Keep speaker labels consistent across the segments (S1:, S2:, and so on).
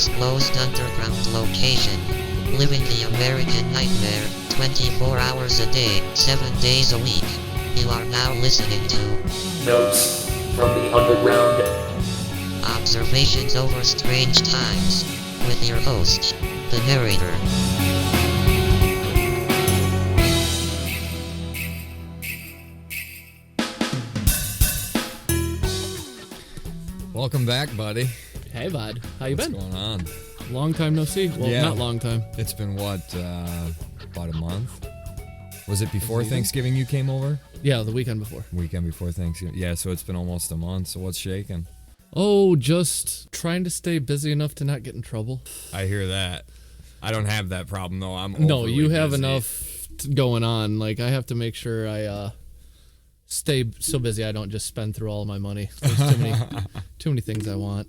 S1: undisclosed underground location. Living the American nightmare, 24 hours a day, 7 days a week. You are now listening to
S2: Notes from the Underground.
S1: Observations over Strange Times, with your host, the narrator.
S3: Welcome back, buddy.
S4: Hey, bud. How you been?
S3: What's going on?
S4: Long time no see. Well,
S3: Yeah.
S4: not long time.
S3: It's been, about a month? Was it before Thanksgiving you came over?
S4: Yeah, the weekend before.
S3: Weekend before Thanksgiving. Yeah, so it's been almost a month. So what's shaking?
S4: Oh, just trying to stay busy enough to not get in trouble.
S3: I hear that. I don't have that problem, though. I'm
S4: No,
S3: overly
S4: you have
S3: busy.
S4: enough going on. Like, I have to make sure I stay so busy I don't just spend through all my money. There's too many things I want.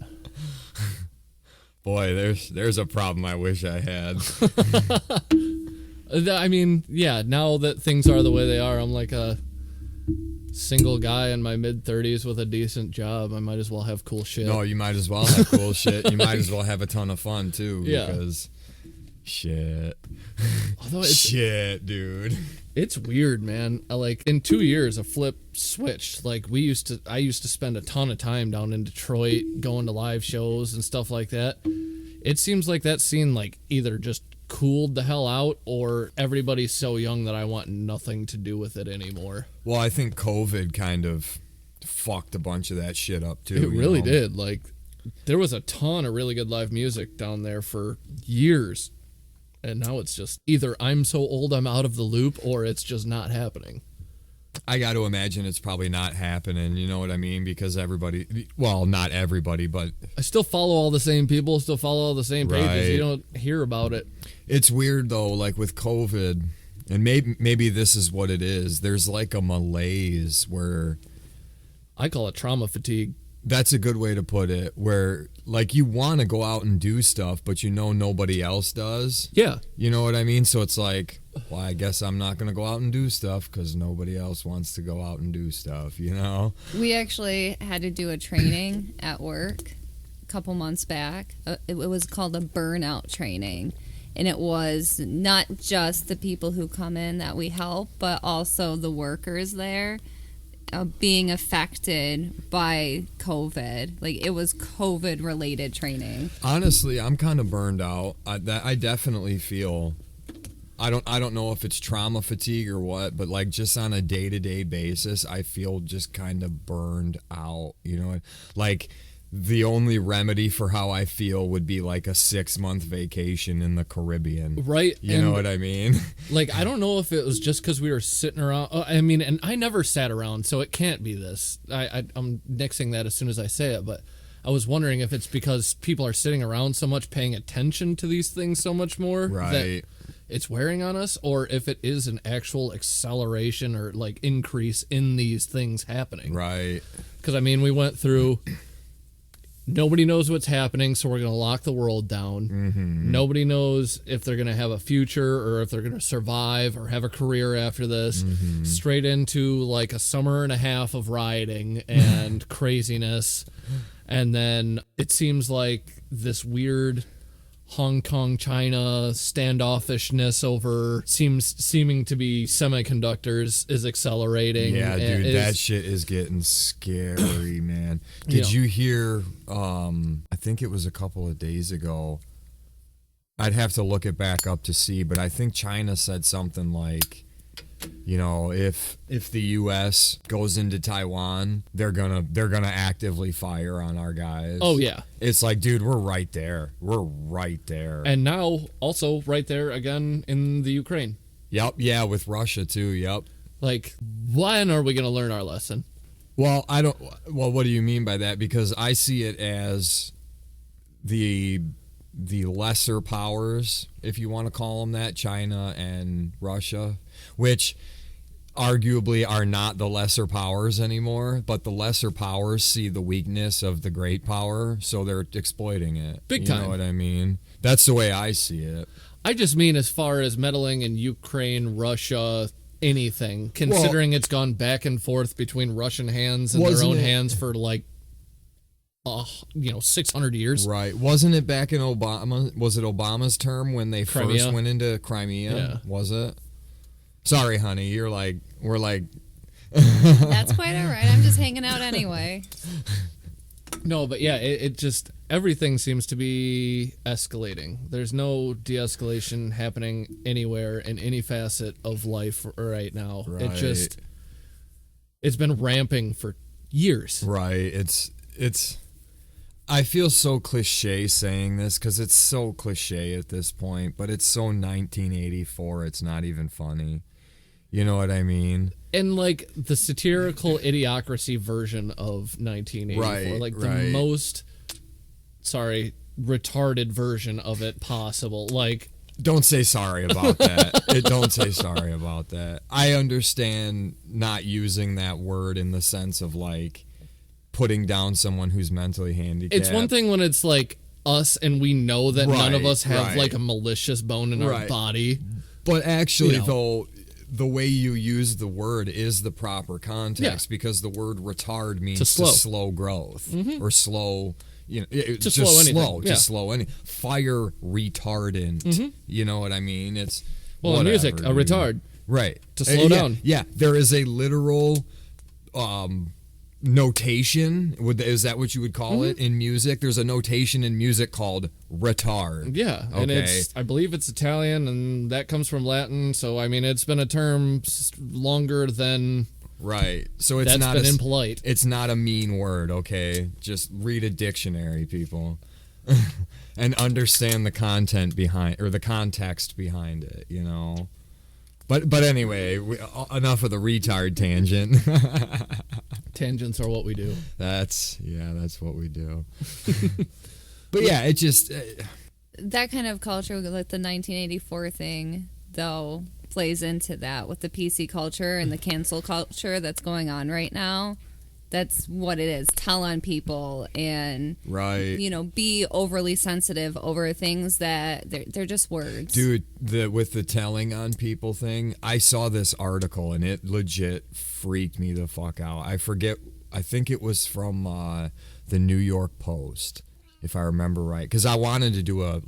S3: Boy, there's a problem I wish I had.
S4: I mean, yeah, now that things are the way they are, I'm like a single guy in my mid-30s with a decent job. I might as well have cool shit.
S3: No, you might as well have cool shit. You might as well have a ton of fun, too.
S4: Yeah.
S3: Because shit.
S4: Although
S3: Shit, dude.
S4: it's weird, man. Like, in 2 years, a flip switched. Like, I used to spend a ton of time down in Detroit going to live shows and stuff like that. It seems like that scene, like, either just cooled the hell out or everybody's so young that I want nothing to do with it anymore.
S3: Well, I think COVID kind of fucked a bunch of that shit up, too.
S4: It really
S3: know?
S4: did. Like, there was a ton of really good live music down there for years. And now it's just either I'm so old I'm out of the loop or it's just not happening.
S3: I got to imagine it's probably not happening, you know what I mean? Because everybody, well, not everybody, but
S4: I still follow all the same people, still follow all the same pages.
S3: Right.
S4: You don't hear about it.
S3: it's weird though, like with COVID, and maybe this is what it is. There's like a malaise where,
S4: I call it trauma fatigue.
S3: that's a good way to put it, where like you want to go out and do stuff, but you know nobody else does.
S4: Yeah.
S3: You know what I mean? So it's like, well, I guess I'm not going to go out and do stuff because nobody else wants to go out and do stuff, you know?
S5: We actually had to do a training at work a couple months back. It was called a burnout training. And it was not just the people who come in that we help, but also the workers there being affected by COVID. Like, it was COVID-related training.
S3: Honestly, I'm kind of burned out. I definitely feel... I don't know if it's trauma fatigue or what, but like just on a day-to-day basis, I feel just kind of burned out, you know? Like the only remedy for how I feel would be like a 6-month vacation in the Caribbean.
S4: Right.
S3: You know what I mean?
S4: Like, I don't know if it was just because we were sitting around. I mean, and I never sat around, so it can't be this. I'm nixing that as soon as I say it, but I was wondering if it's because people are sitting around so much, paying attention to these things so much more.
S3: Right.
S4: That it's wearing on us, or if it is an actual acceleration or like increase in these things happening.
S3: Right.
S4: Because, I mean, we went through, nobody knows what's happening, so we're going to lock the world down.
S3: Mm-hmm.
S4: Nobody knows if they're going to have a future or if they're going to survive or have a career after this.
S3: Mm-hmm.
S4: Straight into like a summer and a half of rioting and craziness. And then it seems like this weird Hong Kong, China standoffishness over seeming to be semiconductors is accelerating.
S3: Yeah,
S4: and
S3: dude, that shit is getting scary, man. Did you hear, I think it was a couple of days ago, I'd have to look it back up to see, but I think China said something like, you know, if the U.S. goes into Taiwan, they're gonna actively fire on our guys.
S4: Oh, yeah.
S3: It's like, dude, we're right there. We're right there.
S4: And now also right there again in the Ukraine.
S3: Yep, yeah, with Russia too. Yep.
S4: Like, when are we going to learn our lesson?
S3: Well, what do you mean by that? Because I see it as the lesser powers, if you want to call them that, China and Russia, which arguably are not the lesser powers anymore, but the lesser powers see the weakness of the great power, so they're exploiting it.
S4: Big time.
S3: You know what I mean? That's the way I see it.
S4: I just mean as far as meddling in Ukraine, Russia, anything, considering it's gone back and forth between Russian hands and their own hands for like 600 years.
S3: Right. Wasn't it back in Obama? Was it Obama's term when they
S4: Crimea?
S3: first went into Crimea?
S4: Yeah.
S3: Was it? Sorry, honey. We're like.
S5: That's quite all right. I'm just hanging out anyway.
S4: No, but yeah, it just, everything seems to be escalating. There's no de-escalation happening anywhere in any facet of life right now.
S3: Right.
S4: It's been ramping for years.
S3: Right. It's. I feel so cliche saying this because it's so cliche at this point, but it's so 1984. It's not even funny. You know what I mean?
S4: And like the satirical idiocracy version of 1984,
S3: Right,
S4: like
S3: right.
S4: the most, retarded version of it possible. Like,
S3: Don't say sorry about that. Don't say sorry about that. I understand not using that word in the sense of like putting down someone who's mentally handicapped.
S4: it's one thing when it's like us and we know that none of
S3: Right,
S4: us have
S3: right.
S4: like a malicious bone in our
S3: Right.
S4: body.
S3: But actually,
S4: You know.
S3: though, the way you use the word is the proper context
S4: Yeah.
S3: because the word retard means
S4: To slow.
S3: slow growth or slow.
S4: To
S3: just
S4: slow anything,
S3: slow,
S4: yeah.
S3: just slow any fire retardant. You know what I mean? It's
S4: Well, in music,
S3: whatever,
S4: a
S3: dude.
S4: retard.
S3: Right.
S4: To slow
S3: Yeah,
S4: down.
S3: Yeah, there is a literal notation. Is that what you would call it in music? There's a notation in music called retard.
S4: Yeah, and
S3: Okay.
S4: I believe it's Italian, and that comes from Latin. So I mean, it's been a term longer than
S3: Right. So it's
S4: that's
S3: not
S4: been
S3: a,
S4: impolite.
S3: It's not a mean word, okay? Just read a dictionary, people. And understand the content behind or the context behind it, you know. But anyway, enough of the retard tangent.
S4: Tangents are what we do.
S3: That's what we do. But yeah, it just
S5: That kind of culture, like the 1984 thing, though, plays into that with the PC culture and the cancel culture that's going on right now. That's what it is. Tell on people and,
S3: right.
S5: be overly sensitive over things that they're just words.
S3: Dude, with the telling on people thing, I saw this article and it legit freaked me the fuck out. I think it was from the New York Post, if I remember right, because I wanted to do a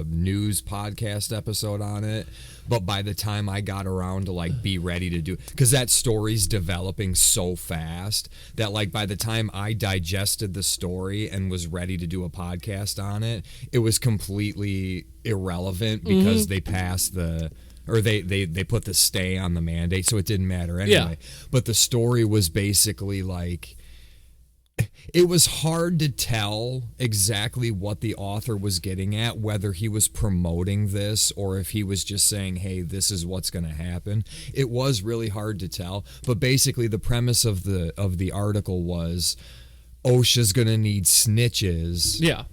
S3: news podcast episode on it, but by the time I got around to be ready to do, because that story's developing so fast that by the time I digested the story and was ready to do a podcast on it, it was completely irrelevant because they passed the. Or they put the stay on the mandate, so it didn't matter anyway.
S4: Yeah.
S3: But the story was basically it was hard to tell exactly what the author was getting at, whether he was promoting this or if he was just saying, hey, this is what's going to happen. It was really hard to tell. But basically the premise of the article was OSHA's going to need snitches.
S4: Yeah.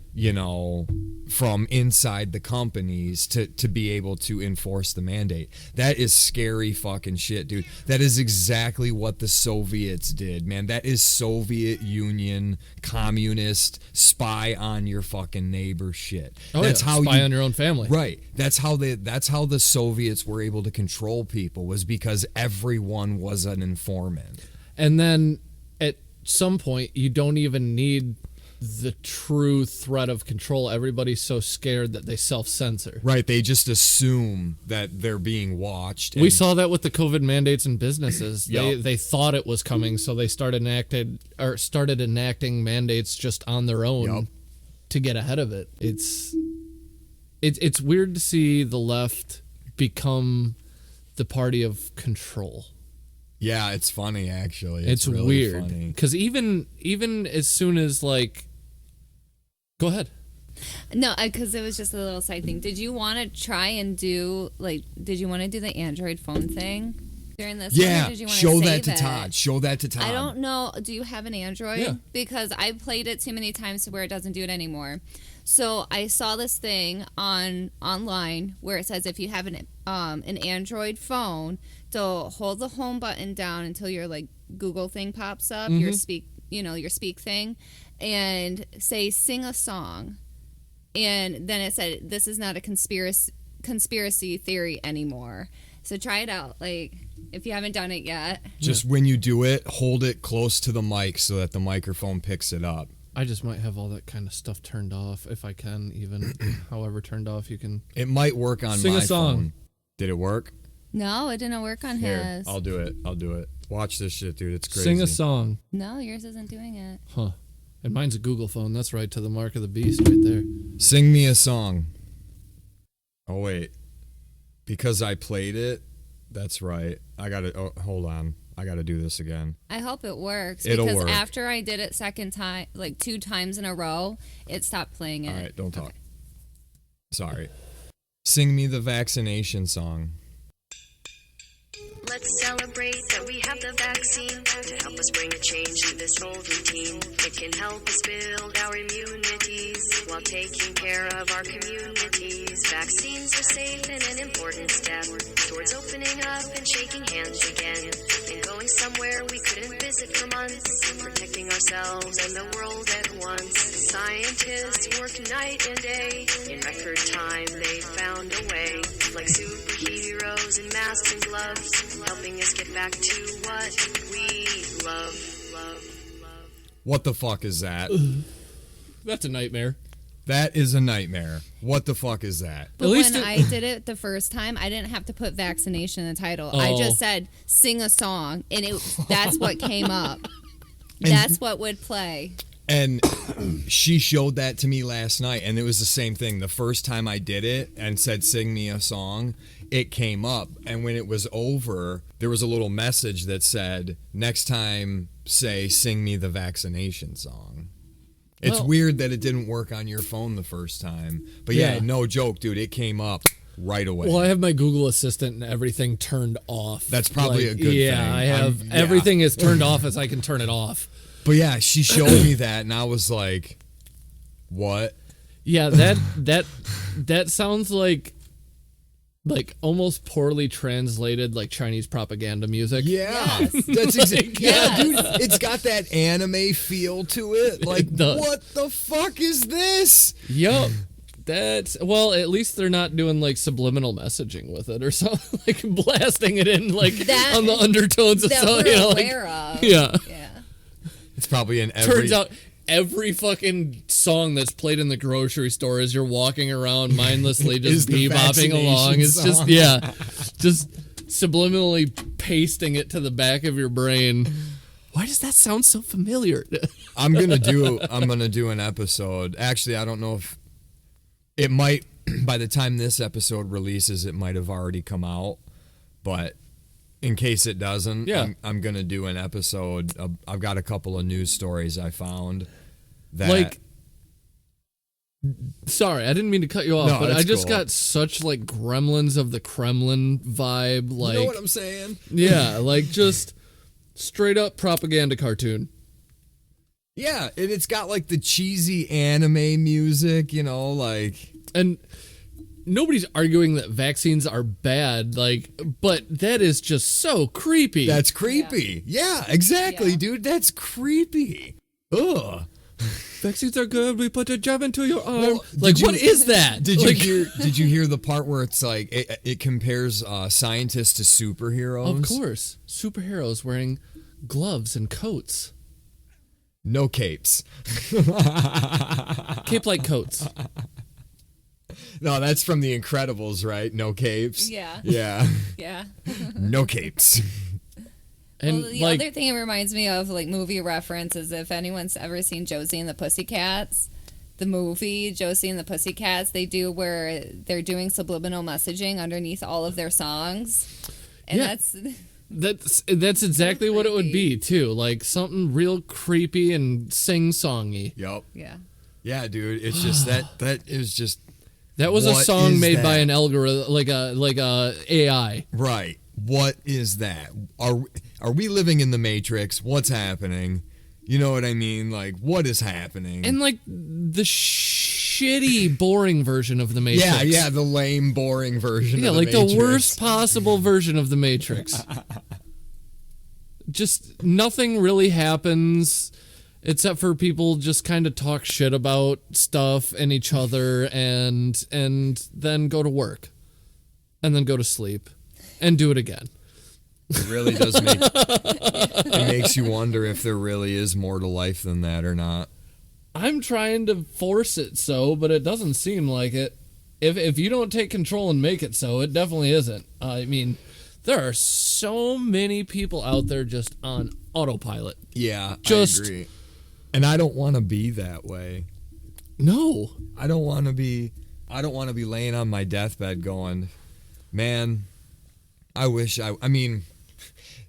S3: From inside the companies to be able to enforce the mandate. That is scary fucking shit, dude. That is exactly what the Soviets did, man. That is Soviet Union communist spy on your fucking neighbor shit.
S4: Oh,
S3: That's
S4: yeah.
S3: how
S4: Spy on your own family.
S3: Right. That's how the Soviets were able to control people, was because everyone was an informant.
S4: And then at some point, you don't even need the true threat of control. Everybody's so scared that they self-censor.
S3: Right, they just assume that they're being watched.
S4: We saw that with the COVID mandates in businesses.
S3: Yep.
S4: They thought it was coming, so they started enacting mandates just on their own
S3: Yep.
S4: to get ahead of it. It's weird to see the left become the party of control.
S3: Yeah, it's funny actually.
S4: It's
S3: really
S4: weird
S3: funny.
S4: because even as soon as go ahead.
S5: No, because it was just a little side thing. Did you want to try and do did you want to do the Android phone thing during this?
S3: Yeah,
S5: or did you want
S3: show
S5: to
S3: that
S5: save
S3: to Todd. Show that to Todd.
S5: I don't know. Do you have an Android?
S4: Yeah.
S5: Because I played it too many times to where it doesn't do it anymore. So I saw this thing online where it says if you have an Android phone, to hold the home button down until your Google thing pops up, your speak thing, and say sing a song, and then it said this is not a conspiracy theory anymore. So try it out, if you haven't done it yet.
S3: Just when you do it, hold it close to the mic so that the microphone picks it up.
S4: I just might have all that kind of stuff turned off if I can, even however turned off you can.
S3: It might work on
S4: Sing
S3: my
S4: a song.
S3: phone. Did it work?
S5: No, it didn't work on
S3: Here,
S5: his.
S3: I'll do it. Watch this shit, dude. It's crazy.
S4: Sing a song.
S5: No, yours isn't doing it.
S4: Huh. And mine's a Google phone. That's right to the mark of the beast right there.
S3: Sing me a song. Oh, wait. Because I played it, that's right. Hold on. I gotta do this again.
S5: I hope it works.
S3: It'll
S5: because
S3: work.
S5: after I did it second time, like 2 times in a row, it stopped playing it.
S3: All right, don't talk.
S5: Okay.
S3: Sorry. Sing me the vaccination song.
S6: Let's celebrate that we have the vaccine to help us bring a change to this old routine. It can help us build our immunities while taking care of our communities. Vaccines are safe and an important step towards opening up and shaking hands again and going somewhere we couldn't visit for months, protecting ourselves and the world at once. Scientists work night and day. In record time, they found a way, like superheroes in masks and gloves, helping us get back to what we love.
S3: What the fuck is that?
S4: That's a nightmare.
S3: That is a nightmare. What the fuck is that?
S5: But
S4: At least
S5: when
S4: it-
S5: I did it the first time, I didn't have to put vaccination in the title. I
S4: Oh.
S5: just said, sing a song, and that's what came up. That's what would play.
S3: And she showed that to me last night, and it was the same thing. The first time I did it and said, sing me a song, it came up. And when it was over, there was a little message that said, next time, say, sing me the vaccination song. It's
S4: Well-
S3: weird that it didn't work on your phone the first time. But yeah,
S4: Yeah.
S3: no joke, dude. It came up right away.
S4: Well, I have my Google Assistant and everything turned off.
S3: That's probably a good thing.
S4: Yeah, I have
S3: Yeah.
S4: everything is turned off as I can turn it off.
S3: But yeah, she showed me that, and I was like, what?
S4: Yeah, that sounds like almost poorly translated like Chinese propaganda music.
S3: Yeah,
S5: Yes.
S3: that's exactly.
S5: Yes.
S3: Yeah, dude, it's got that anime feel to it. Like,
S4: It does.
S3: what the fuck is this?
S4: Yup. That's well, at least they're not doing like subliminal messaging with it or something, like blasting it in like
S5: That-
S4: on the undertones of
S5: That
S4: something.
S5: we're
S4: You know, like,
S5: aware of.
S4: yeah.
S5: Yeah.
S3: It's probably in every.
S4: Turns out every fucking song that's played in the grocery store as you're walking around mindlessly
S3: Is
S4: just
S3: the
S4: bebopping along.
S3: vaccination
S4: It's just
S3: song.
S4: just subliminally pasting it to the back of your brain. Why does that sound so familiar?
S3: I'm gonna do an episode. Actually, I don't know if it might. By the time this episode releases, it might have already come out. But in case it doesn't,
S4: Yeah.
S3: I'm gonna do an episode. I've got a couple of news stories I found that.
S4: Like, sorry, I didn't mean to cut you off,
S3: No,
S4: but I
S3: that's
S4: just
S3: cool.
S4: got such like Gremlins of the Kremlin vibe. Like,
S3: you know what I'm saying?
S4: yeah, like just straight up propaganda cartoon.
S3: Yeah, and it's got like the cheesy anime music, you know, like.
S4: And nobody's arguing that vaccines are bad, like, but that is just so creepy.
S3: That's creepy. Yeah, exactly,
S5: Yeah.
S3: dude. That's creepy. Ugh.
S4: Vaccines are good. We put a jab into your arm.
S3: Well,
S4: like,
S3: did you-
S4: what is that?
S3: Did you
S4: Like,
S3: hear? Did you hear the part where it's like it compares scientists to superheroes?
S4: Of course, superheroes wearing gloves and coats,
S3: No capes.
S4: cape-like coats.
S3: No, that's from The Incredibles, right? No capes.
S5: Yeah.
S3: Yeah.
S5: Yeah.
S3: No capes.
S4: And
S5: Well, the
S4: like,
S5: other thing it reminds me of, like movie reference, is if anyone's ever seen Josie and the Pussycats, the movie Josie and the Pussycats, they do where they're doing subliminal messaging underneath all of their songs, and
S4: Yeah. that's exactly what it would be too. Like something real creepy and sing-songy.
S3: Yup.
S5: yeah.
S3: Yeah, dude. It's just that is just
S4: That was a
S3: What
S4: song
S3: is
S4: made by
S3: that?
S4: an algorithm, like a AI.
S3: right. What is that? Are we living in the Matrix? What's happening? You know what I mean? Like, what is happening?
S4: And like the shitty, boring version of the Matrix.
S3: yeah, the lame, boring version
S4: Yeah,
S3: of the
S4: like
S3: Matrix.
S4: the worst possible version of the Matrix. Just nothing really happens except for people just kind of talk shit about stuff and each other and then go to work and then go to sleep and do it again.
S3: It really does make it makes you wonder if there really is more to life than that or not.
S4: I'm trying to force it so, but it doesn't seem like it. If you don't take control and make it so, it definitely isn't. I mean, there are so many people out there just on autopilot.
S3: Yeah,
S4: Just-
S3: I agree. And I don't want to be that way.
S4: No.
S3: I don't want to be laying on my deathbed going, man, I wish I mean,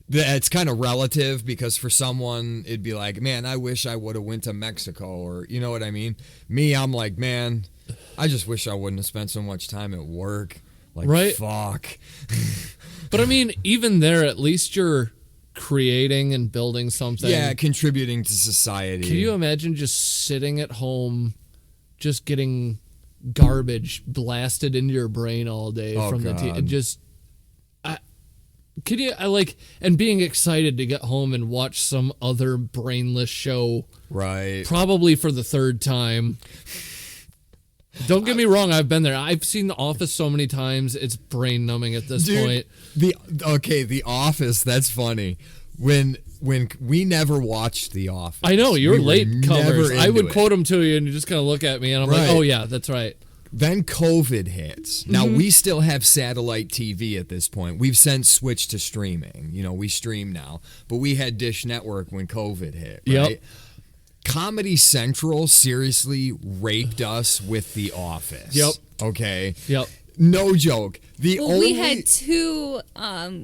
S3: it's kind of relative because for someone it'd be like, man, I wish I would have went to Mexico, or you know what I mean? Me, I'm like, man, I just wish I wouldn't have spent so much time at work. Like,
S4: Right.
S3: fuck.
S4: But I mean, even there, at least you're creating and building something.
S3: Yeah, contributing to society.
S4: Can you imagine just sitting at home, just getting garbage blasted into your brain all day
S3: Oh,
S4: from the
S3: God.
S4: just can you and being excited to get home and watch some other brainless show
S3: Right.
S4: probably for the third time. Don't get me wrong, I've been there. I've seen The Office so many times, it's brain numbing at this point.
S3: The Office, that's funny. When we never watched The Office.
S4: I know, you're
S3: We were
S4: late comers.
S3: never
S4: I would
S3: into it.
S4: quote them to you and you just kind of look at me and I'm
S3: Right.
S4: like, oh yeah, that's right.
S3: Then COVID hits. Now, we still have satellite TV at this point. We've since switched to streaming. You know, we stream now. But we had Dish Network when COVID hit, right?
S4: Yep.
S3: Comedy Central seriously raped us with The Office.
S4: Yep.
S3: Okay?
S4: Yep.
S3: No joke.
S5: Well, we had two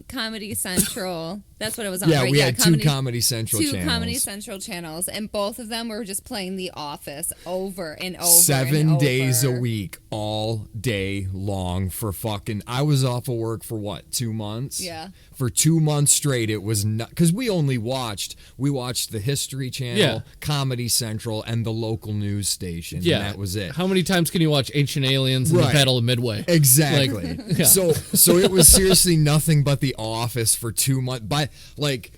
S5: Comedy Central. That's what it was on.
S3: Yeah,
S5: right?
S3: we had two Comedy Central
S5: two
S3: channels.
S5: Comedy Central channels, and both of them were just playing The Office over and over.
S3: 7
S5: and
S3: days a
S5: over.
S3: week, all day long for fucking. I was off of work for what, 2 months?
S5: Yeah.
S3: For 2 months straight, it was not because we watched the History Channel,
S4: Yeah.
S3: Comedy Central, and the local news station.
S4: Yeah.
S3: and that was it.
S4: How many times can you watch Ancient Aliens and
S3: Right.
S4: the Battle of Midway?
S3: Exactly.
S4: yeah.
S3: So it was seriously nothing but The Office for 2 months. By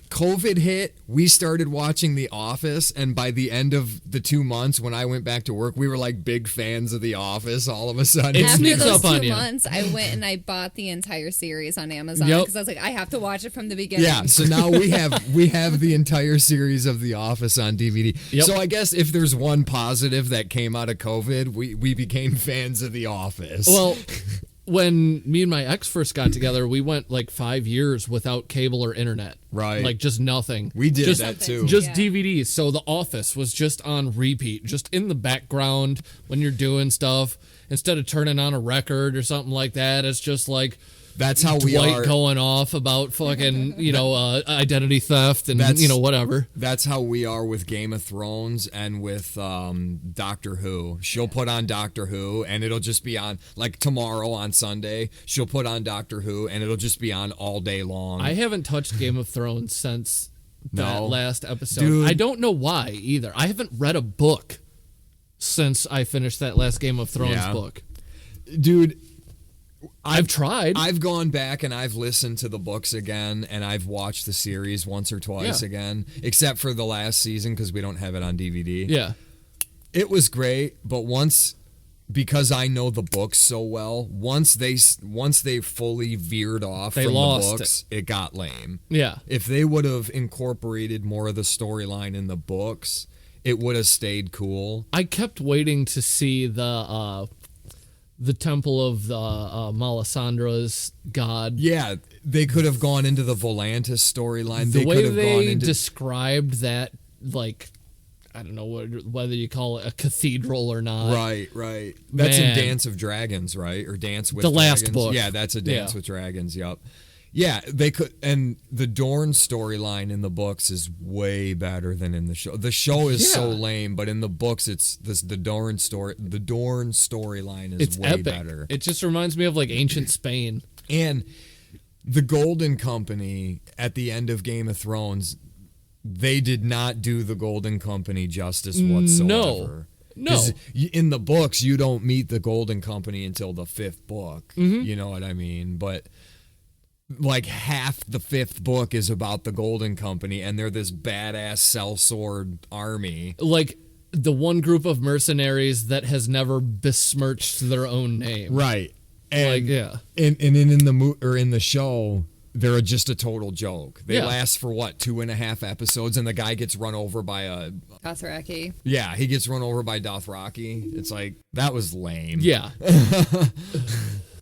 S3: COVID hit, we started watching The Office, and by the end of the 2 months when I went back to work, we were like big fans of The Office all of a sudden.
S4: It
S5: After
S4: sneaks
S5: those
S4: up on
S5: 2
S4: you.
S5: months, I went and I bought the entire series on Amazon
S4: Yep.
S5: because I was like, I have to watch it from the beginning.
S3: Yeah, so now we have the entire series of The Office on DVD.
S4: Yep.
S3: So I guess if there's one positive that came out of COVID, we became fans of The Office.
S4: Well, when me and my ex first got together, we went 5 years without cable or internet.
S3: Right.
S4: Just nothing.
S3: we did
S4: just,
S3: that too.
S4: Just
S5: Yeah.
S4: DVDs. So The Office was just on repeat, just in the background when you're doing stuff. Instead of turning on a record or something like that, it's just
S3: That's how we
S4: Dwight
S3: are.
S4: going off about fucking, identity theft and,
S3: That's-
S4: whatever.
S3: That's how we are with Game of Thrones and with Doctor Who. She'll put on Doctor Who and it'll just be on, tomorrow on Sunday, she'll put on Doctor Who and it'll just be on all day long.
S4: I haven't touched Game of Thrones since that
S3: No.
S4: last episode.
S3: Dude.
S4: I don't know why either. I haven't read a book since I finished that last Game of Thrones
S3: Yeah.
S4: book.
S3: Dude,
S4: I've tried.
S3: I've gone back and I've listened to the books again and I've watched the series once or twice
S4: Yeah.
S3: again, except for the last season because we don't have it on DVD.
S4: yeah.
S3: It was great, but because I know the books so well, once they fully veered off
S4: They
S3: from
S4: lost
S3: the books, it got lame.
S4: Yeah.
S3: If they would have incorporated more of the storyline in the books, it would have stayed cool.
S4: I kept waiting to see the temple of the Melisandre's god.
S3: Yeah, they could have gone into the Volantis storyline.
S4: The
S3: They
S4: way
S3: could have gone
S4: they
S3: into
S4: described that, I don't know whether you call it a cathedral or not.
S3: Right. That's
S4: Man.
S3: in Dance of Dragons, right? Or Dance with
S4: The
S3: Dragons.
S4: last book.
S3: Yeah, that's a Dance
S4: Yeah.
S3: with Dragons. Yup. Yeah, they could, and the Dorne storyline in the books is way better than in the show. The show is so
S4: Yeah.
S3: lame, but in the books, it's the Dorne story. The Dorne storyline is
S4: It's
S3: way
S4: epic.
S3: better.
S4: It just reminds me of ancient Spain.
S3: And the Golden Company at the end of Game of Thrones, they did not do the Golden Company justice whatsoever.
S4: No.
S3: 'Cause in the books, you don't meet the Golden Company until the 5th book.
S4: Mm-hmm.
S3: You know what I mean? But half the 5th book is about the Golden Company, and they're this badass sellsword army.
S4: The one group of mercenaries that has never besmirched their own name.
S3: Right. And
S4: yeah.
S3: in the in the show, they're just a total joke. They
S4: Yeah.
S3: last for what, 2.5 episodes, and the guy gets run over by a
S5: Dothraki.
S3: yeah, he gets run over by Dothraki. It's like that was lame.
S4: Yeah.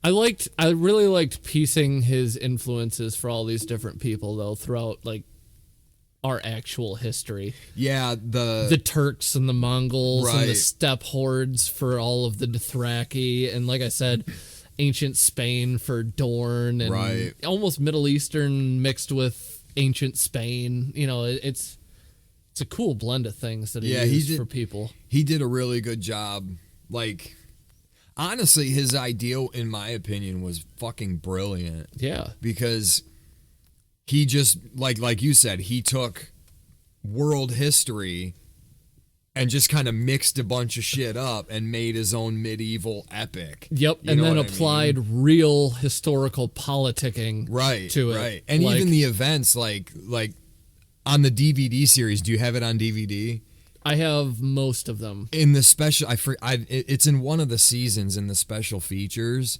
S4: I really liked piecing his influences for all these different people though throughout like our actual history.
S3: Yeah,
S4: The Turks and the Mongols and the
S3: Right.
S4: steppe hordes for all of the Dothraki, and like I said, ancient Spain for Dorne, and
S3: Right.
S4: almost Middle Eastern mixed with ancient Spain. You know, it's a cool blend of things that he
S3: Yeah, he
S4: used
S3: did-
S4: for people.
S3: he did a really good job. Like, honestly, his idea, in my opinion, was fucking brilliant.
S4: Yeah.
S3: Because he just like you said, he took world history and just kind of mixed a bunch of shit up and made his own medieval epic.
S4: Yep,
S3: You
S4: and
S3: know
S4: then
S3: what I
S4: applied
S3: mean?
S4: real historical politicking
S3: right
S4: to it.
S3: right, and
S4: Like,
S3: even the events like on the DVD series. Do you have it on DVD?
S4: I have most of them.
S3: In the special, it's in one of the seasons in the special features.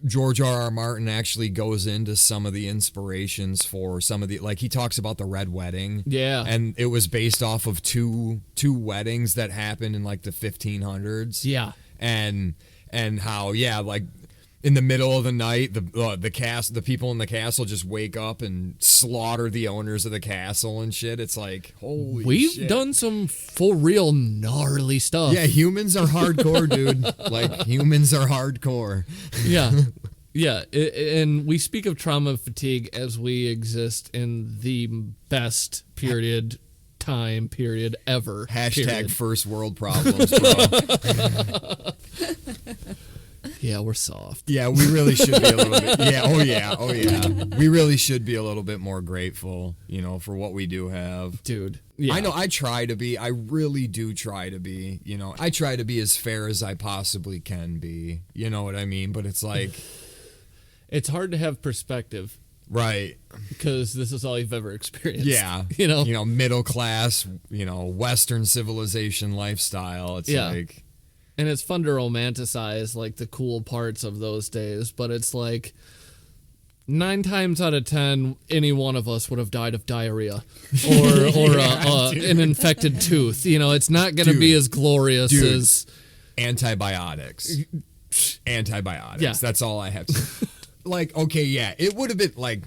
S3: George R.R. Martin actually goes into some of the inspirations for some of the, like, he talks about the Red Wedding.
S4: Yeah.
S3: And it was based off of two weddings that happened in like the 1500s.
S4: Yeah.
S3: And how, yeah, like in the middle of the night, the people in the castle just wake up and slaughter the owners of the castle and shit. It's like, holy
S4: We've
S3: shit.
S4: done some for real gnarly stuff.
S3: Yeah, humans are hardcore, dude. Like, humans are hardcore.
S4: Yeah. Yeah. And we speak of trauma and fatigue as we exist in the best time period ever.
S3: Hashtag
S4: period.
S3: first world problems, bro.
S4: Yeah, we're soft.
S3: Yeah, we really should be a little bit. Yeah, oh yeah. We really should be a little bit more grateful, for what we do have.
S4: Dude. Yeah.
S3: I know I try to be. I really do try to be. I try to be as fair as I possibly can be. You know what I mean? But it's like,
S4: It's hard to have perspective
S3: right.
S4: because this is all you've ever experienced.
S3: Yeah. Middle class, Western civilization lifestyle. It's
S4: Yeah.
S3: like,
S4: And it's fun to romanticize like the cool parts of those days, but it's like 9 times out of 10, any one of us would have died of diarrhea or an infected tooth. It's not going to be
S3: Dude.
S4: as glorious
S3: Dude.
S4: as
S3: antibiotics. Antibiotics.
S4: Yeah.
S3: That's all I have to say. Like, okay, yeah, it would have been like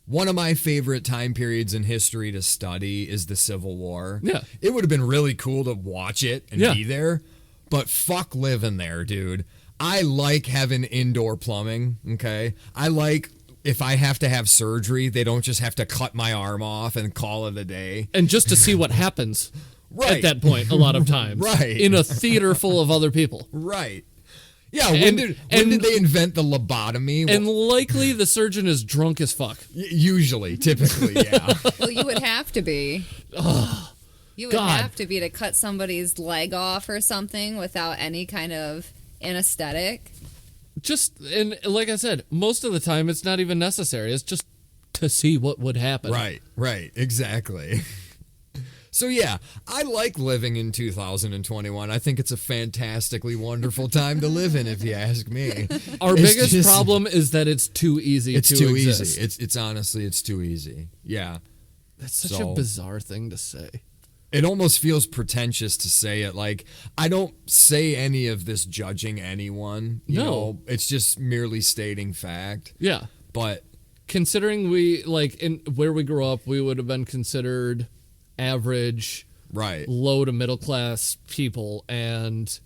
S3: one of my favorite time periods in history to study is the Civil War.
S4: Yeah.
S3: It would have been really cool to watch it and
S4: Yeah.
S3: be there, but fuck living there, dude. I like having indoor plumbing, okay? I like if I have to have surgery, they don't just have to cut my arm off and call it a day.
S4: and just to see what happens
S3: Right.
S4: at that point a lot of times.
S3: Right.
S4: In a theater full of other people.
S3: Right. Yeah, when
S4: And-
S3: did
S4: and-
S3: they invent the lobotomy?
S4: And likely the surgeon is drunk as fuck.
S3: Usually, typically, yeah.
S5: Well, you would have to be. You would
S4: God.
S5: have to be to cut somebody's leg off or something without any kind of anesthetic.
S4: And like I said, most of the time it's not even necessary. It's just to see what would happen.
S3: Right, exactly. So yeah, I like living in 2021. I think it's a fantastically wonderful time to live in, if you ask me.
S4: Our
S3: It's
S4: biggest
S3: just-
S4: problem is that it's too easy
S3: It's
S4: to
S3: too
S4: exist.
S3: easy. It's honestly, it's too easy. Yeah.
S4: That's such
S3: So-
S4: a bizarre thing to say.
S3: It almost feels pretentious to say it. Like, I don't say any of this judging anyone. You
S4: No.
S3: know, it's just merely stating fact.
S4: Yeah.
S3: But
S4: Considering we, like, in where we grew up, we would have been considered average,
S3: right.
S4: low to middle class people, and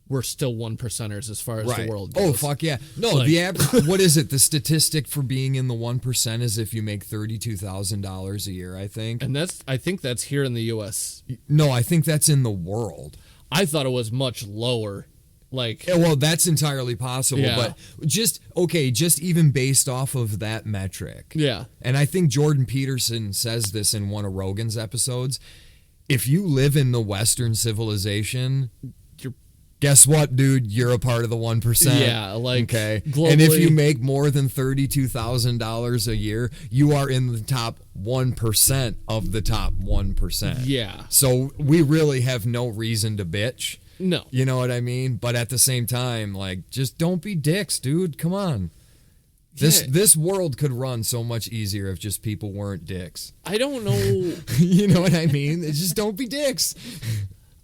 S4: we're still 1%ers as far as
S3: Right.
S4: the world goes.
S3: Oh, fuck yeah. No,
S4: Like-
S3: the average, what is it? The statistic for being in the 1% is if you make $32,000 a year, I think.
S4: And I think that's here in the U.S.
S3: No, I think that's in the world.
S4: I thought it was much lower. Like,
S3: Yeah, well, that's entirely possible,
S4: Yeah.
S3: but just even based off of that metric.
S4: yeah.
S3: And I think Jordan Peterson says this in one of Rogan's episodes. If you live in the Western civilization, guess what, dude? You're a part of the 1%.
S4: Yeah, like,
S3: okay.
S4: globally-
S3: And if you make more than $32,000 a year, you are in the top 1% of the top 1%.
S4: Yeah.
S3: So we really have no reason to bitch.
S4: No.
S3: You know what I mean? But at the same time, like, just don't be dicks, dude. Come on. This world could run so much easier if just people weren't dicks.
S4: I don't know.
S3: You know what I mean? It's just don't be dicks.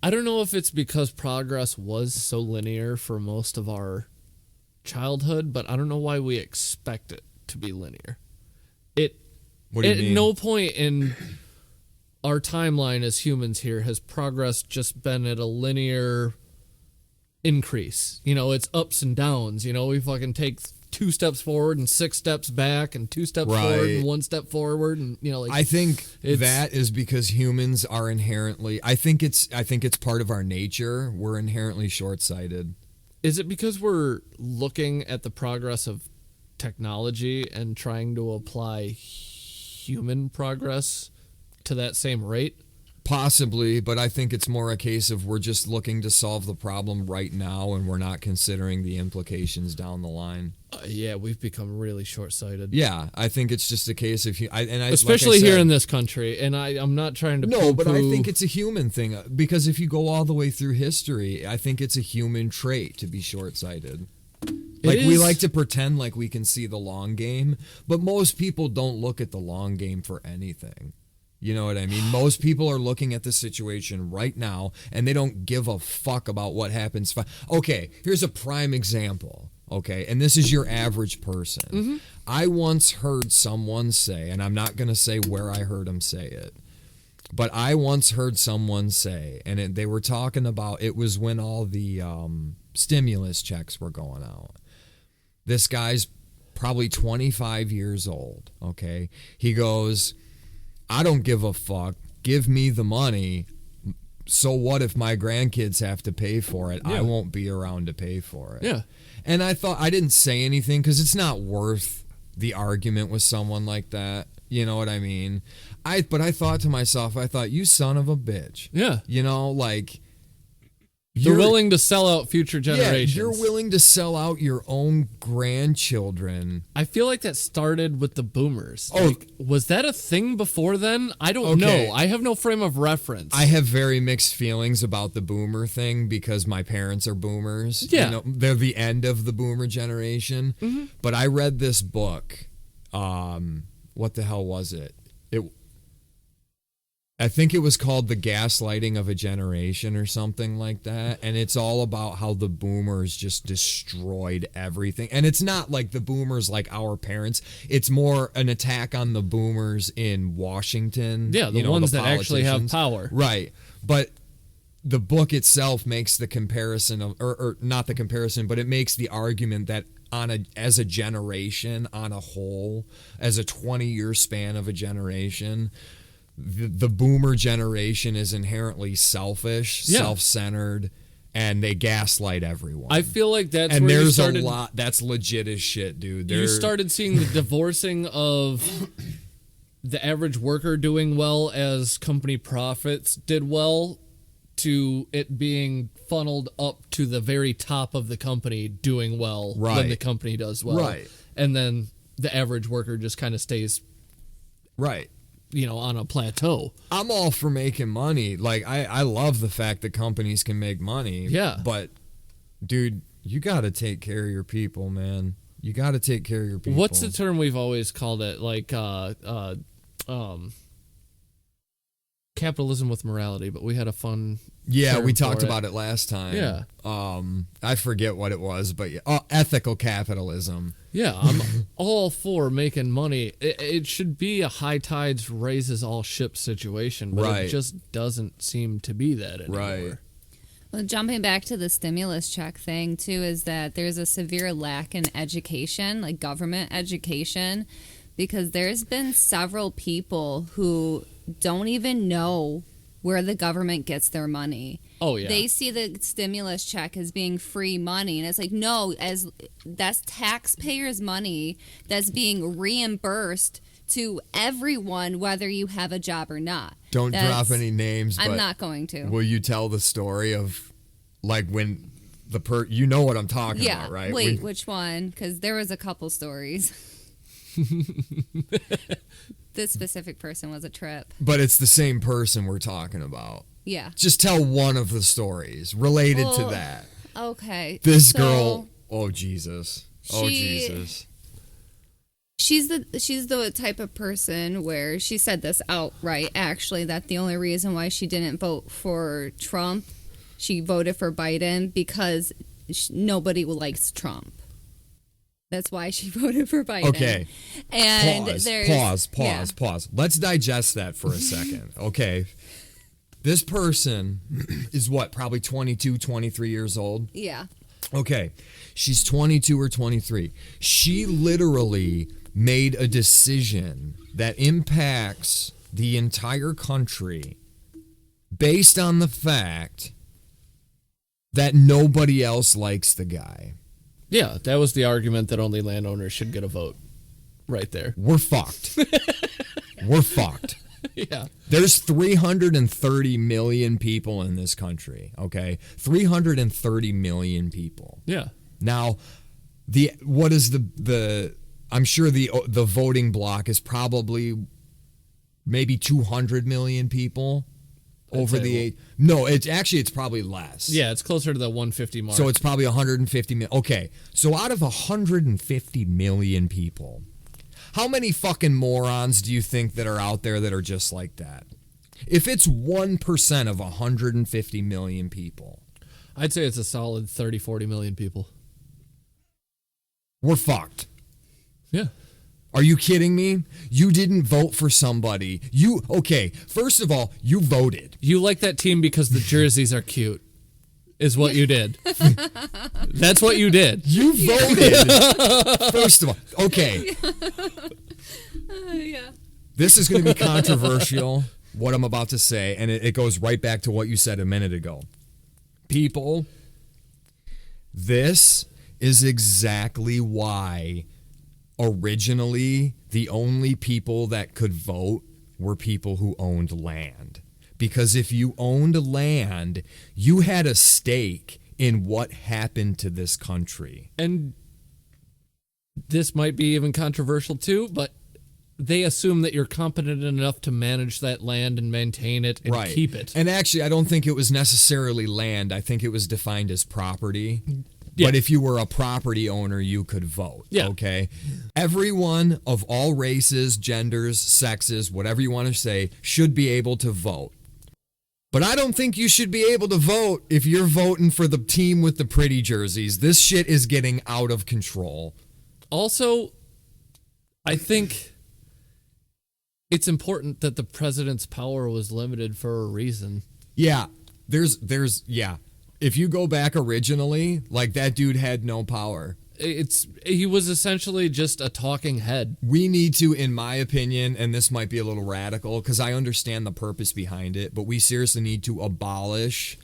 S4: I don't know if it's because progress was so linear for most of our childhood, but I don't know why we expect it to be linear.
S3: What do you mean?
S4: At no point in our timeline as humans here has progress just been at a linear increase. You know, it's ups and downs. You know, we fucking take 2 steps forward and 6 steps back and 2 steps forward and 1 step forward, and you know, like,
S3: I think that is because humans are inherently. I think it's part of our nature. We're inherently short-sighted.
S4: Is it because we're looking at the progress of technology and trying to apply human progress to that same rate?
S3: Possibly, but I think it's more a case of we're just looking to solve the problem right now, and we're not considering the implications down the line.
S4: Yeah, we've become really short-sighted.
S3: Yeah, I think it's just a case of
S4: especially here in this country. And I'm not trying to
S3: no, but I think it's a human thing, because if you go all the way through history, I think it's a human trait to be short-sighted. Like, we like to pretend like we can see the long game, but most people don't look at the long game for anything. You know what I mean? Most people are looking at the situation right now, and they don't give a fuck about what happens. Okay, here's a prime example, okay? And this is your average person. Mm-hmm. I once heard someone say, and I'm not going to say where I heard them say it, but I once heard someone say, and they were talking about, it was when all the stimulus checks were going out. This guy's probably 25 years old, okay? He goes, I don't give a fuck. Give me the money. So what if my grandkids have to pay for it? Yeah. I won't be around to pay for it.
S4: Yeah.
S3: And I thought, I didn't say anything because it's not worth the argument with someone like that. You know what I mean? But I thought to myself, you son of a bitch.
S4: Yeah.
S3: You know, like,
S4: you're willing to sell out future generations.
S3: Yeah, you're willing to sell out your own grandchildren.
S4: I feel like that started with the boomers. Oh, like, was that a thing before then? I don't know. I have no frame of reference.
S3: I have very mixed feelings about the boomer thing because my parents are boomers.
S4: Yeah.
S3: You know, they're the end of the boomer generation. Mm-hmm. But I read this book. What the hell was it? I think it was called The Gaslighting of a Generation or something like that. And it's all about how the boomers just destroyed everything. And it's not like the boomers like our parents. It's more an attack on the boomers in Washington.
S4: Yeah, the ones that actually have power.
S3: Right. But the book itself makes the comparison of, or not the comparison, but it makes the argument that as a generation, on a whole, as a 20-year span of a generation, the boomer generation is inherently selfish, self-centered, and they gaslight everyone.
S4: I feel like that's
S3: and
S4: where
S3: there's
S4: you started,
S3: a lot. That's legit as shit, dude.
S4: You started seeing the divorcing of the average worker doing well as company profits did well, to it being funneled up to the very top of the company doing well when the company does well.
S3: Right.
S4: And then the average worker just kind of stays on a plateau.
S3: I'm all for making money. Like, I love the fact that companies can make money.
S4: Yeah.
S3: But, dude, you got to take care of your people, man. You got to take care of your people.
S4: What's the term we've always called it? Like, capitalism with morality, but we had a fun term
S3: we talked
S4: for
S3: about it last time.
S4: Yeah.
S3: I forget what it was, but ethical capitalism.
S4: Yeah, I'm all for making money. It should be a high tides raises all ships situation, but it just doesn't seem to be that anymore.
S3: Right.
S5: Well, jumping back to the stimulus check thing, too, is that there's a severe lack in education, like government education, because there's been several people who don't even know where the government gets their money.
S4: Oh, yeah.
S5: They see the stimulus check as being free money, and it's like, no, that's taxpayers' money that's being reimbursed to everyone, whether you have a job or not.
S3: Don't drop any names, but
S5: I'm not going to.
S3: Will you tell the story of, like, when you know what I'm talking about, right?
S5: Wait, which one? Because there was a couple stories. This specific person was a trip.
S3: But it's the same person we're talking about.
S5: Yeah.
S3: Just tell one of the stories related to that.
S5: Okay.
S3: This girl, oh Jesus. Oh Jesus.
S5: she's the type of person where she said this outright, actually, that the only reason why she didn't vote for Trump, she voted for Biden because nobody likes Trump. That's why she voted for Biden.
S3: Okay.
S5: And
S3: Pause. Let's digest that for a second. Okay. This person is what, probably 22, 23 years old?
S5: Yeah.
S3: Okay. She's 22 or 23. She literally made a decision that impacts the entire country based on the fact that nobody else likes the guy.
S4: Yeah, that was the argument that only landowners should get a vote. Right there.
S3: We're fucked. We're fucked.
S4: Yeah.
S3: There's 330 million people in this country, okay? 330 million people.
S4: Yeah.
S3: Now, I'm sure the voting block is probably maybe 200 million people over the age. No, it's probably less.
S4: Yeah, it's closer to the 150 mark.
S3: So it's probably 150 million. Okay, so out of 150 million people, how many fucking morons do you think that are out there that are just like that? If it's 1% of 150 million people,
S4: I'd say it's a solid 30, 40 million people.
S3: We're fucked.
S4: Yeah.
S3: Are you kidding me? You didn't vote for somebody. First of all, you voted.
S4: You like that team because the jerseys are cute, is what you did. That's what you did.
S3: You voted. First of all, okay.
S5: Yeah.
S3: This is going to be controversial, what I'm about to say, and it goes right back to what you said a minute ago. People, this is exactly why originally the only people that could vote were people who owned land. Because if you owned land, you had a stake in what happened to this country.
S4: And this might be even controversial too, but they assume that you're competent enough to manage that land and maintain it and keep it.
S3: And actually, I don't think it was necessarily land. I think it was defined as property.
S4: Yeah.
S3: But if you were a property owner, you could vote.
S4: Yeah.
S3: Okay. Everyone of all races, genders, sexes, whatever you want to say, should be able to vote. But I don't think you should be able to vote if you're voting for the team with the pretty jerseys. This shit is getting out of control.
S4: Also, I think it's important that the president's power was limited for a reason.
S3: Yeah. Yeah. If you go back originally, like, that dude had no power.
S4: He was essentially just a talking head.
S3: We need to, in my opinion, and this might be a little radical because I understand the purpose behind it, but we seriously need to abolish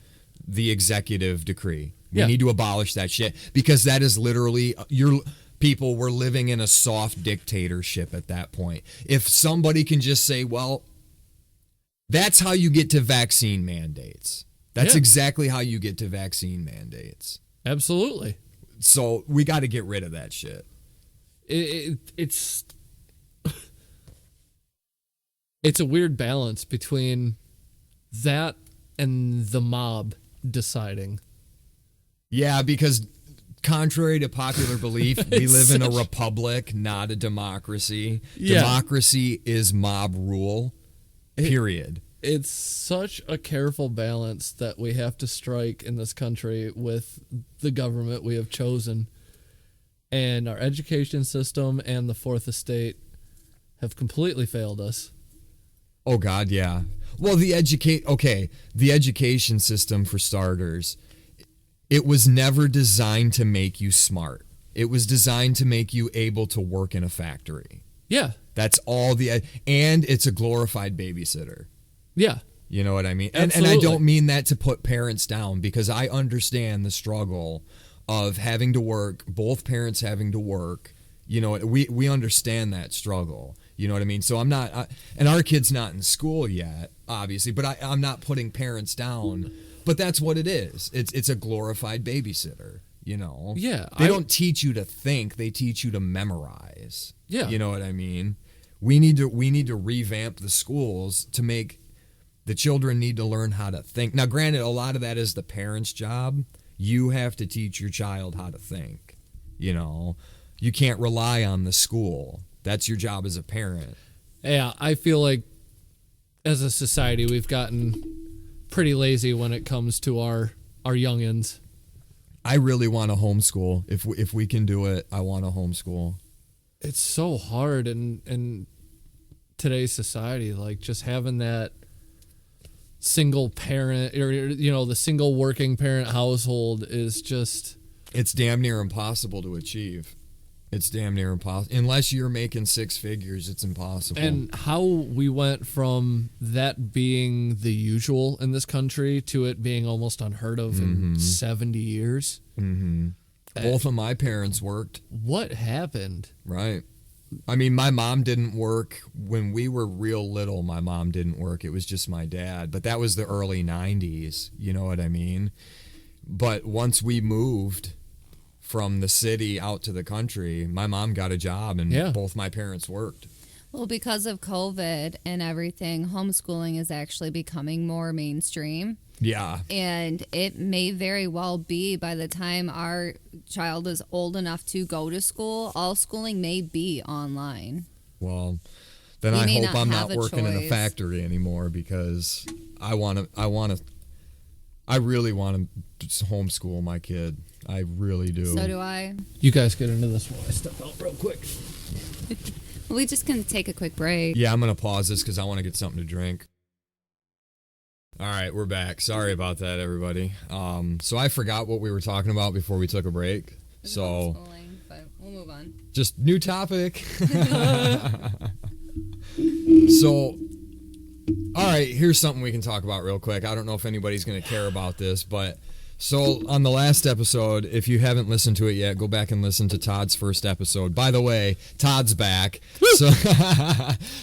S3: the executive decree. We need to abolish that shit because that is literally people were living in a soft dictatorship at that point. If somebody can just say, well, that's how you get to vaccine mandates. That's exactly how you get to vaccine mandates.
S4: Absolutely.
S3: So we got to get rid of that shit.
S4: It's a weird balance between that and the mob deciding.
S3: Yeah, because contrary to popular belief, we live in a republic, not a democracy.
S4: Yeah.
S3: Democracy is mob rule, period.
S4: It's such a careful balance that we have to strike in this country with the government we have chosen. And our education system and the Fourth Estate have completely failed us.
S3: Oh, God, yeah. Well, the education system, for starters, it was never designed to make you smart. It was designed to make you able to work in a factory.
S4: Yeah.
S3: That's all and it's a glorified babysitter.
S4: Yeah.
S3: You know what I mean? And
S4: Absolutely.
S3: I don't mean that to put parents down because I understand the struggle of having to work, both parents having to work. You know, we understand that struggle. You know what I mean? So and our kid's not in school yet, obviously, but I'm not putting parents down. But that's what it is. It's a glorified babysitter, you know?
S4: Yeah.
S3: They don't teach you to think, they teach you to memorize.
S4: Yeah.
S3: You know what I mean? We need to revamp the schools to make the children need to learn how to think. Now, granted, a lot of that is the parent's job. You have to teach your child how to think. You know, you can't rely on the school. That's your job as a parent.
S4: Yeah, I feel like as a society we've gotten pretty lazy when it comes to our youngins.
S3: I really want to homeschool. If we can do it, I want to homeschool.
S4: It's so hard in today's society, like just having that single parent or the single working parent household is just,
S3: it's damn near impossible to achieve. It's damn near impossible. Unless you're making six figures, it's impossible.
S4: and how we went from that being the usual in this country to it being almost unheard of in 70 years.
S3: Both of my parents worked.
S4: What happened?
S3: Right. I mean, my mom didn't work when we were real little. My mom didn't work. It was just my dad. But that was the early 90s. You know what I mean? But once we moved from the city out to the country, my mom got a job and both my parents worked.
S5: Well, because of COVID and everything, homeschooling is actually becoming more mainstream.
S3: Yeah.
S5: And it may very well be by the time our child is old enough to go to school, all schooling may be online.
S3: Well, then I hope I'm not working in a factory anymore, because I really want to homeschool my kid. I really do.
S5: So do I.
S4: You guys get into this while I step out real quick.
S5: We just can take a quick break.
S3: Yeah, I'm going to pause this because I want to get something to drink. All right, we're back. Sorry about that, everybody. So I forgot what we were talking about before we took a break. So,
S5: but we'll move on.
S3: Just new topic. So, all right, here's something we can talk about real quick. I don't know if anybody's going to care about this, but so on the last episode, if you haven't listened to it yet, go back and listen to Todd's first episode. By the way, Todd's back.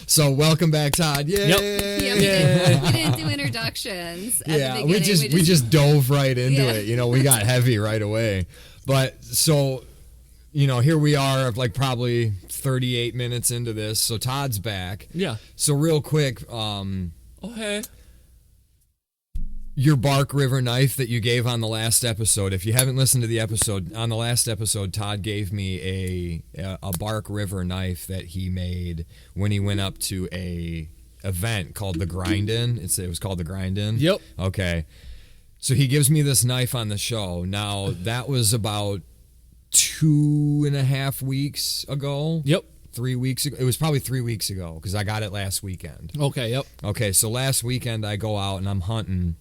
S3: So welcome back, Todd. Yay!
S5: Yeah, we didn't do introductions at the beginning.
S3: we just dove right into it. You know, we got heavy right away. But so, you know, here we are, like probably 38 minutes into this. So Todd's back.
S4: Yeah.
S3: So real quick,
S4: hey.
S3: Your bark river knife that you gave on the last episode. If you haven't listened to the episode, on the last episode, Todd gave me a bark river knife that he made when he went up to a event called the Grind-In. It was called the Grind-In?
S4: Yep.
S3: Okay. So he gives me this knife on the show. Now, that was about 2.5 weeks ago.
S4: Yep.
S3: 3 weeks ago. It was probably 3 weeks ago because I got it last weekend.
S4: Okay, yep.
S3: Okay, so last weekend I go out and I'm hunting.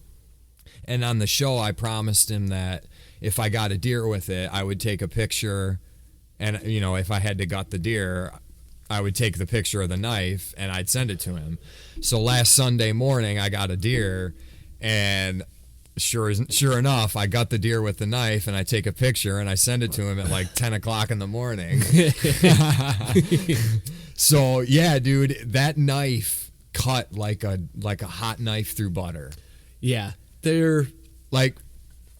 S3: And on the show, I promised him that if I got a deer with it, I would take a picture. And, you know, if I had to gut the deer, I would take the picture of the knife and I'd send it to him. So last Sunday morning, I got a deer. And sure enough, I got the deer with the knife and I take a picture and I send it to him at like 10 o'clock in the morning. So, yeah, dude, that knife cut like a hot knife through butter.
S4: Yeah. They're
S3: like,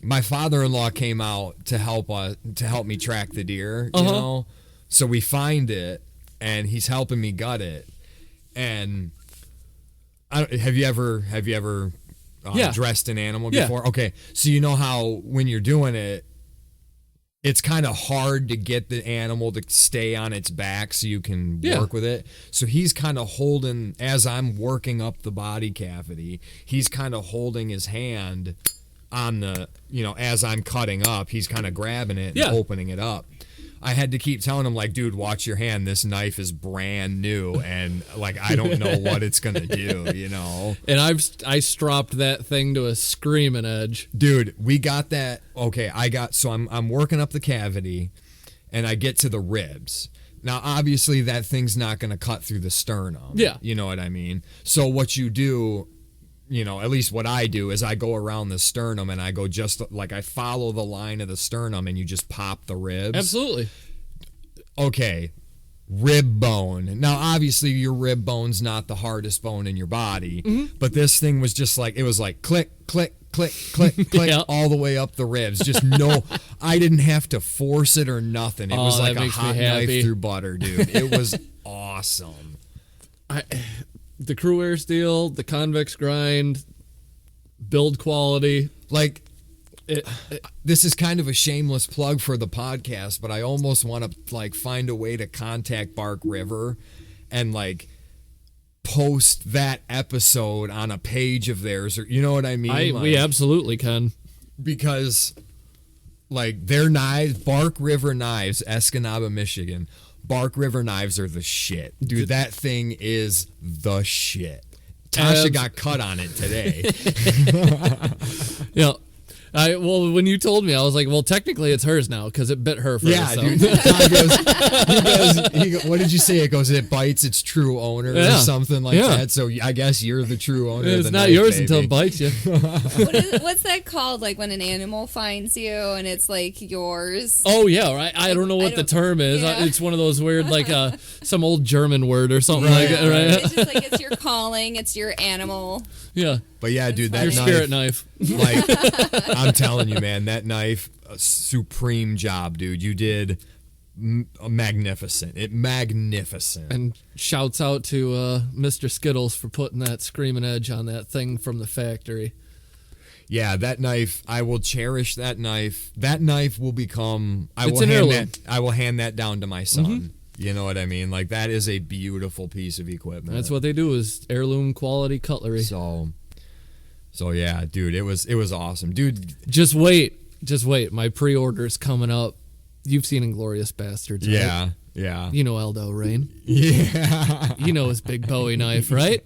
S3: my father-in-law came out to help me track the deer, you know. So we find it, and he's helping me gut it. And have you ever dressed an animal before?
S4: Yeah.
S3: Okay, so you know how when you're doing it, it's kind of hard to get the animal to stay on its back so you can work with it. So he's kind of holding, as I'm working up the body cavity, he's kind of holding his hand on the, you know, as I'm cutting up, he's kind of grabbing it and opening it up. I had to keep telling him, like, dude, watch your hand. This knife is brand new, and, like, I don't know what it's going to do, you know?
S4: And I stropped that thing to a screaming edge.
S3: Dude, we got that. Okay, so I'm working up the cavity, and I get to the ribs. Now, obviously, that thing's not going to cut through the sternum.
S4: Yeah.
S3: You know what I mean? So what you do, you know, at least what I do is I go around the sternum and I go just like I follow the line of the sternum and you just pop the ribs.
S4: Absolutely.
S3: Okay, rib bone. Now, obviously, your rib bone's not the hardest bone in your body, but this thing was just like, it was like click, click, click, click, click, all the way up the ribs. Just I didn't have to force it or nothing. It was like a hot knife through butter, dude. It was awesome.
S4: The crew air steel, the convex grind, build quality,
S3: like This is kind of a shameless plug for the podcast, but I almost want to like find a way to contact Bark River and like post that episode on a page of theirs, or you know what I mean?
S4: We absolutely can.
S3: Because like their knives, Bark River Knives, Escanaba, Michigan. Bark River knives are the shit. Dude, that thing is the shit. Tasha got cut on it today.
S4: Yeah. Well, when you told me, I was like, well, technically it's hers now because it bit her first.
S3: Yeah,
S4: so.
S3: dude. He goes, what did you say? It goes, it bites its true owner or something like that. So I guess you're the true owner.
S4: It's
S3: of the
S4: not
S3: knife,
S4: yours
S3: baby.
S4: until it bites you.
S5: What's that called? Like when an animal finds you and it's like yours.
S4: Oh yeah, right. I don't know what the term is.
S5: Yeah.
S4: It's one of those weird, like some old German word or something like that, right?
S5: It's just like it's your calling. It's your animal.
S4: Yeah.
S3: But yeah, dude, that
S4: Your
S3: knife,
S4: spirit knife.
S3: like, I'm telling you, man, that knife, a supreme job, dude. You did magnificent. Magnificent.
S4: And shouts out to Mr. Skittles for putting that screaming edge on that thing from the factory.
S3: Yeah, that knife, I will cherish that knife. That knife will become, I
S4: It's
S3: will
S4: an
S3: hand
S4: heirloom.
S3: that, I will hand that down to my son. You know what I mean? Like, that is a beautiful piece of equipment.
S4: That's what they do is heirloom quality cutlery.
S3: So yeah, dude, it was awesome. Dude,
S4: Just wait. My pre-order's coming up. You've seen Inglourious Bastards, right?
S3: yeah.
S4: You know Aldo Rain.
S3: Yeah.
S4: You know his big Bowie knife, right?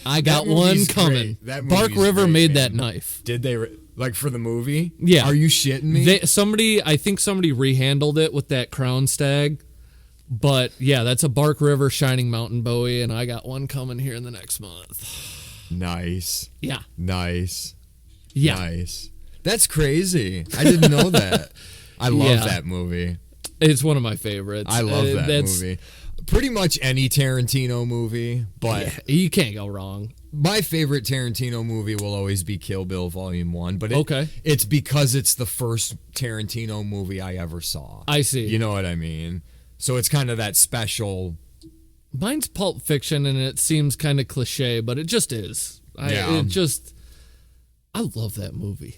S4: I got
S3: That
S4: one
S3: movie's
S4: coming.
S3: great. That
S4: Bark
S3: movie's
S4: River
S3: great,
S4: made
S3: man.
S4: that knife.
S3: Did they, like, for the movie?
S4: Yeah.
S3: Are you shitting me?
S4: I think somebody rehandled it with that crown stag. But yeah, that's a Bark River Shining Mountain Bowie, and I got one coming here in the next month.
S3: Nice.
S4: Yeah.
S3: Nice.
S4: Yeah.
S3: Nice. That's crazy. I didn't know that. I love
S4: Yeah.
S3: that movie.
S4: It's one of my favorites.
S3: I love that
S4: That's-
S3: movie. Pretty much any Tarantino movie, but
S4: Yeah, you can't go wrong.
S3: my favorite Tarantino movie will always be Kill Bill Volume 1. But
S4: Okay.
S3: it's because it's the first Tarantino movie I ever saw.
S4: I see.
S3: You know what I mean? So it's kind of that special.
S4: Mine's Pulp Fiction, and it seems kind of cliche, but it just is. I love that movie.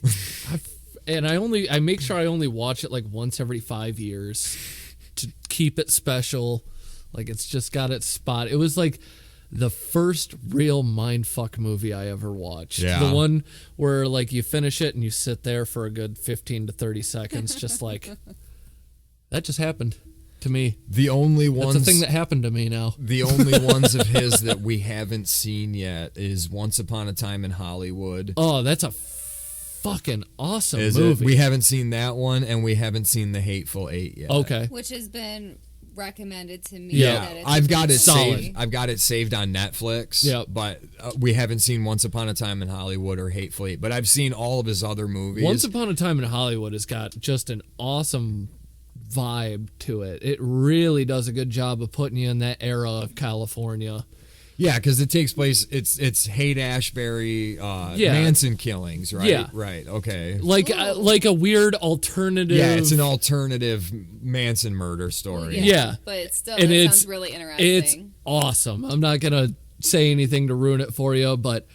S4: I make sure I only watch it like once every 5 years to keep it special. Like it's just got its spot. It was like the first real mindfuck movie I ever watched.
S3: Yeah.
S4: The one where like you finish it and you sit there for a good 15 to 30 seconds, just like that just happened to me.
S3: The only ones.
S4: That's a thing that happened to me now.
S3: The only ones of his that we haven't seen yet is Once Upon a Time in Hollywood.
S4: Oh, that's a fucking awesome
S3: Is
S4: movie.
S3: it? We haven't seen that one, and we haven't seen The Hateful Eight yet.
S4: Okay.
S5: Which has been recommended to me.
S3: Yeah,
S5: that it's
S3: I've got it
S5: really
S4: solid.
S3: saved. I've got it saved on Netflix.
S4: Yep.
S3: But we haven't seen Once Upon a Time in Hollywood or Hateful Eight. But I've seen all of his other movies.
S4: Once Upon a Time in Hollywood has got just an awesome vibe to it. It really does a good job of putting you in that era of California.
S3: Yeah, because it takes place. It's Haight-Ashbury, Manson killings, right?
S4: Yeah.
S3: Right. Okay.
S4: Like a weird alternative.
S3: Yeah, it's an alternative Manson murder story.
S4: Yeah.
S5: But it's still,
S4: And
S5: that
S4: it's-
S5: sounds really interesting.
S4: It's awesome. I'm not gonna say anything to ruin it for you, but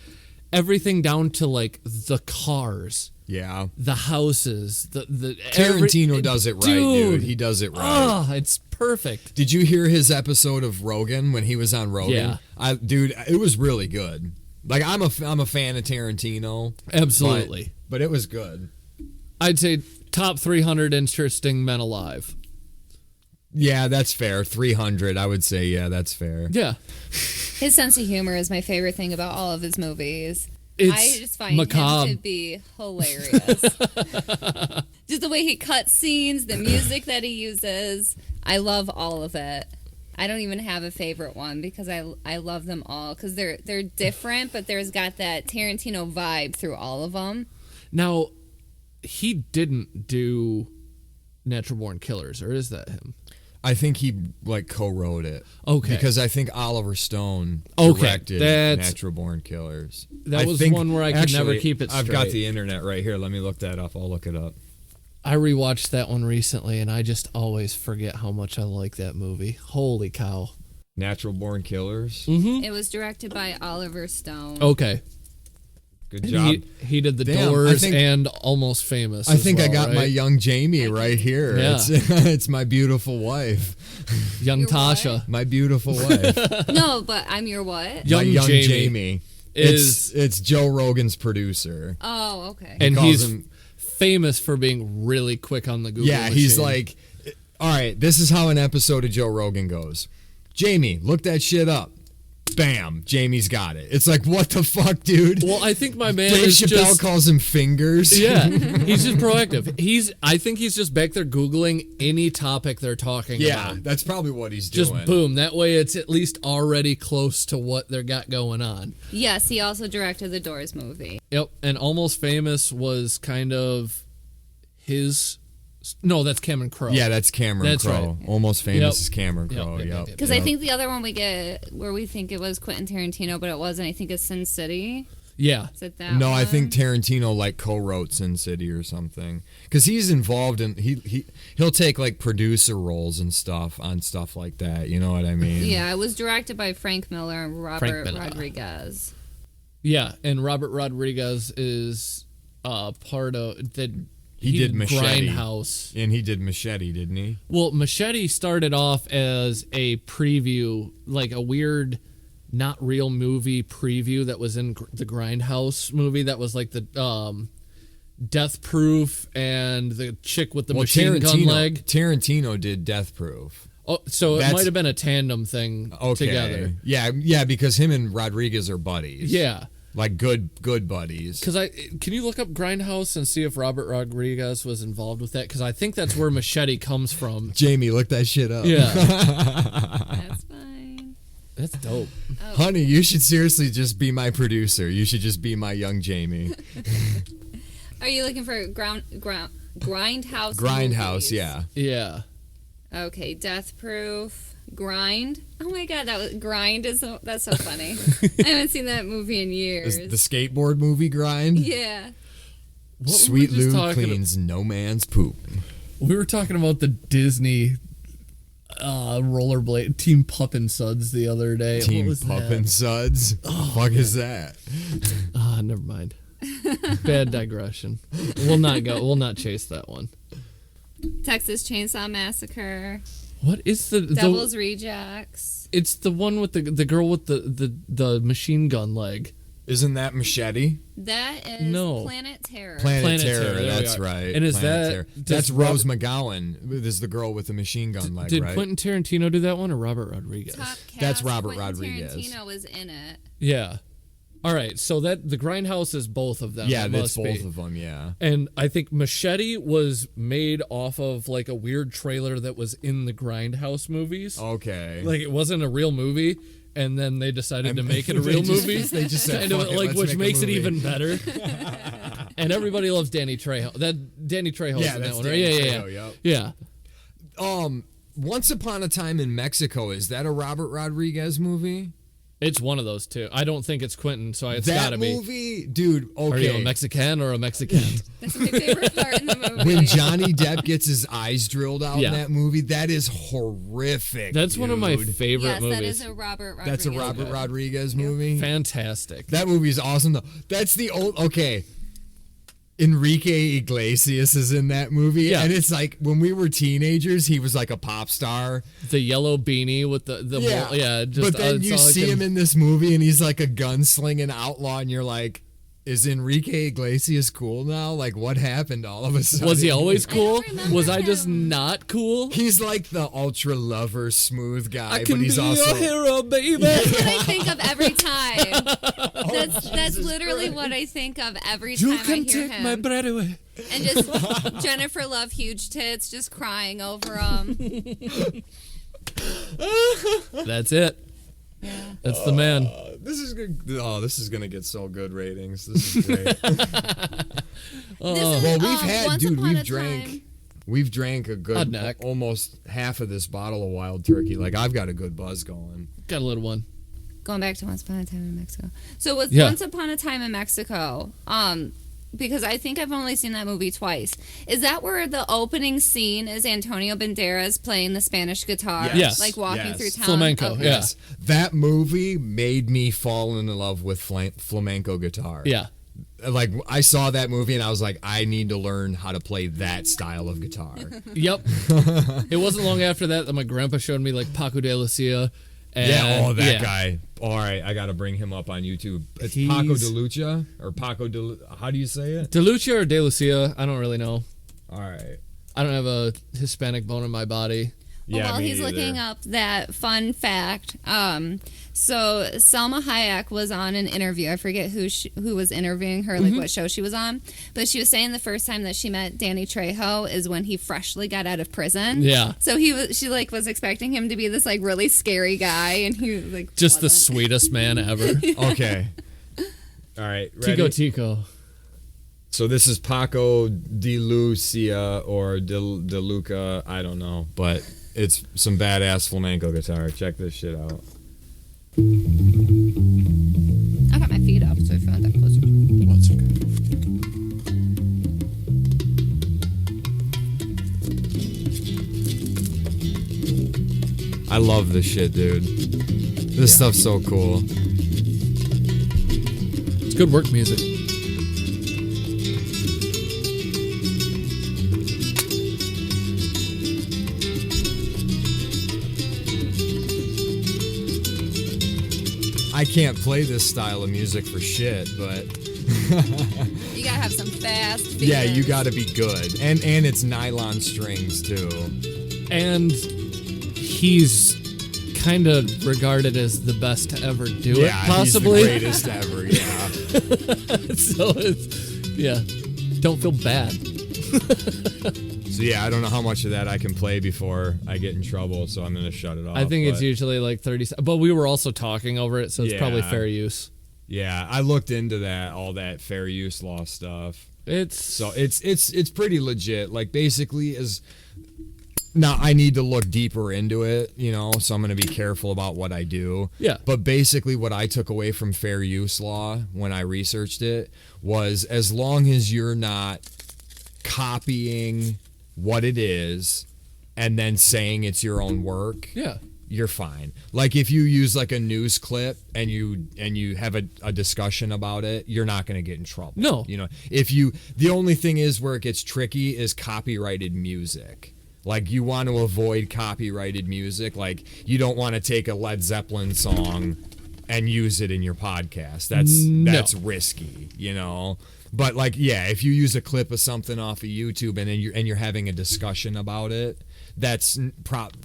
S4: everything down to like the cars,
S3: Yeah.
S4: the houses, the
S3: Tarantino does it right, dude. He does it right.
S4: Ah, it's perfect.
S3: Did you hear his episode of Rogan when he was on Rogan?
S4: Yeah.
S3: Dude, it was really good. Like I'm a fan of Tarantino.
S4: Absolutely.
S3: But it was good.
S4: I'd say top 300 interesting men alive.
S3: Yeah, that's fair. 300, I would say. Yeah, that's fair.
S4: Yeah.
S5: His sense of humor is my favorite thing about all of his movies.
S4: It's
S5: I just find
S4: macabre.
S5: him to be hilarious. Just the way he cuts scenes, the music that he uses. I love all of it. I don't even have a favorite one because I love them all because they're different, but there's got that Tarantino vibe through all of them.
S4: Now, he didn't do Natural Born Killers, or is that him?
S3: I think he like co-wrote it.
S4: Okay.
S3: Because I think Oliver Stone
S4: Okay,
S3: directed
S4: that's-
S3: Natural Born Killers.
S4: That
S3: I
S4: was
S3: think-
S4: one where I could never keep it
S3: I've got
S4: straight.
S3: the internet right here. Let me look that up. I'll look it up.
S4: I rewatched that one recently, and I just always forget how much I like that movie. Holy cow.
S3: Natural Born Killers.
S5: It was directed by Oliver Stone.
S4: Okay.
S3: Good job.
S4: He did the
S3: Damn,
S4: Doors and Almost Famous.
S3: I think
S4: as
S3: I
S4: well,
S3: got
S4: right?
S3: my young Jamie right here.
S4: Yeah.
S3: It's my beautiful wife.
S4: Young
S5: Your
S4: Tasha.
S3: My beautiful wife.
S5: No, but I'm your what?
S3: My young
S4: Jamie
S3: Jamie. It's Joe Rogan's producer.
S5: Oh, okay.
S4: And
S3: calls
S4: he's
S3: him-
S4: famous for being really quick on the Google
S3: Yeah, he's
S4: machine.
S3: like, all right, this is how an episode of Joe Rogan goes. Jamie, look that shit up. Bam, Jamie's got it. It's like, what the fuck, dude?
S4: Well, I think my man
S3: Dave
S4: is
S3: Chappelle
S4: just
S3: calls him fingers.
S4: yeah, he's just proactive. I think he's just back there Googling any topic they're talking
S3: Yeah,
S4: about.
S3: that's probably what he's
S4: Just
S3: doing.
S4: boom. That way it's at least already close to what they got going on.
S5: Yes, he also directed the Doors movie.
S4: Yep. And Almost Famous was kind of his. No, that's Cameron Crowe.
S3: Yeah, that's Cameron
S4: That's
S3: Crowe.
S4: right.
S3: Almost Famous
S4: Yep.
S3: is Cameron
S4: Yep,
S3: Crowe.
S4: yep,
S3: Yep.
S4: yep,
S5: Because I think the other one we get where we think it was Quentin Tarantino, but it wasn't. I think it's Sin City.
S4: Yeah.
S5: Is it that
S3: No,
S5: one?
S3: I think Tarantino like co-wrote Sin City or something because he's involved in he'll take like producer roles and stuff on stuff like that. You know what I mean?
S5: Yeah, it was directed by Frank Miller and Robert
S4: Miller.
S5: Rodriguez.
S4: Yeah, and Robert Rodriguez is part of the.
S3: He did Machete.
S4: Grindhouse.
S3: And he did Machete, didn't he?
S4: Well, Machete started off as a preview, like a weird, not real movie preview that was in the Grindhouse movie. That was like the Death Proof and the chick with the machine gun leg.
S3: Tarantino did Death Proof.
S4: Oh, so it
S3: That's-
S4: might have been a tandem thing
S3: Okay.
S4: together.
S3: Yeah, because him and Rodriguez are buddies.
S4: Yeah.
S3: Like good buddies.
S4: Because can you look up Grindhouse and see if Robert Rodriguez was involved with that? Because I think that's where Machete comes from.
S3: Jamie, look that shit up.
S4: Yeah,
S5: That's fine.
S4: that's dope.
S3: Honey, you should seriously just be my producer. You should just be my young Jamie.
S5: Are you looking for Grindhouse?
S3: Grindhouse,
S5: movies?
S3: yeah.
S4: Yeah.
S5: Okay, Death Proof. Grind. Oh my god, Grind is that's so funny. I haven't seen that movie in years.
S3: The skateboard movie Grind.
S5: Yeah.
S4: What
S3: Sweet
S4: were we just
S3: Lou
S4: talking-
S3: cleans no man's poop.
S4: We were talking about the Disney rollerblade Team Puppin Suds the other day. What
S3: Team
S4: was
S3: Puppin
S4: that?
S3: Suds. Fuck is that?
S4: Never mind. Bad digression. We'll not chase that one.
S5: Texas Chainsaw Massacre.
S4: What is the
S5: Devil's Rejects.
S4: It's the one with the girl with the machine gun leg.
S3: Isn't that Machete?
S5: That is
S4: No.
S5: Planet Terror.
S3: Planet
S4: Terror,
S3: Terror,
S4: there we
S3: that's
S4: are.
S3: right.
S4: And is
S3: Planet
S4: that-
S3: Terror.
S4: does
S3: That's Rose
S4: Robert-
S3: McGowan. Is the girl with the machine gun leg,
S4: Did
S3: right?
S4: Quentin Tarantino do that one or Robert Rodriguez?
S5: Top cast.
S3: That's Robert
S5: Quentin
S3: Rodriguez.
S5: Tarantino was in it.
S4: Yeah. All right. So that the Grindhouse is both of them.
S3: Yeah,
S4: it
S3: that's
S4: must be.
S3: both of them. Yeah.
S4: And I think Machete was made off of like a weird trailer that was in the Grindhouse movies.
S3: Okay.
S4: Like it wasn't a real movie, and then they decided to make it a real movie.
S3: They just said,
S4: Kind of,
S3: "Fuck it,
S4: like,
S3: let's
S4: which
S3: make a
S4: makes it
S3: movie."
S4: even better. And everybody loves Danny Trejo. Danny Trejo's
S3: Yeah,
S4: in that
S3: that's
S4: one, right?
S3: Danny
S4: Yeah.
S3: Trejo,
S4: Yeah.
S3: Once Upon a Time in Mexico, is that a Robert Rodriguez movie?
S4: It's one of those two. I don't think it's Quentin, so it's gotta
S3: That
S4: be.
S3: movie, dude.
S4: Are you a
S3: Okay.
S4: Mexican or a Mexican?
S5: That's my favorite part in the movie.
S3: When Johnny Depp gets his eyes drilled out
S4: Yeah.
S3: in that movie, that is horrific.
S4: That's one of my
S3: dude.
S4: favorite
S5: yes,
S4: movies.
S5: that is a Robert Rodriguez.
S3: That's a Robert Rodriguez movie.
S4: Fantastic.
S3: That movie is awesome though. That's the old okay. Enrique Iglesias is in that movie,
S4: Yeah.
S3: and it's like when we were teenagers, he was like a pop star.
S4: The yellow beanie with the just,
S3: but then
S4: it's
S3: you
S4: all I
S3: see
S4: can-
S3: him in this movie, and he's like a gunslinging outlaw, and you're like, is Enrique Iglesias cool now? Like, what happened all of a sudden?
S4: Was he always cool?
S5: remember
S4: Was I just
S5: him.
S4: not cool?
S3: He's like the ultra lover, smooth guy,
S4: I can
S3: but he's
S4: be
S3: also
S4: your hero, baby.
S5: That's what I think of every time. That's literally what I think of every time
S4: You
S5: I
S4: can
S5: hear
S4: take
S5: him.
S4: my breath away.
S5: And just Jennifer Love, huge tits, just crying over them.
S4: That's it. That's the man.
S3: this is good. Oh, this is gonna get so good ratings. This is great. Well, we've had,
S5: Once
S3: dude,
S5: Upon a
S3: we've drank.
S5: Time.
S3: We've drank a
S4: Odd
S3: good,
S4: neck.
S3: almost half of this bottle of wild turkey. Like, I've got a good buzz going.
S4: Got a little one.
S5: Going back to Once Upon a Time in Mexico. So with
S4: Yeah.
S5: Once Upon a Time in Mexico, because I think I've only seen that movie twice. Is that where the opening scene is Antonio Banderas playing the Spanish guitar?
S4: Yes.
S5: Like walking
S3: Yes.
S5: through town?
S4: Flamenco,
S5: Okay.
S4: yeah.
S3: Yes, that movie made me fall in love with flamenco guitar.
S4: Yeah.
S3: like I saw that movie and I was like, I need to learn how to play that style of guitar.
S4: Yep. It wasn't long after that my grandpa showed me like Paco de Lucia. And,
S3: that guy. All right, I got to bring him up on YouTube. It's Paco de Lucia or Paco de. How do you say it?
S4: De Lucia or de Lucia? I don't really know.
S3: All right.
S4: I don't have a Hispanic bone in my body.
S5: While he's looking up that fun fact, so Salma Hayek was on an interview. I forget who was interviewing her, like what show she was on, but she was saying the first time that she met Danny Trejo is when he freshly got out of prison.
S4: Yeah.
S5: So she was expecting him to be this like really scary guy, and he was like
S4: just the sweetest man ever.
S3: Okay. All right. Ready?
S4: Tico.
S3: So this is Paco de Lucia or de Luca. I don't know, but it's some badass flamenco guitar. Check this shit out.
S5: I got my feet up, so I found that closer.
S3: Oh, it's okay. I love this shit, dude. This stuff's so cool.
S4: It's good work music.
S3: I can't play this style of music for shit, but
S5: you gotta have some fast feelings.
S3: Yeah, you gotta be good. And it's nylon strings too.
S4: And he's kind of regarded as the best to ever do it, possibly.
S3: He's the greatest ever, yeah.
S4: So it's, don't feel bad.
S3: So yeah, I don't know how much of that I can play before I get in trouble, so I'm gonna shut it off.
S4: I think it's usually like 30 but we were also talking over it, so it's probably fair use.
S3: Yeah, I looked into that, all that fair use law stuff.
S4: It's
S3: pretty legit. Like basically now I need to look deeper into it, so I'm gonna be careful about what I do.
S4: Yeah.
S3: But basically what I took away from fair use law when I researched it was as long as you're not copying what it is and then saying it's your own work, you're fine. Like if you use like a news clip and you have a discussion about it, you're not going to get in trouble.
S4: No.
S3: The only thing is where it gets tricky is copyrighted music. Like you want to avoid copyrighted music. Like you don't want to take a Led Zeppelin song and use it in your podcast. That's risky, But like, if you use a clip of something off of YouTube and you're having a discussion about it,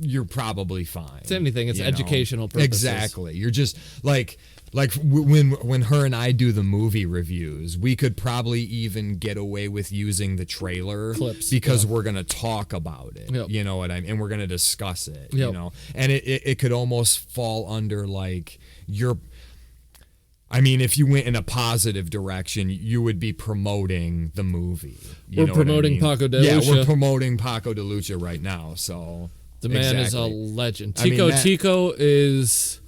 S3: you're probably fine.
S4: It's anything. It's educational purposes.
S3: Exactly. You're just like when her and I do the movie reviews, we could probably even get away with using the trailer
S4: clips
S3: because we're gonna talk about it.
S4: Yep.
S3: You know what I mean? And we're gonna discuss it.
S4: Yep.
S3: And it could almost fall under like if you went in a positive direction, you would be promoting the movie.
S4: We're promoting Paco de Lucia.
S3: Yeah, we're promoting Paco de Lucia right now. So
S4: the man is a legend. Tico is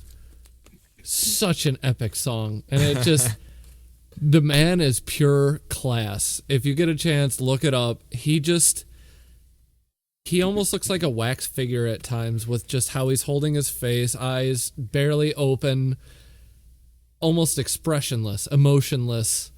S4: such an epic song, and it just the man is pure class. If you get a chance, look it up. He almost looks like a wax figure at times with just how he's holding his face, eyes barely open. Almost expressionless, emotionless,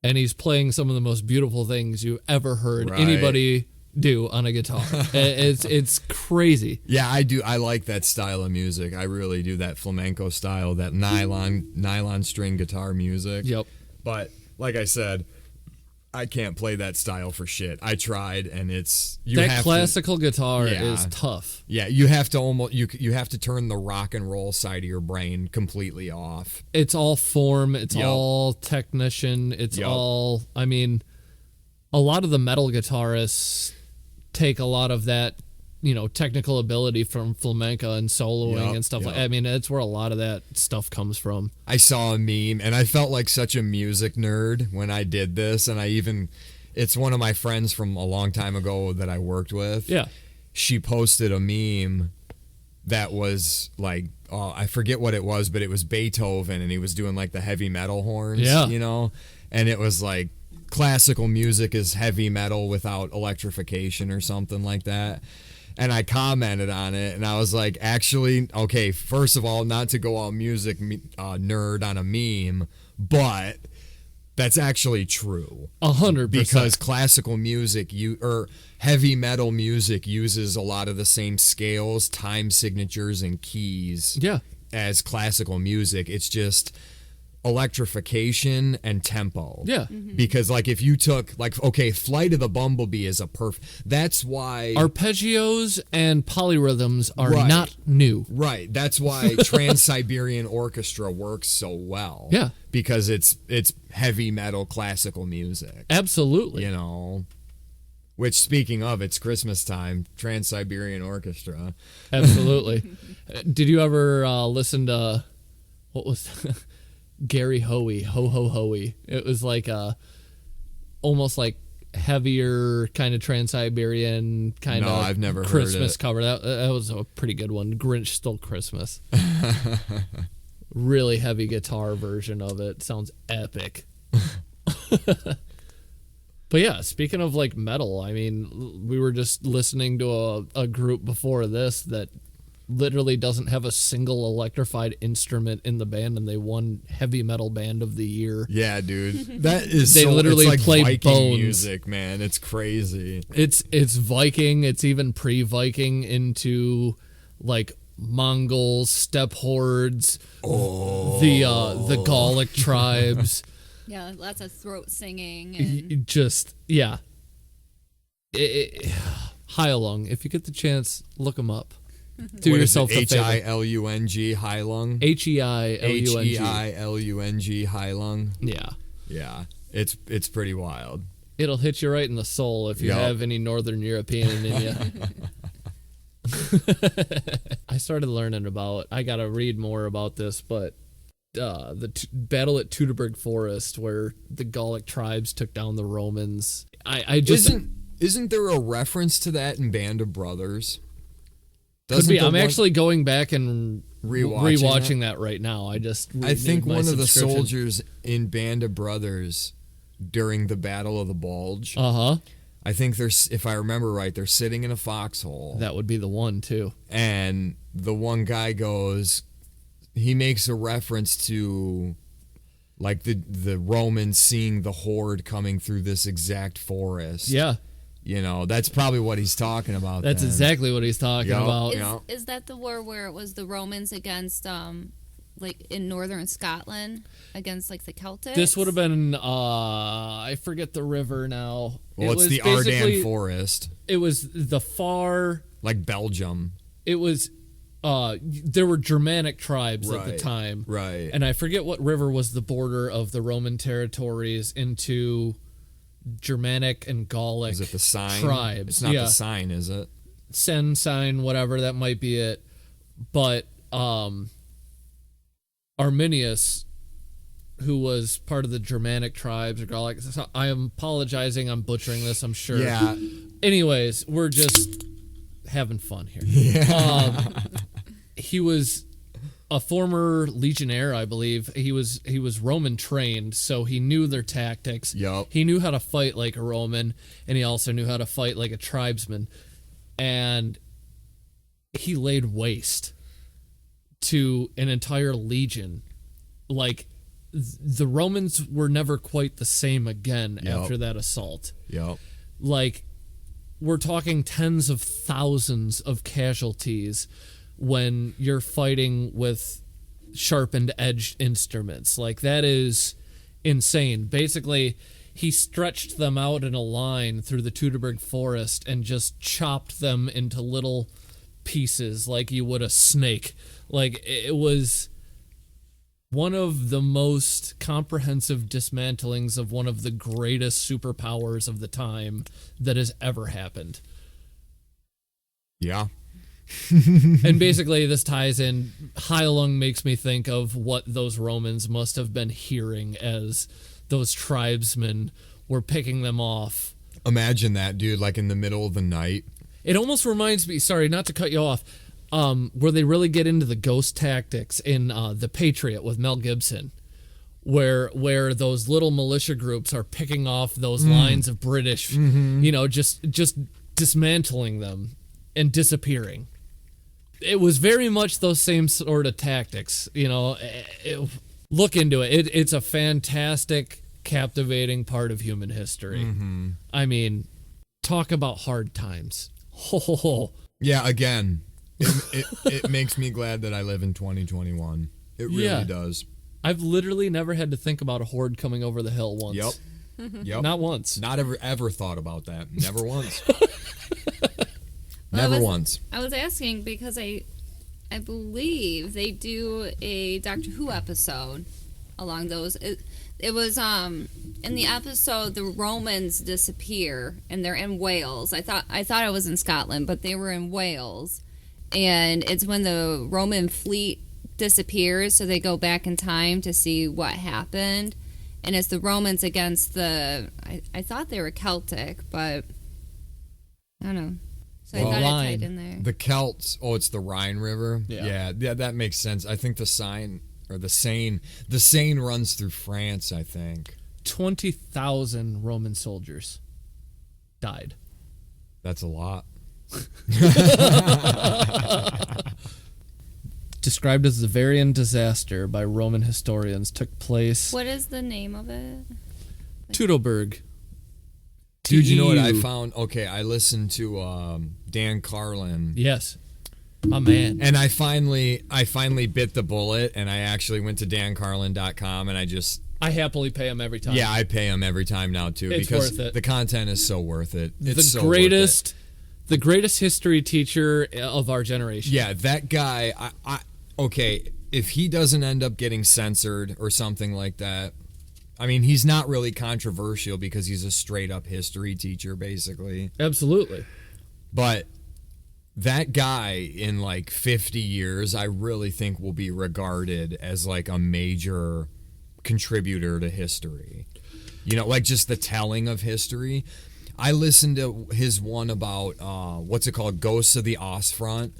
S4: and he's playing some of the most beautiful things you ever heard anybody do on a guitar. It's crazy.
S3: Yeah, I do. I like that style of music. I really do, that flamenco style, that nylon string guitar music.
S4: Yep.
S3: But like I said, I can't play that style for shit. I tried, and
S4: classical guitar is tough.
S3: Yeah, you have to you have to turn the rock and roll side of your brain completely off.
S4: It's all form. It's all technician. It's all. I mean, a lot of the metal guitarists take a lot of that, technical ability from flamenco and soloing and stuff like that. I mean, that's where a lot of that stuff comes from.
S3: I saw a meme, and I felt like such a music nerd when I did this, and it's one of my friends from a long time ago that I worked with.
S4: Yeah.
S3: She posted a meme that was like, I forget what it was, but it was Beethoven, and he was doing like the heavy metal horns, and it was like, classical music is heavy metal without electrification or something like that. And I commented on it, and I was like, actually, okay, first of all, not to go all music nerd on a meme, but That's actually true.
S4: 100%.
S3: Because classical music, or heavy metal music, uses a lot of the same scales, time signatures, and keys
S4: Yeah.
S3: as classical music. It's just electrification and tempo.
S4: Yeah.
S3: Because like if you took okay, Flight of the Bumblebee is a that's why
S4: Arpeggios and polyrhythms are
S3: Right.
S4: not new.
S3: Right. That's why Trans-Siberian Orchestra works so well.
S4: Yeah.
S3: Because it's heavy metal classical music.
S4: Absolutely.
S3: You know. Which, speaking of, it's Christmas time. Trans-Siberian Orchestra.
S4: Absolutely. Did you ever listen to what was Gary Hoey, Ho Ho Hoey? It was like almost like heavier kind of Trans-Siberian kind
S3: No,
S4: of
S3: I've never heard
S4: Christmas
S3: it.
S4: cover. That was a pretty good one. Grinch Stole Christmas. Really heavy guitar version of it. Sounds epic. But yeah, speaking of like metal, I mean, we were just listening to a group before this that literally doesn't have a single electrified instrument in the band, and they won heavy metal band of the year.
S3: Yeah, dude. That is
S4: They literally
S3: it's like
S4: play
S3: Viking
S4: bones.
S3: music, man. It's crazy.
S4: It's Viking. It's even pre-Viking into like Mongols, steppe hordes, the Gallic tribes.
S5: Yeah, lots of throat singing. And
S4: Just yeah. Hylung. If you get the chance, look them up. Do
S3: What is
S4: yourself
S3: it?
S4: a favor.
S3: H-I-L-U-N-G, Hylung?
S4: H-E-I-L-U-N-G.
S3: H-E-I-L-U-N-G, Hylung.
S4: Yeah.
S3: Yeah. It's pretty wild.
S4: It'll hit you right in the soul if you
S3: Yup.
S4: have any Northern European in you. I started learning I got to read more about this, but the battle at Teutoburg Forest where the Gallic tribes took down the Romans. I just...
S3: Isn't there a reference to that in Band of Brothers?
S4: Could be.
S3: the
S4: I'm
S3: one-
S4: actually going back and
S3: Rewatching
S4: that right now. I
S3: think
S4: renewed my
S3: one of the
S4: subscription.
S3: soldiers in Band of Brothers during the Battle of the Bulge,
S4: Uh-huh.
S3: I think if I remember right, they're sitting in a foxhole.
S4: That would be the one, too.
S3: And the one guy he makes a reference to like the Romans seeing the horde coming through this exact forest.
S4: Yeah.
S3: You know, that's probably what he's talking about.
S4: That's
S3: then.
S4: exactly what he's talking
S3: Yup.
S4: about.
S3: Yeah.
S5: is that the war where it was the Romans against, like in northern Scotland, against like the Celtics?
S4: This would have been, I forget the river now.
S3: Well, it's the Ardennes Forest.
S4: It was the far,
S3: Like Belgium.
S4: it was, there were Germanic tribes at the
S3: Right,
S4: time.
S3: right.
S4: And I forget what river was the border of the Roman territories into Germanic and Gallic
S3: Is it the sign?
S4: tribes.
S3: It's not
S4: Yeah.
S3: the sign, is it?
S4: Sen sign, whatever, that might be it. But Arminius, who was part of the Germanic tribes or Gallic, I am apologizing, I'm butchering this, I'm sure.
S3: Yeah.
S4: Anyways, we're just having fun here. He was a former legionnaire, I believe. He was Roman trained, so he knew their tactics.
S3: Yup.
S4: He knew how to fight like a Roman, and he also knew how to fight like a tribesman. And he laid waste to an entire legion. Like, the Romans were never quite the same again
S3: Yup.
S4: after that assault.
S3: Yep.
S4: Like, we're talking tens of thousands of casualties when you're fighting with sharpened edged instruments. Like, that is insane. Basically, he stretched them out in a line through the Teutoburg Forest and just chopped them into little pieces like you would a snake. Like, it was one of the most comprehensive dismantlings of one of the greatest superpowers of the time that has ever happened.
S3: Yeah.
S4: And basically, this ties in. Hylung makes me think of what those Romans must have been hearing as those tribesmen were picking them off.
S3: Imagine that, dude, like in the middle of the night.
S4: It almost reminds me, sorry, not to cut you off, where they really get into the ghost tactics in The Patriot with Mel Gibson, where those little militia groups are picking off those lines of British, you know, just dismantling them and disappearing. It was very much those same sort of tactics, you know. Look into it. It's a fantastic captivating part of human history.
S3: Mm-hmm.
S4: I mean, talk about hard times. Ho, ho, ho.
S3: Yeah, again, it makes me glad that I live in 2021. It really does.
S4: I've literally never had to think about a horde coming over the hill once.
S3: Yep.
S4: Not once.
S3: Not ever thought about that. Never once.
S5: Well,
S3: Never once.
S5: I was asking because I believe they do a Doctor Who episode along those. It was in the episode the Romans disappear and they're in Wales. I thought it was in Scotland, but they were in Wales, and it's when the Roman fleet disappears, so they go back in time to see what happened, and it's the Romans against the. I thought they were Celtic, but I don't know. So I thought it tied in there.
S3: The Celts. Oh, it's the Rhine River.
S4: Yeah.
S3: Yeah, that makes sense. I think the Seine runs through France, I think.
S4: 20,000 Roman soldiers died.
S3: That's a lot.
S4: Described as the Varian disaster by Roman historians, took place
S5: What is the name of it?
S4: Teutoburg.
S3: Dude, you know what I found? Okay, I listened to Dan Carlin.
S4: Yes. My man.
S3: And I finally bit the bullet, and I actually went to dancarlin.com, and
S4: I happily pay him every time.
S3: Yeah, I pay him every time now too,
S4: It's
S3: because
S4: worth it.
S3: the content is so worth it. It's
S4: the
S3: so
S4: greatest
S3: worth
S4: the greatest history teacher of our generation.
S3: it. Yeah, that guy. Okay, if he doesn't end up getting censored or something like that, I mean, he's not really controversial because he's a straight up history teacher, basically.
S4: Absolutely.
S3: But that guy in like 50 years, I really think will be regarded as like a major contributor to history. You know, like just the telling of history. I listened to his one about what's it called, Ghosts of the Ostfront,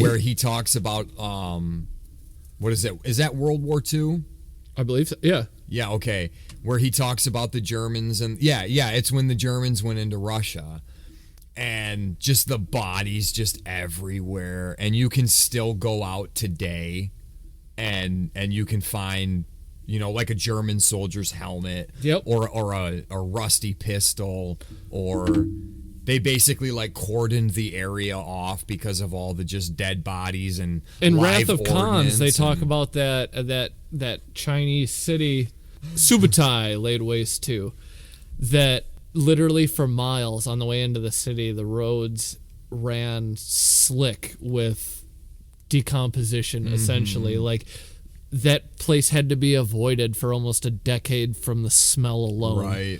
S3: where he talks about what is it? Is that World War II?
S4: I believe so. Yeah.
S3: Yeah, okay. Where he talks about the Germans and yeah, it's when the Germans went into Russia. And just the bodies just everywhere, and you can still go out today and you can find, you know, like a German soldier's helmet.
S4: Yep.
S3: Or a rusty pistol, or they basically like cordoned the area off because of all the just dead bodies and
S4: In
S3: live
S4: Wrath of Khans, they
S3: ordnance
S4: talk about that Chinese city, Subutai, laid waste to. That literally for miles on the way into the city, the roads ran slick with decomposition, essentially. Like, that place had to be avoided for almost a decade from the smell alone.
S3: Right.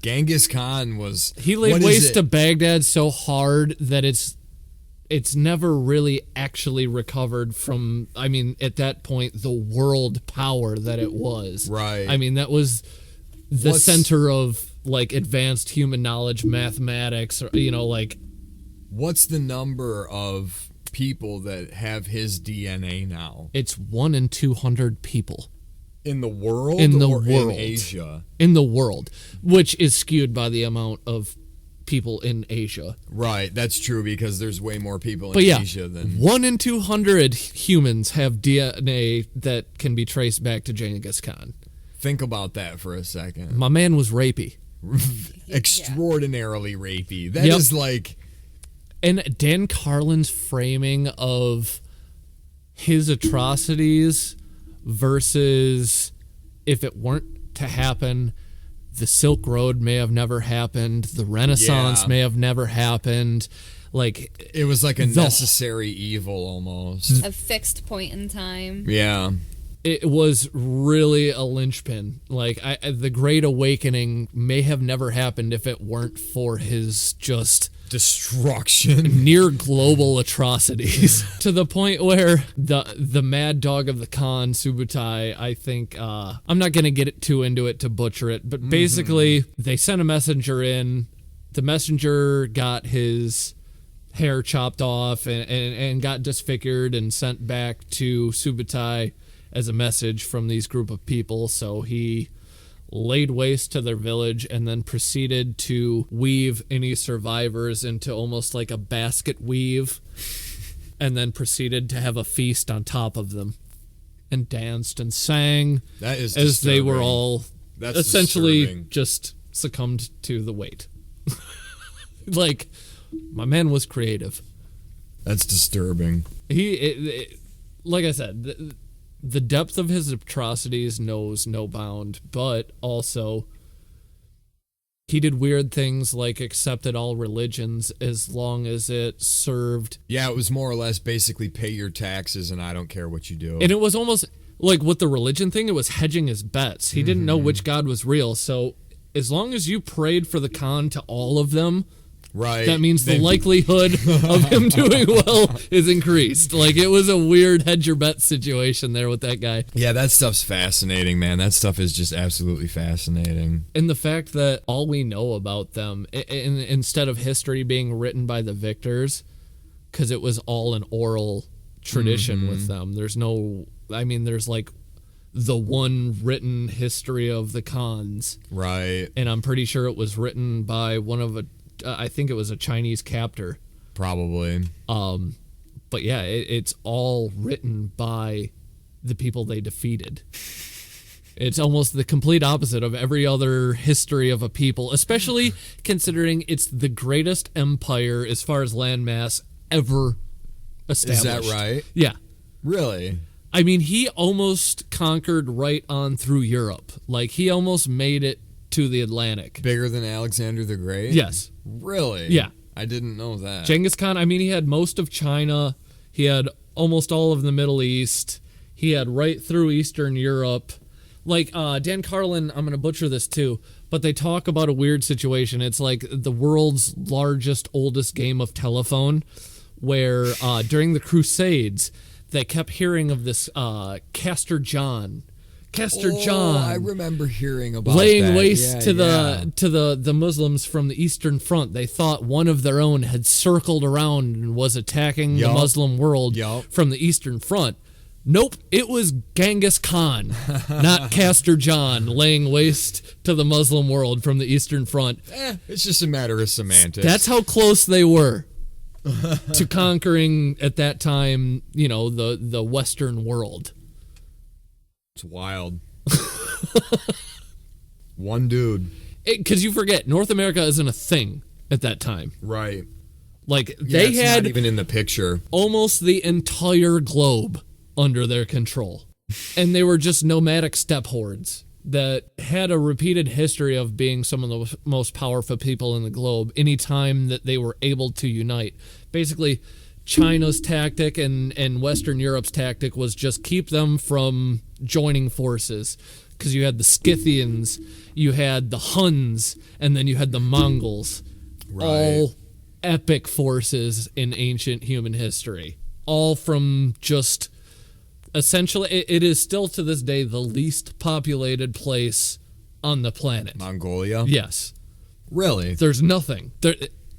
S3: Genghis Khan was...
S4: He laid
S3: what is
S4: waste
S3: it?
S4: to Baghdad so hard that it's never really actually recovered from, I mean, at that point, the world power that it was.
S3: Right.
S4: I mean, that was the center of, like, advanced human knowledge, mathematics, or, you know, like...
S3: What's the number of people that have his DNA now?
S4: It's 1 in 200 people.
S3: In the world
S4: In the
S3: or
S4: world.
S3: in Asia?
S4: In the world, which is skewed by the amount of people in Asia.
S3: Right, that's true because there's way more people in
S4: But yeah,
S3: Asia than...
S4: 1 in 200 humans have DNA that can be traced back to Genghis Khan.
S3: Think about that for a second.
S4: My man was rapey.
S3: Extraordinarily rapey. That
S4: Yep.
S3: is like...
S4: And Dan Carlin's framing of his atrocities versus if it weren't to happen, the Silk Road may have never happened, the Renaissance
S3: Yeah.
S4: may have never happened. Like,
S3: It was like a necessary evil almost.
S5: A fixed point in time.
S3: Yeah.
S4: it was really a linchpin. Like, the Great Awakening may have never happened if it weren't for his just
S3: Destruction.
S4: near global atrocities to the point where the mad dog of the Khan, Subutai, I think, I'm not going to get too into it to butcher it, but basically they sent a messenger in. The messenger got his hair chopped off and got disfigured and sent back to Subutai as a message from these group of people. So he laid waste to their village and then proceeded to weave any survivors into almost like a basket weave, and then proceeded to have a feast on top of them and danced and sang
S3: That is
S4: as they were
S3: disturbing.
S4: all
S3: That's
S4: essentially
S3: disturbing.
S4: just succumbed to the weight. Like, my man was creative.
S3: That's disturbing.
S4: Like I said, the depth of his atrocities knows no bound, but also he did weird things like accepted all religions as long as it served.
S3: Yeah, it was more or less basically pay your taxes and I don't care what you do.
S4: And it was almost like with the religion thing, it was hedging his bets. He didn't know which god was real, so as long as you prayed for the Khan to all of them,
S3: right,
S4: that means the likelihood of him doing well is increased. Like, it was a weird hedge your bet situation there with that guy.
S3: Yeah, that stuff's fascinating, man. That stuff is just absolutely fascinating.
S4: And the fact that all we know about them, instead of history being written by the victors, because it was all an oral tradition with them. There's no, I mean, there's like the one written history of the Khans.
S3: Right.
S4: And I'm pretty sure it was written by I think it was a Chinese captor.
S3: Probably.
S4: But yeah, it's all written by the people they defeated. It's almost the complete opposite of every other history of a people, especially considering it's the greatest empire as far as landmass ever established.
S3: Is that right?
S4: Yeah.
S3: Really?
S4: I mean, he almost conquered right on through Europe. Like, he almost made it to the Atlantic.
S3: Bigger than Alexander the Great?
S4: Yes.
S3: Really?
S4: Yeah.
S3: I didn't know that.
S4: Genghis Khan, I mean, he had most of China. He had almost all of the Middle East. He had right through Eastern Europe. Like, Dan Carlin, I'm going to butcher this too, but they talk about a weird situation. It's like the world's largest, oldest game of telephone, where during the Crusades, they kept hearing of this Castor John.
S3: I remember hearing about
S4: laying
S3: that.
S4: waste
S3: Yeah,
S4: to the Muslims from the Eastern Front. They thought one of their own had circled around and was attacking the Muslim world from the Eastern Front. Nope, it was Genghis Khan, not Castor John, laying waste to the Muslim world from the Eastern Front.
S3: It's just a matter of semantics.
S4: That's how close they were to conquering at that time, you know, the Western world.
S3: It's wild. One dude.
S4: Because you forget, North America isn't a thing at that time.
S3: Right.
S4: Like,
S3: Yeah,
S4: they
S3: it's
S4: had
S3: not even in the picture.
S4: almost the entire globe under their control. And they were just nomadic steppe hordes that had a repeated history of being some of the most powerful people in the globe anytime that they were able to unite. Basically, China's tactic and Western Europe's tactic was just keep them from joining forces. Because you had the Scythians, you had the Huns, and then you had the Mongols.
S3: Right.
S4: All epic forces in ancient human history. All from just... Essentially, it is still to this day the least populated place on the planet.
S3: Mongolia?
S4: Yes.
S3: Really?
S4: There's nothing.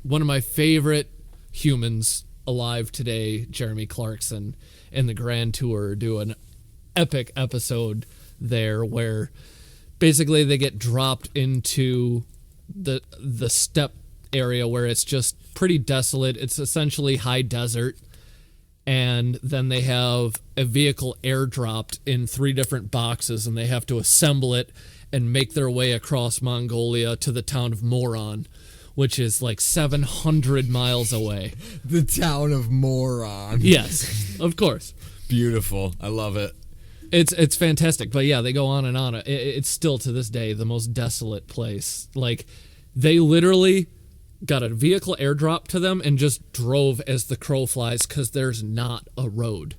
S4: One of my favorite humans alive today, Jeremy Clarkson, and the Grand Tour do an epic episode there where basically they get dropped into the steppe area where it's just pretty desolate. It's essentially high desert. And then they have a vehicle airdropped in 3 different boxes, and they have to assemble it and make their way across Mongolia to the town of Moron, which is like 700 miles away.
S3: The town of Moron.
S4: Yes, of course.
S3: Beautiful. I love it.
S4: It's fantastic. But yeah, they go on and on. It's still to this day the most desolate place. Like, they literally got a vehicle airdrop to them and just drove as the crow flies because there's not a road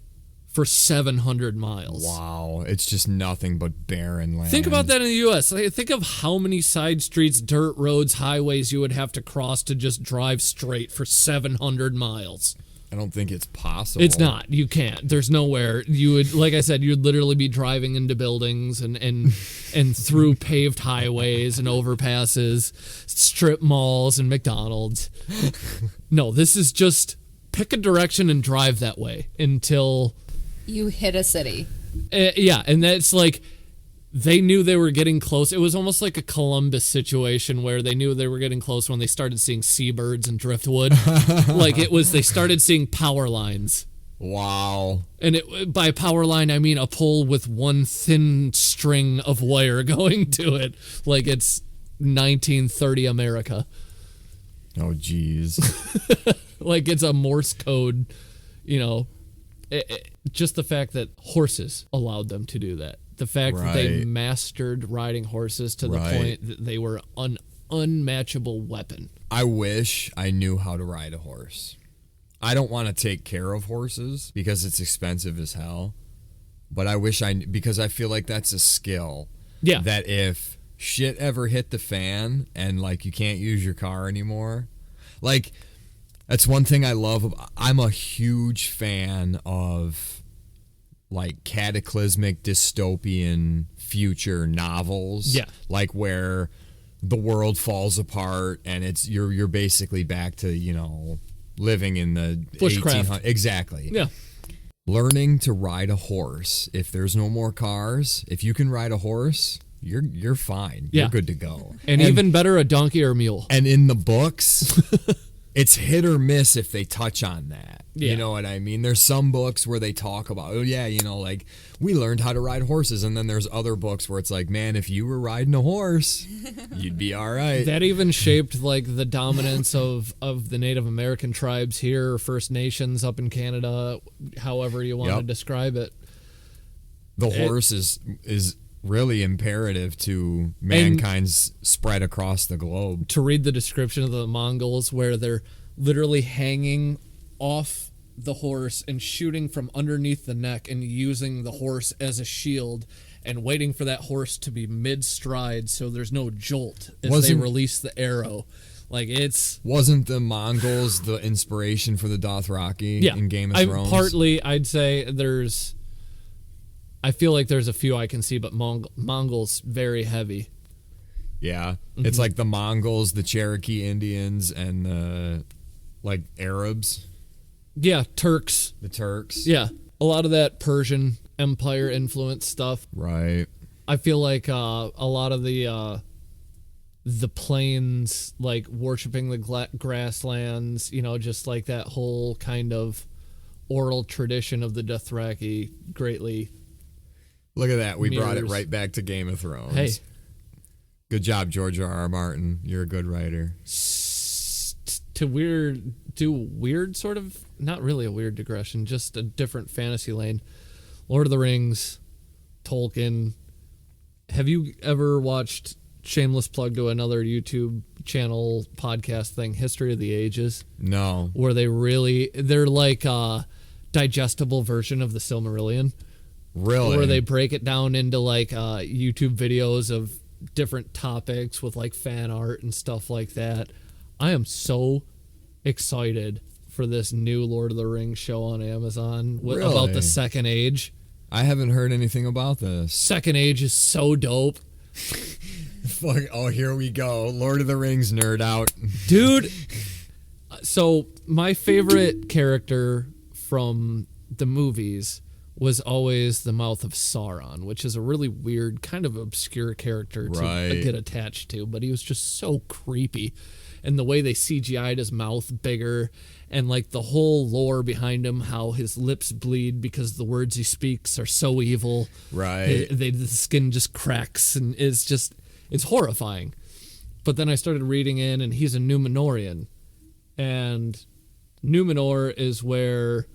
S4: for 700 miles.
S3: Wow. It's just nothing but barren land.
S4: Think about that in the U.S. Like, think of how many side streets, dirt roads, highways you would have to cross to just drive straight for 700 miles.
S3: I don't think it's possible.
S4: It's not. You can't. There's nowhere. You would, like I said, you'd literally be driving into buildings and through paved highways and overpasses, strip malls and McDonald's. No, this is just pick a direction and drive that way until
S5: You hit a city.
S4: yeah, and that's like they knew they were getting close. It was almost like a Columbus situation where they knew they were getting close when they started seeing seabirds and driftwood. Like, it was, they started seeing power lines
S3: Wow.
S4: And by power line, I mean a pole with one thin string of wire going to it, like it's 1930 America.
S3: Oh, geez.
S4: Like it's a Morse code, you know. Just the fact that horses allowed them to do that. The fact that they
S3: Right.
S4: mastered riding horses to the
S3: Right.
S4: point that they were an unmatchable weapon.
S3: I wish I knew how to ride a horse. I don't want to take care of horses because it's expensive as hell. But I wish because I feel like that's a skill.
S4: Yeah.
S3: That if shit ever hit the fan and like you can't use your car anymore, like that's one thing I love. I'm a huge fan of like cataclysmic dystopian future novels.
S4: Yeah.
S3: Like where the world falls apart and it's you're basically back to, you know, living in the
S4: Bushcraft.
S3: 1800s. Exactly.
S4: Yeah.
S3: Learning to ride a horse. If there's no more cars, if you can ride a horse, you're fine.
S4: Yeah.
S3: You're good to go.
S4: And even better, a donkey or a mule.
S3: And in the books, it's hit or miss if they touch on that.
S4: Yeah.
S3: You know what I mean? There's some books where they talk about, oh yeah, you know, like we learned how to ride horses, and then there's other books where it's like, man, if you were riding a horse, you'd be all right.
S4: That even shaped like the dominance of the Native American tribes here, First Nations up in Canada, however you want to
S3: Yep.
S4: describe it.
S3: The horse is really imperative to mankind's spread across the globe.
S4: To read the description of the Mongols where they're literally hanging off the horse and shooting from underneath the neck and using the horse as a shield and waiting for that horse to be mid-stride so there's no jolt as they release the arrow. Like it's...
S3: Wasn't the Mongols the inspiration for the Dothraki in Game of Thrones?
S4: Partly, I'd say I feel like there's a few I can see, but Mongols very heavy.
S3: Yeah. It's like the Mongols, the Cherokee Indians, and the like Arabs.
S4: Yeah, Turks.
S3: The Turks.
S4: Yeah, a lot of that Persian Empire influence stuff.
S3: Right.
S4: I feel like a lot of the plains, like worshiping the grasslands, you know, just like that whole kind of oral tradition of the Dothraki greatly.
S3: Look at that. We brought it
S4: Mirrors.
S3: right back to Game of Thrones.
S4: Hey.
S3: Good job, George R.R. Martin. You're a good writer.
S4: To weird sort of, not really a weird digression, just a different fantasy lane. Lord of the Rings, Tolkien. Have you ever watched, shameless plug to another YouTube channel podcast thing, History of the Ages?
S3: No.
S4: Where they're like a digestible version of the Silmarillion.
S3: Really?
S4: Where they break it down into like YouTube videos of different topics with like fan art and stuff like that. I am so excited for this new Lord of the Rings show on Amazon about the Second Age.
S3: I haven't heard anything about this.
S4: Second Age is so dope.
S3: Fuck, oh, here we go. Lord of the Rings nerd out.
S4: Dude, so my favorite character from the movies was always the Mouth of Sauron, which is a really weird, kind of obscure character to get attached to, but he was just so creepy. And the way they CGI'd his mouth bigger, and like the whole lore behind him, how his lips bleed because the words he speaks are so evil.
S3: Right.
S4: The skin just cracks, and it's horrifying. But then I started reading in, and he's a Númenórean. And Númenor is where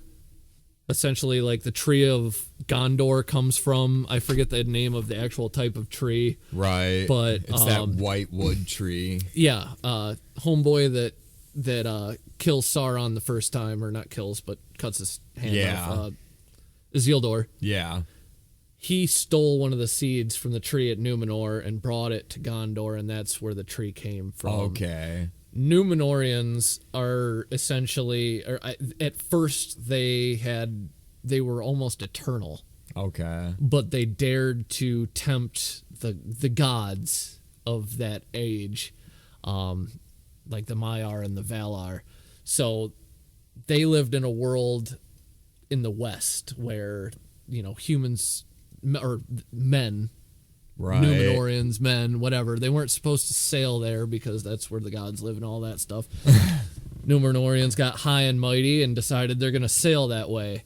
S4: essentially like the tree of Gondor comes from. I forget the name of the actual type of tree.
S3: Right.
S4: But
S3: it's that white wood tree.
S4: Yeah. Homeboy that kills Sauron the first time, or not kills, but cuts his hand off. Isildur.
S3: Yeah.
S4: He stole one of the seeds from the tree at Númenor and brought it to Gondor, and that's where the tree came from.
S3: Okay.
S4: Númenóreans are essentially, at first they were almost eternal.
S3: Okay.
S4: But they dared to tempt the gods of that age, like the Maiar and the Valar. So they lived in a world in the West where, you know, humans or men,
S3: right,
S4: Númenóreans, men, whatever, they weren't supposed to sail there because that's where the gods live and all that stuff. Numenorians got high and mighty and decided they're going to sail that way.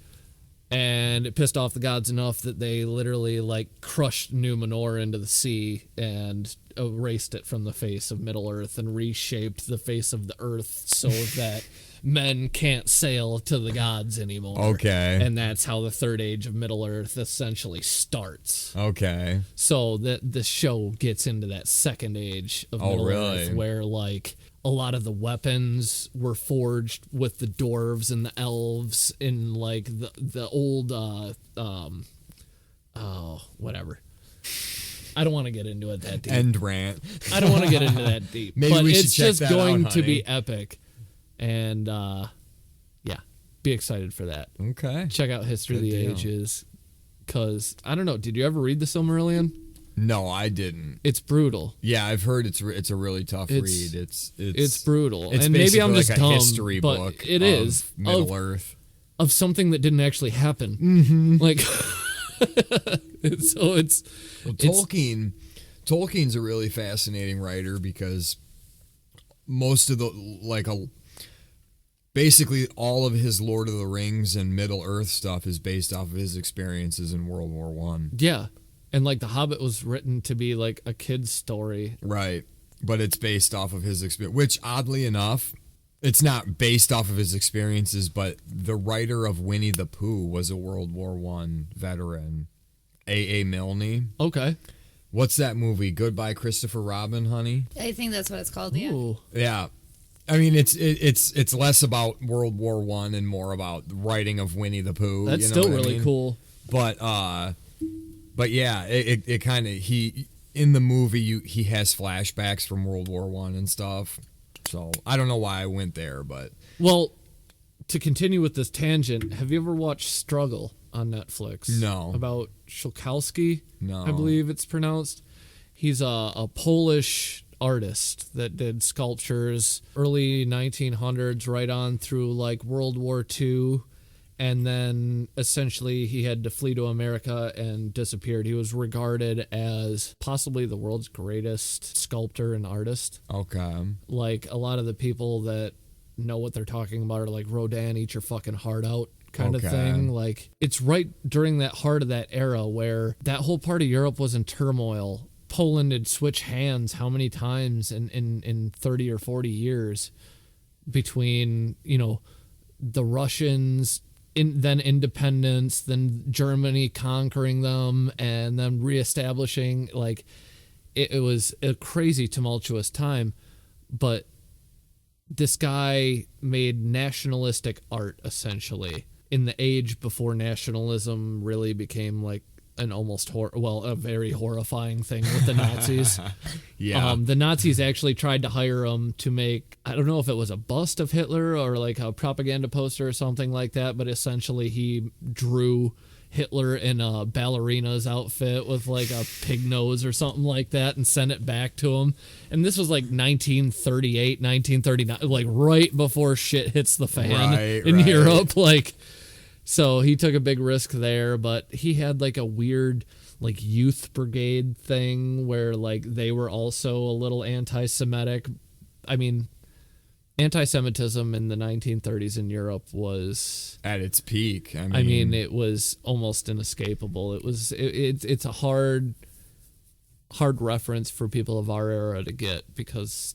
S4: And it pissed off the gods enough that they literally like crushed Numenor into the sea and erased it from the face of Middle Earth and reshaped the face of the earth so that men can't sail to the gods anymore.
S3: Okay.
S4: And that's how the third age of Middle Earth essentially starts.
S3: Okay.
S4: So the show gets into that second age of Middle
S3: really?
S4: Earth where like a lot of the weapons were forged with the dwarves and the elves in like the old whatever. I don't want to get into it that deep.
S3: End rant.
S4: I don't want to get into that deep.
S3: Maybe
S4: but
S3: we should
S4: it's
S3: check
S4: just
S3: that
S4: going
S3: out,
S4: to
S3: honey.
S4: be epic. And yeah, be excited for that.
S3: Okay.
S4: Check out History
S3: Good
S4: of the
S3: deal.
S4: Ages. Cause I don't know, did you ever read the Silmarillion?
S3: No, I didn't.
S4: It's brutal.
S3: Yeah, I've heard it's a really tough read.
S4: It's brutal.
S3: It's
S4: and maybe I'm
S3: basically
S4: just
S3: like a
S4: dumb,
S3: history
S4: but
S3: book.
S4: it
S3: of
S4: is
S3: Middle Earth.
S4: of something that didn't actually happen.
S3: Mm-hmm.
S4: Like, so it's
S3: Tolkien's a really fascinating writer because most of the basically all of his Lord of the Rings and Middle Earth stuff is based off of his experiences in World War One.
S4: Yeah, and like The Hobbit was written to be like a kid's story.
S3: Right, but it's based off of his experience, which oddly enough, it's not based off of his experiences, but the writer of Winnie the Pooh was a World War One veteran, A. Milne.
S4: Okay.
S3: What's that movie? Goodbye, Christopher Robin, honey?
S5: I think that's what it's called. Yeah.
S4: Ooh.
S3: Yeah. I mean, it's less about World War One and more about the writing of Winnie the Pooh.
S4: That's
S3: you know
S4: still
S3: what I
S4: really
S3: mean?
S4: cool.
S3: But yeah, it kind of in the movie he has flashbacks from World War One and stuff. So I don't know why I went there, but
S4: Well, to continue with this tangent, have you ever watched Struggle on Netflix?
S3: No.
S4: About Szulkowski?
S3: No.
S4: I believe it's pronounced. He's a Polish artist that did sculptures early 1900s right on through like World War II, and then essentially he had to flee to America and disappeared. He was regarded as possibly the world's greatest sculptor and artist.
S3: okay.
S4: Like a lot of the people that know what they're talking about are like Rodin, eat your fucking heart out kind of
S3: Okay.
S4: thing. Like it's right during that heart of that era where that whole part of Europe was in turmoil. Poland had switched hands how many times in 30 or 40 years between, you know, the Russians, then independence, then Germany conquering them, and then reestablishing. Like, it was a crazy, tumultuous time. But this guy made nationalistic art, essentially, in the age before nationalism really became, like, an almost a very horrifying thing with the Nazis.
S3: Yeah.
S4: The Nazis actually tried to hire him to make, I don't know if it was a bust of Hitler or like a propaganda poster or something like that, but essentially he drew Hitler in a ballerina's outfit with like a pig nose or something like that and sent it back to him. And this was like 1938, 1939, like right before shit hits the fan in
S3: Right.
S4: Europe. Like, so he took a big risk there, but he had like a weird like youth brigade thing where like they were also a little anti-Semitic. I mean, anti-Semitism in the 1930s in Europe was
S3: At its peak.
S4: I mean, it was almost inescapable. It's a hard reference for people of our era to get because,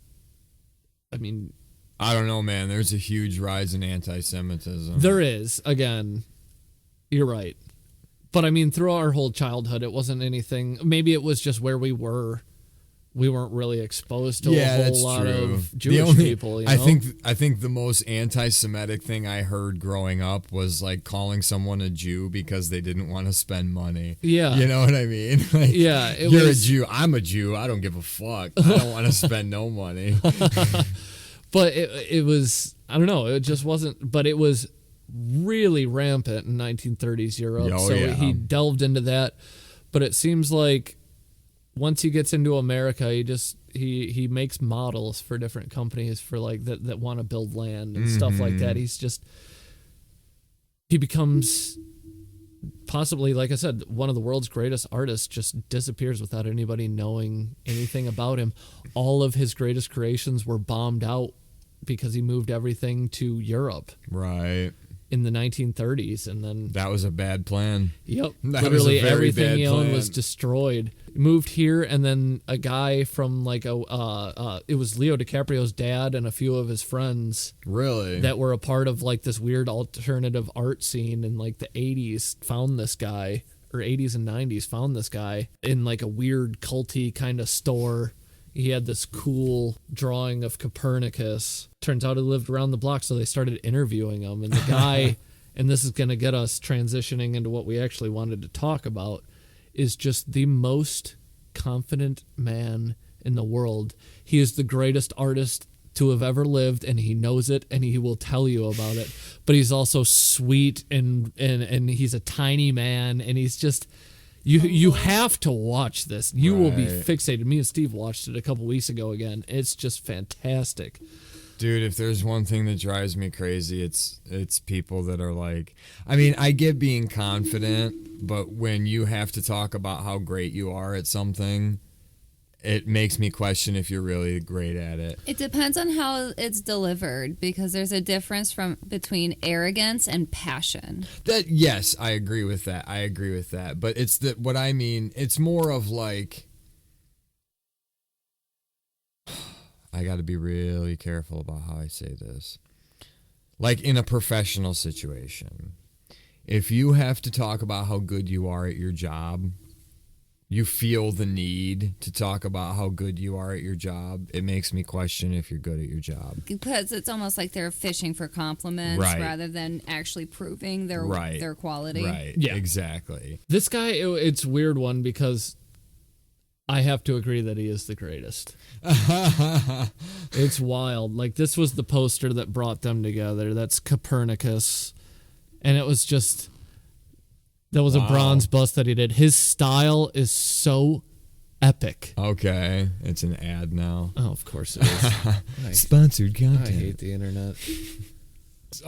S4: I mean,
S3: I don't know, man. There's a huge rise in anti-Semitism.
S4: there is. Again, you're right. But I mean, through our whole childhood, it wasn't anything. Maybe it was just where we were. We weren't really exposed to a whole
S3: that's
S4: lot
S3: true.
S4: of
S3: The
S4: Jewish
S3: only-
S4: people. You know?
S3: I think the most anti-Semitic thing I heard growing up was like calling someone a Jew because they didn't want to spend money.
S4: Yeah.
S3: You know what I mean? Like,
S4: Yeah, it
S3: you're
S4: was-
S3: a Jew. I'm a Jew. I don't give a fuck. I don't want to spend no money.
S4: But it was, I don't know, it just wasn't, but it was really rampant in 1930s Europe.
S3: Oh,
S4: so
S3: yeah.
S4: he delved into that. But it seems like once he gets into America, he makes models for different companies for like that want to build land and stuff like that. He becomes possibly, like I said, one of the world's greatest artists, just disappears without anybody knowing anything about him. All of his greatest creations were bombed out because he moved everything to Europe
S3: Right.
S4: in the 1930s, and then
S3: That was a bad plan.
S4: yep,
S3: That was a
S4: literally
S3: very
S4: everything
S3: bad
S4: he owned
S3: plan.
S4: was destroyed. Moved here, and then a guy from like it was Leo DiCaprio's dad and a few of his friends
S3: Really?
S4: that were a part of like this weird alternative art scene in like the 80s found this guy, or 80s and 90s found this guy in like a weird culty kind of store. He had this cool drawing of Copernicus. Turns out he lived around the block, so they started interviewing him. And the guy, and this is going to get us transitioning into what we actually wanted to talk about, is just the most confident man in the world. He is the greatest artist to have ever lived, and he knows it, and he will tell you about it. But he's also sweet, and he's a tiny man, and he's just... You have to watch this. You will be
S3: Right.
S4: fixated. Me and Steve watched it a couple weeks ago again. It's just fantastic.
S3: Dude, if there's one thing that drives me crazy, it's people that are like, I mean, I get being confident, but when you have to talk about how great you are at something, it makes me question if you're really great at it.
S5: It depends on how it's delivered, because there's a difference between arrogance and passion.
S3: That yes, I agree with that. But it's that what I mean, it's more of like I got to be really careful about how I say this. Like in a professional situation, if you have to talk about how good you are at your job, you feel the need to talk about how good you are at your job, it makes me question if you're good at your job.
S5: Because it's almost like they're fishing for compliments
S3: Right.
S5: rather than actually proving their quality.
S3: Right.
S4: Yeah.
S3: Exactly.
S4: This guy, it's a weird one because I have to agree that he is the greatest. It's wild. Like, this was the poster that brought them together. That's Copernicus. And it was just... That was a bronze bust that he did. His style is so epic.
S3: Okay. It's an ad now.
S4: Oh, of course it is.
S3: Sponsored
S4: I
S3: content.
S4: hate the internet.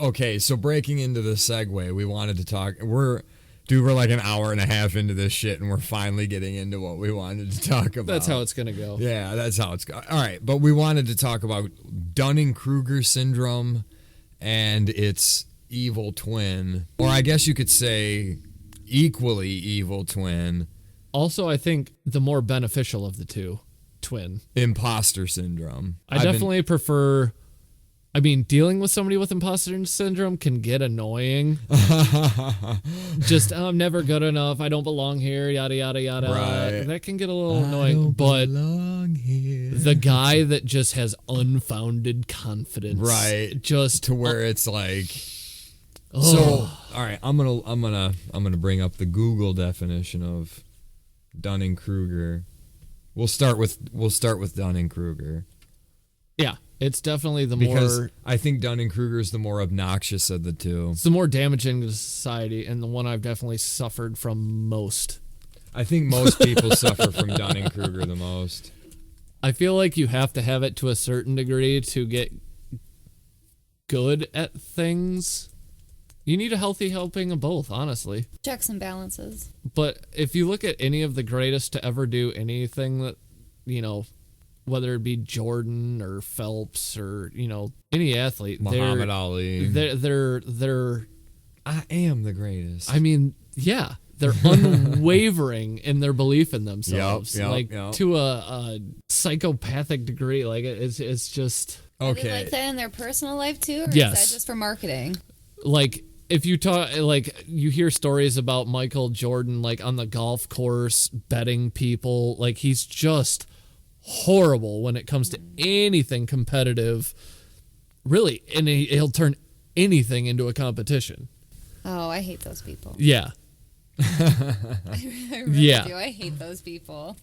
S3: Okay, so breaking into the segue, we wanted to talk. We're like an hour and a half into this shit, and we're finally getting into what we wanted to talk about.
S4: That's how it's going to go.
S3: Yeah, that's how it's going. All right, but we wanted to talk about Dunning-Kruger Syndrome and its evil twin, or I guess you could say equally evil twin,
S4: Also, I think the more beneficial of the two, twin.
S3: Imposter Syndrome.
S4: I definitely prefer... I mean, dealing with somebody with imposter syndrome can get annoying. Just, I'm never good enough. I don't belong here, yada, yada, yada.
S3: Right.
S4: That can get a little annoying. But the guy that just has unfounded confidence.
S3: Right.
S4: Just
S3: to where it's like...
S4: oh.
S3: So, all right, I'm gonna bring up the Google definition of Dunning-Kruger. We'll start with Dunning-Kruger.
S4: Yeah, it's definitely the
S3: Because
S4: more...
S3: I think Dunning-Kruger is the more obnoxious of the two.
S4: It's the more damaging to society, and the one I've definitely suffered from most.
S3: I think most people suffer from Dunning-Kruger the most.
S4: I feel like you have to have it to a certain degree to get good at things. You need a healthy helping of both, honestly.
S5: Checks and balances.
S4: But if you look at any of the greatest to ever do anything that, whether it be Jordan or Phelps or, any athlete.
S3: Muhammad Ali.
S4: They're
S3: I am the greatest.
S4: I mean, yeah. They're unwavering in their belief in themselves.
S3: Yep.
S4: To a psychopathic degree. Like, it's just...
S5: Are they
S3: Okay.
S5: like that in their personal life too? Or
S4: Yes.
S5: is that just for marketing?
S4: Like, if you talk, like, you hear stories about Michael Jordan, like, on the golf course, betting people, like, he's just horrible when it comes to anything competitive, really, and he'll turn anything into a competition.
S5: Oh, I hate those people.
S4: Yeah.
S5: I really
S4: Yeah.
S5: do. I hate those people.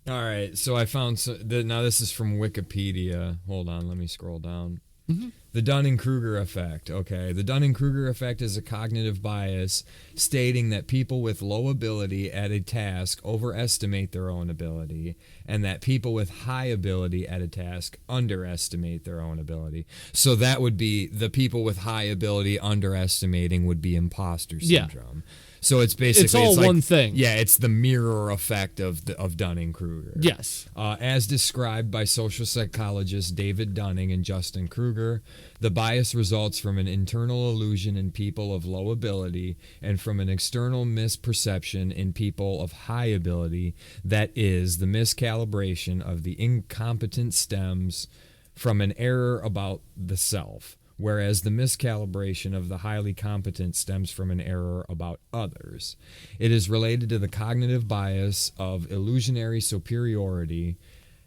S3: All right, so I found now this is from Wikipedia. Hold on, let me scroll down.
S4: Mm-hmm.
S3: The Dunning-Kruger Effect. Okay, the Dunning-Kruger Effect is a cognitive bias stating that people with low ability at a task overestimate their own ability, and that people with high ability at a task underestimate their own ability. So that would be the people with high ability underestimating would be imposter
S4: Yeah.
S3: syndrome. So it's basically
S4: It's all
S3: like,
S4: one thing.
S3: Yeah, it's the mirror effect of Dunning-Kruger.
S4: Yes.
S3: As described by social psychologists David Dunning and Justin Kruger, the bias results from an internal illusion in people of low ability and from an external misperception in people of high ability. That is, the miscalibration of the incompetent stems from an error about the self, whereas the miscalibration of the highly competent stems from an error about others. It is related to the cognitive bias of illusionary superiority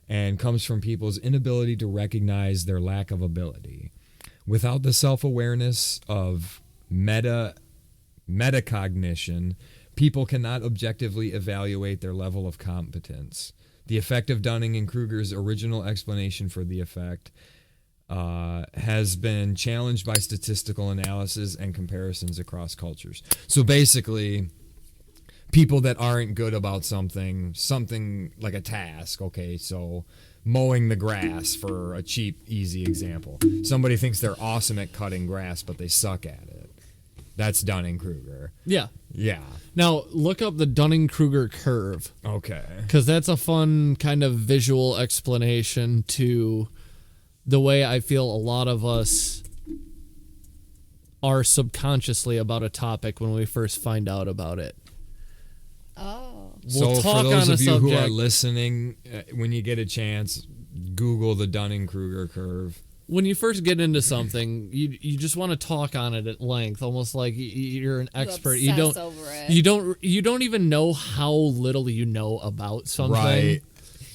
S3: and comes from people's inability to recognize their lack of ability. Without the self-awareness of metacognition, people cannot objectively evaluate their level of competence. The effect of Dunning and Kruger's original explanation for the effect has been challenged by statistical analysis and comparisons across cultures. So basically, people that aren't good about something like a task, okay, so mowing the grass for a cheap, easy example. Somebody thinks they're awesome at cutting grass, but they suck at it. That's Dunning-Kruger.
S4: Yeah.
S3: Yeah.
S4: Now, look up the Dunning-Kruger curve.
S3: Okay.
S4: Because that's a fun kind of visual explanation to the way I feel a lot of us are subconsciously about a topic when we first find out about it.
S5: Oh.
S4: We'll
S3: So
S4: talk
S3: for those
S4: on a
S3: of you who are
S4: subject.
S3: listening, when you get a chance, Google the Dunning-Kruger curve.
S4: When you first get into something, you just want to talk on it at length, almost like you're an expert. You
S5: obsess
S4: don't
S5: over it.
S4: you don't even know how little you know about something.
S3: Right.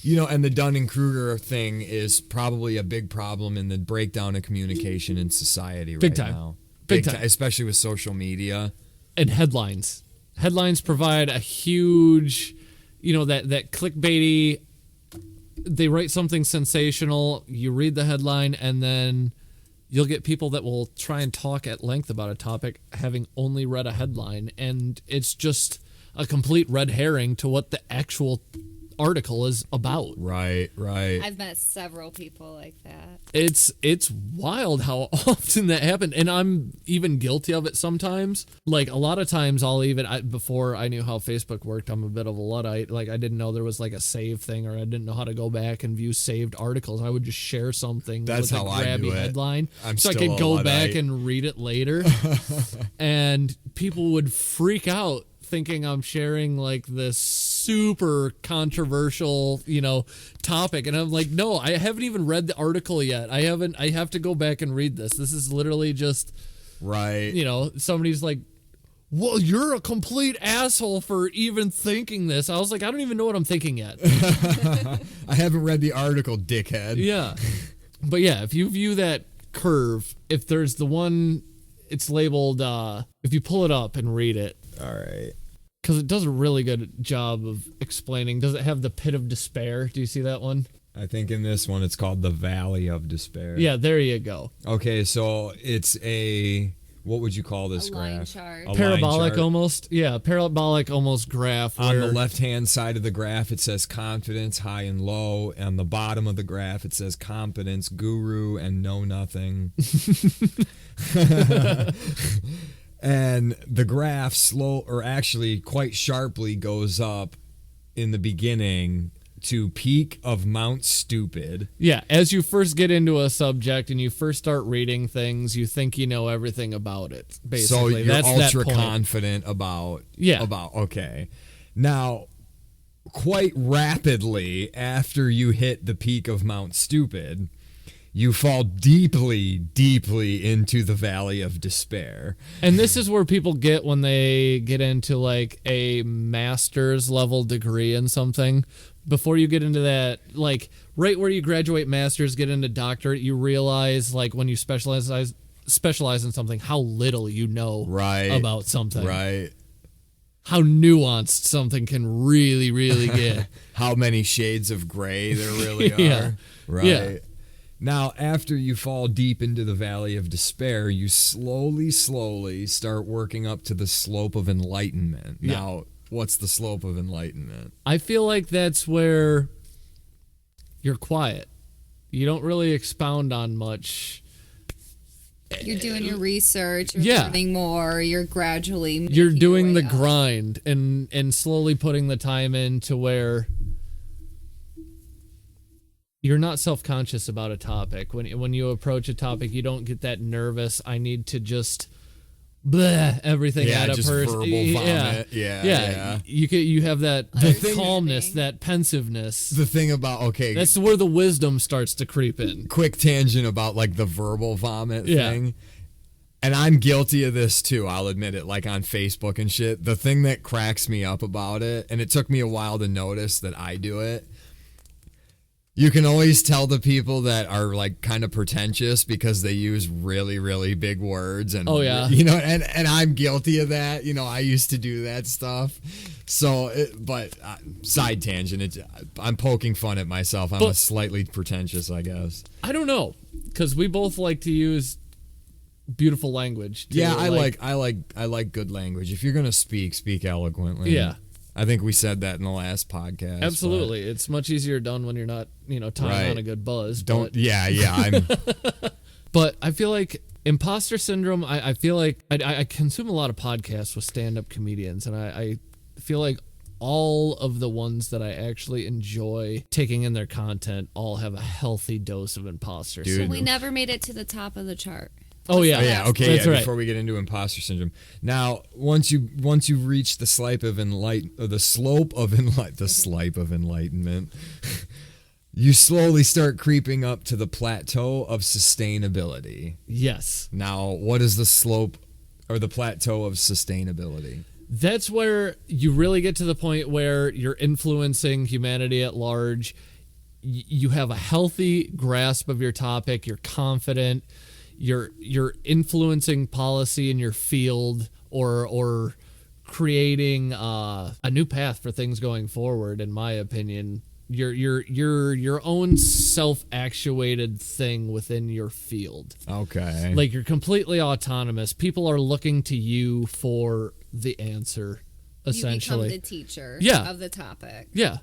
S3: You know, and the Dunning-Kruger thing is probably a big problem in the breakdown of communication in society
S4: Big
S3: right
S4: time.
S3: now.
S4: Big time.
S3: Especially with social media.
S4: And headlines. Headlines provide a huge, that clickbaity. They write something sensational, you read the headline, and then you'll get people that will try and talk at length about a topic having only read a headline, and it's just a complete red herring to what the actual article is about.
S3: Right.
S5: I've met several people like that.
S4: It's wild how often that happened, and I'm even guilty of it sometimes. Like, a lot of times before I knew how Facebook worked, I'm a bit of a Luddite. Like, I didn't know there was like a save thing, or I didn't know how to go back and view saved articles. I would just share something
S3: That's
S4: with a
S3: how I do
S4: grabby
S3: it.
S4: headline
S3: I'm
S4: so I
S3: still
S4: could
S3: a
S4: go
S3: Luddite.
S4: back and read it later. And people would freak out thinking I'm sharing like this super controversial, topic. And I'm like, no, I haven't even read the article yet. I have to go back and read this. This is literally just,
S3: Right.
S4: somebody's like, well, you're a complete asshole for even thinking this. I was like, I don't even know what I'm thinking yet.
S3: I haven't read the article, dickhead.
S4: Yeah. But yeah, if you view that curve, if there's the one, it's labeled, if you pull it up and read it,
S3: All right.
S4: because it does a really good job of explaining. Does it have the pit of despair? Do you see that one?
S3: I think in this one it's called the Valley of Despair.
S4: Yeah, there you go.
S3: Okay, so it's what would you call this
S5: A
S3: graph?
S5: line chart.
S3: A line
S4: Parabolic
S3: chart.
S4: almost. Yeah, parabolic almost graph.
S3: On
S4: where,
S3: the left-hand side of the graph, it says confidence, high and low. On the bottom of the graph, it says competence, guru, and know nothing. And the graph quite sharply goes up in the beginning to peak of Mount Stupid.
S4: Yeah, as you first get into a subject and you first start reading things, you think you know everything about it. Basically,
S3: So you're
S4: that's that
S3: ultra
S4: point.
S3: confident about.
S4: Yeah.
S3: Okay. Now, quite rapidly after you hit the peak of Mount Stupid, you fall deeply, deeply into the Valley of Despair.
S4: And this is where people get when they get into like a master's level degree in something. Before you get into that, like right where you graduate master's, get into doctorate, you realize like when you specialize in something, how little you know about something.
S3: Right.
S4: How nuanced something can really, really get.
S3: How many shades of gray there really are.
S4: Yeah.
S3: Right.
S4: Yeah.
S3: Now, after you fall deep into the Valley of Despair, you slowly start working up to the slope of enlightenment.
S4: Yeah.
S3: Now, what's the slope of enlightenment?
S4: I feel like that's where you're quiet. You don't really expound on much.
S5: You're doing your research, you're
S4: Yeah.
S5: learning more, you're gradually
S4: You're
S5: making your
S4: doing
S5: way
S4: the
S5: up.
S4: grind and slowly putting the time in to where you're not self-conscious about a topic. When you approach a topic, you don't get that nervous, I need to just bleh everything
S3: Yeah,
S4: at a
S3: just
S4: person.
S3: verbal vomit. Yeah.
S4: You have that
S5: Understanding.
S4: calmness, that pensiveness.
S3: The thing about, okay,
S4: That's where the wisdom starts to creep in.
S3: quick tangent about like the verbal vomit
S4: Yeah.
S3: thing. And I'm guilty of this too, I'll admit it, like on Facebook and shit. The thing that cracks me up about it, and it took me a while to notice that I do it, you can always tell the people that are like kind of pretentious because they use really, really big words. And
S4: Oh, yeah.
S3: you know, and I'm guilty of that. You know, I used to do that stuff. So, side tangent, I'm poking fun at myself. I'm a slightly pretentious, I guess.
S4: I don't know, because we both like to use beautiful language. Too.
S3: Yeah, I like good language. If you're gonna speak eloquently.
S4: Yeah.
S3: I think we said that in the last podcast.
S4: Absolutely, it's much easier done when you're not, tying
S3: Right.
S4: on a good buzz.
S3: Don't.
S4: But,
S3: I'm.
S4: but I feel like imposter syndrome. I feel like I consume a lot of podcasts with stand-up comedians, and I feel like all of the ones that I actually enjoy taking in their content all have a healthy dose of imposter
S3: Dude.
S5: So
S4: syndrome.
S5: we never made it to the top of the chart.
S4: Oh yeah,
S3: Yeah, okay.
S4: That's
S3: Yeah,
S4: right.
S3: before we get into imposter syndrome, now once you reach the slope of enlightenment, you slowly start creeping up to the plateau of sustainability.
S4: Yes.
S3: Now, what is the slope or the plateau of sustainability?
S4: That's where you really get to the point where you're influencing humanity at large. You have a healthy grasp of your topic. You're confident. You're influencing policy in your field or creating a new path for things going forward. In my opinion, you're your own self-actuated thing within your field.
S3: Okay.
S4: Like you're completely autonomous. People are looking to you for the answer, essentially.
S5: You become the teacher
S4: Yeah.
S5: of the topic.
S4: Yeah.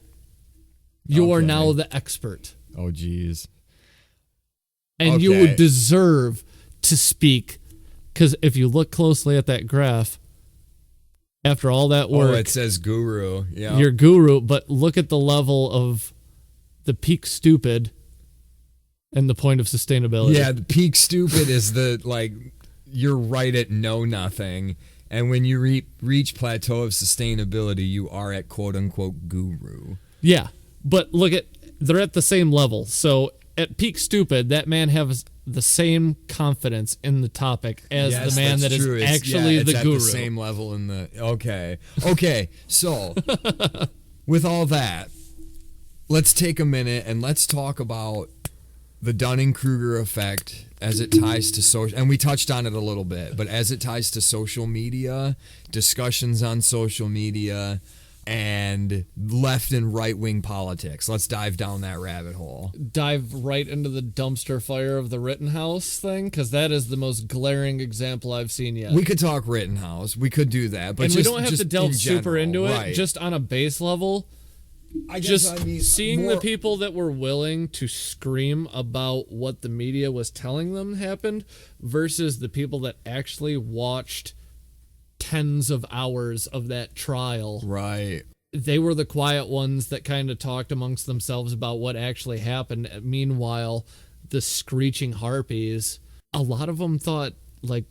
S4: You are
S3: Okay.
S4: now the expert.
S3: Oh, geez.
S4: And you
S3: Okay.
S4: would deserve to speak, because if you look closely at that graph, after all that
S3: Oh,
S4: work,
S3: it says guru. Yeah.
S4: your guru, but look at the level of the peak stupid and the point of sustainability.
S3: Yeah, the peak stupid is the, like, you're right at know nothing. And when you reach plateau of sustainability, you are at quote-unquote guru.
S4: Yeah. But look at, they're at the same level. So at peak stupid, that man has the same confidence in the topic as
S3: Yes,
S4: the man that
S3: that's
S4: is
S3: true. It's-
S4: actually
S3: yeah, it's
S4: the
S3: at
S4: guru.
S3: the same level in the... Okay, so with all that, let's take a minute and let's talk about the Dunning-Kruger Effect as it ties to social... And we touched on it a little bit, but as it ties to social media, discussions on social media, and left and right-wing politics. Let's dive down that rabbit hole.
S4: Dive right into the dumpster fire of the Rittenhouse thing, because that is the most glaring example I've seen yet.
S3: We could talk Rittenhouse. We could do that. But
S4: and
S3: just,
S4: we don't have
S3: just
S4: to delve
S3: in
S4: super
S3: general,
S4: into it,
S3: right.
S4: just on a base level.
S3: I guess,
S4: Just
S3: I mean,
S4: seeing
S3: more-
S4: the people that were willing to scream about what the media was telling them happened versus the people that actually watched tens of hours of that trial.
S3: Right.
S4: They were the quiet ones that kind of talked amongst themselves about what actually happened. Meanwhile, the screeching harpies, a lot of them thought like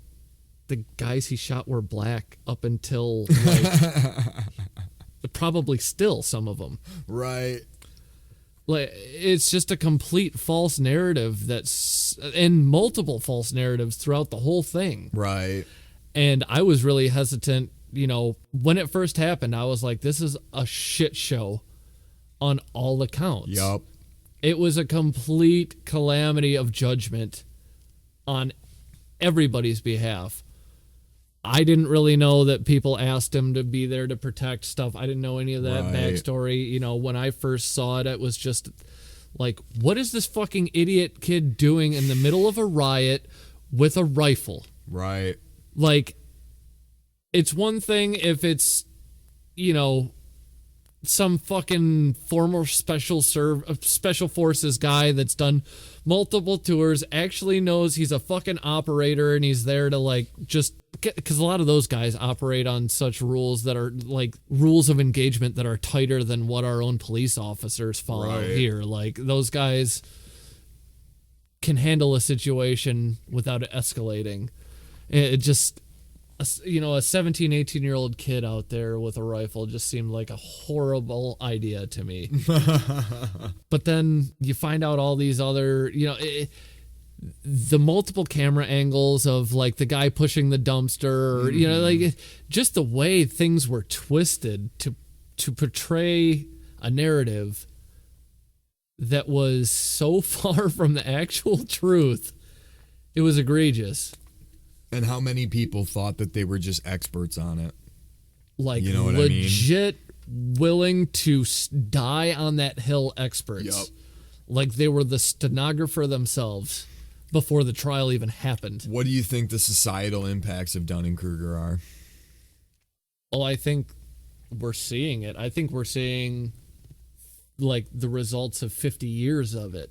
S4: the guys he shot were black up until like probably still some of them.
S3: Right.
S4: Like it's just a complete false narrative that's and multiple false narratives throughout the whole thing.
S3: Right.
S4: And I was really hesitant, when it first happened, I was like, this is a shit show on all accounts.
S3: Yup.
S4: It was a complete calamity of judgment on everybody's behalf. I didn't really know that people asked him to be there to protect stuff. I didn't know any of that
S3: Right.
S4: backstory. When I first saw it, it was just like, what is this fucking idiot kid doing in the middle of a riot with a rifle?
S3: Right.
S4: Like, it's one thing if it's, some fucking former special forces guy that's done multiple tours actually knows he's a fucking operator and he's there to like just because a lot of those guys operate on such rules that are like rules of engagement that are tighter than what our own police officers follow here. Like those guys can handle a situation without it escalating. It just, a 17, 18-year-old kid out there with a rifle just seemed like a horrible idea to me. But then you find out all these other, the multiple camera angles of like the guy pushing the dumpster, or, like just the way things were twisted to portray a narrative that was so far from the actual truth. It was egregious.
S3: And how many people thought that they were just experts on it?
S4: Like,
S3: you know what
S4: legit willing to die on that hill experts.
S3: Yep.
S4: Like they were the stenographer themselves before the trial even happened.
S3: What do you think the societal impacts of Dunning-Kruger are?
S4: Oh, I think we're seeing it. I think we're seeing like the results of 50 years of it.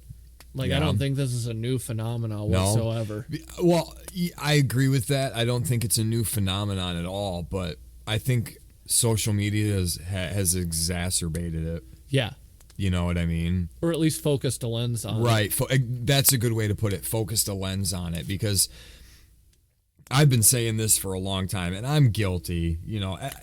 S4: Like,
S3: yeah.
S4: I don't think this is a new phenomenon whatsoever.
S3: Well, I agree with that. I don't think it's a new phenomenon at all, but I think social media has exacerbated it.
S4: Yeah.
S3: You know what I mean?
S4: Or at least focused a lens on it.
S3: Right. That's a good way to put it. Focused a lens on it, because I've been saying this for a long time, and I'm guilty.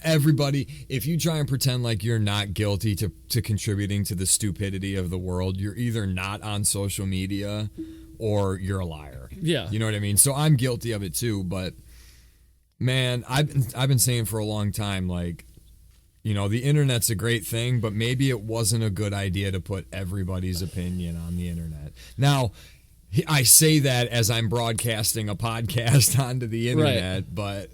S3: Everybody, if you try and pretend like you're not guilty to contributing to the stupidity of the world, you're either not on social media or you're a liar.
S4: Yeah.
S3: You know what I mean? So I'm guilty of it too, but man, I've been saying for a long time, like, the internet's a great thing, but maybe it wasn't a good idea to put everybody's opinion on the internet. Now, I say that as I'm broadcasting a podcast onto the internet,
S4: right.
S3: But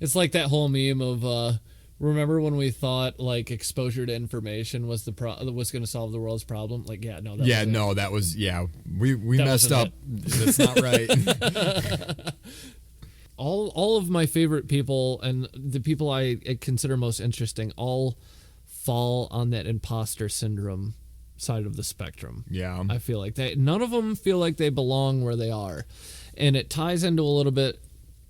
S4: it's like that whole meme of remember when we thought like exposure to information was was going to solve the world's problem? Like, yeah, no, that was we messed up. That's not right. all of my favorite people and the people I consider most interesting all fall on that imposter syndrome side of the spectrum.
S3: Yeah.
S4: I feel like none of them feel like they belong where they are. And it ties into a little bit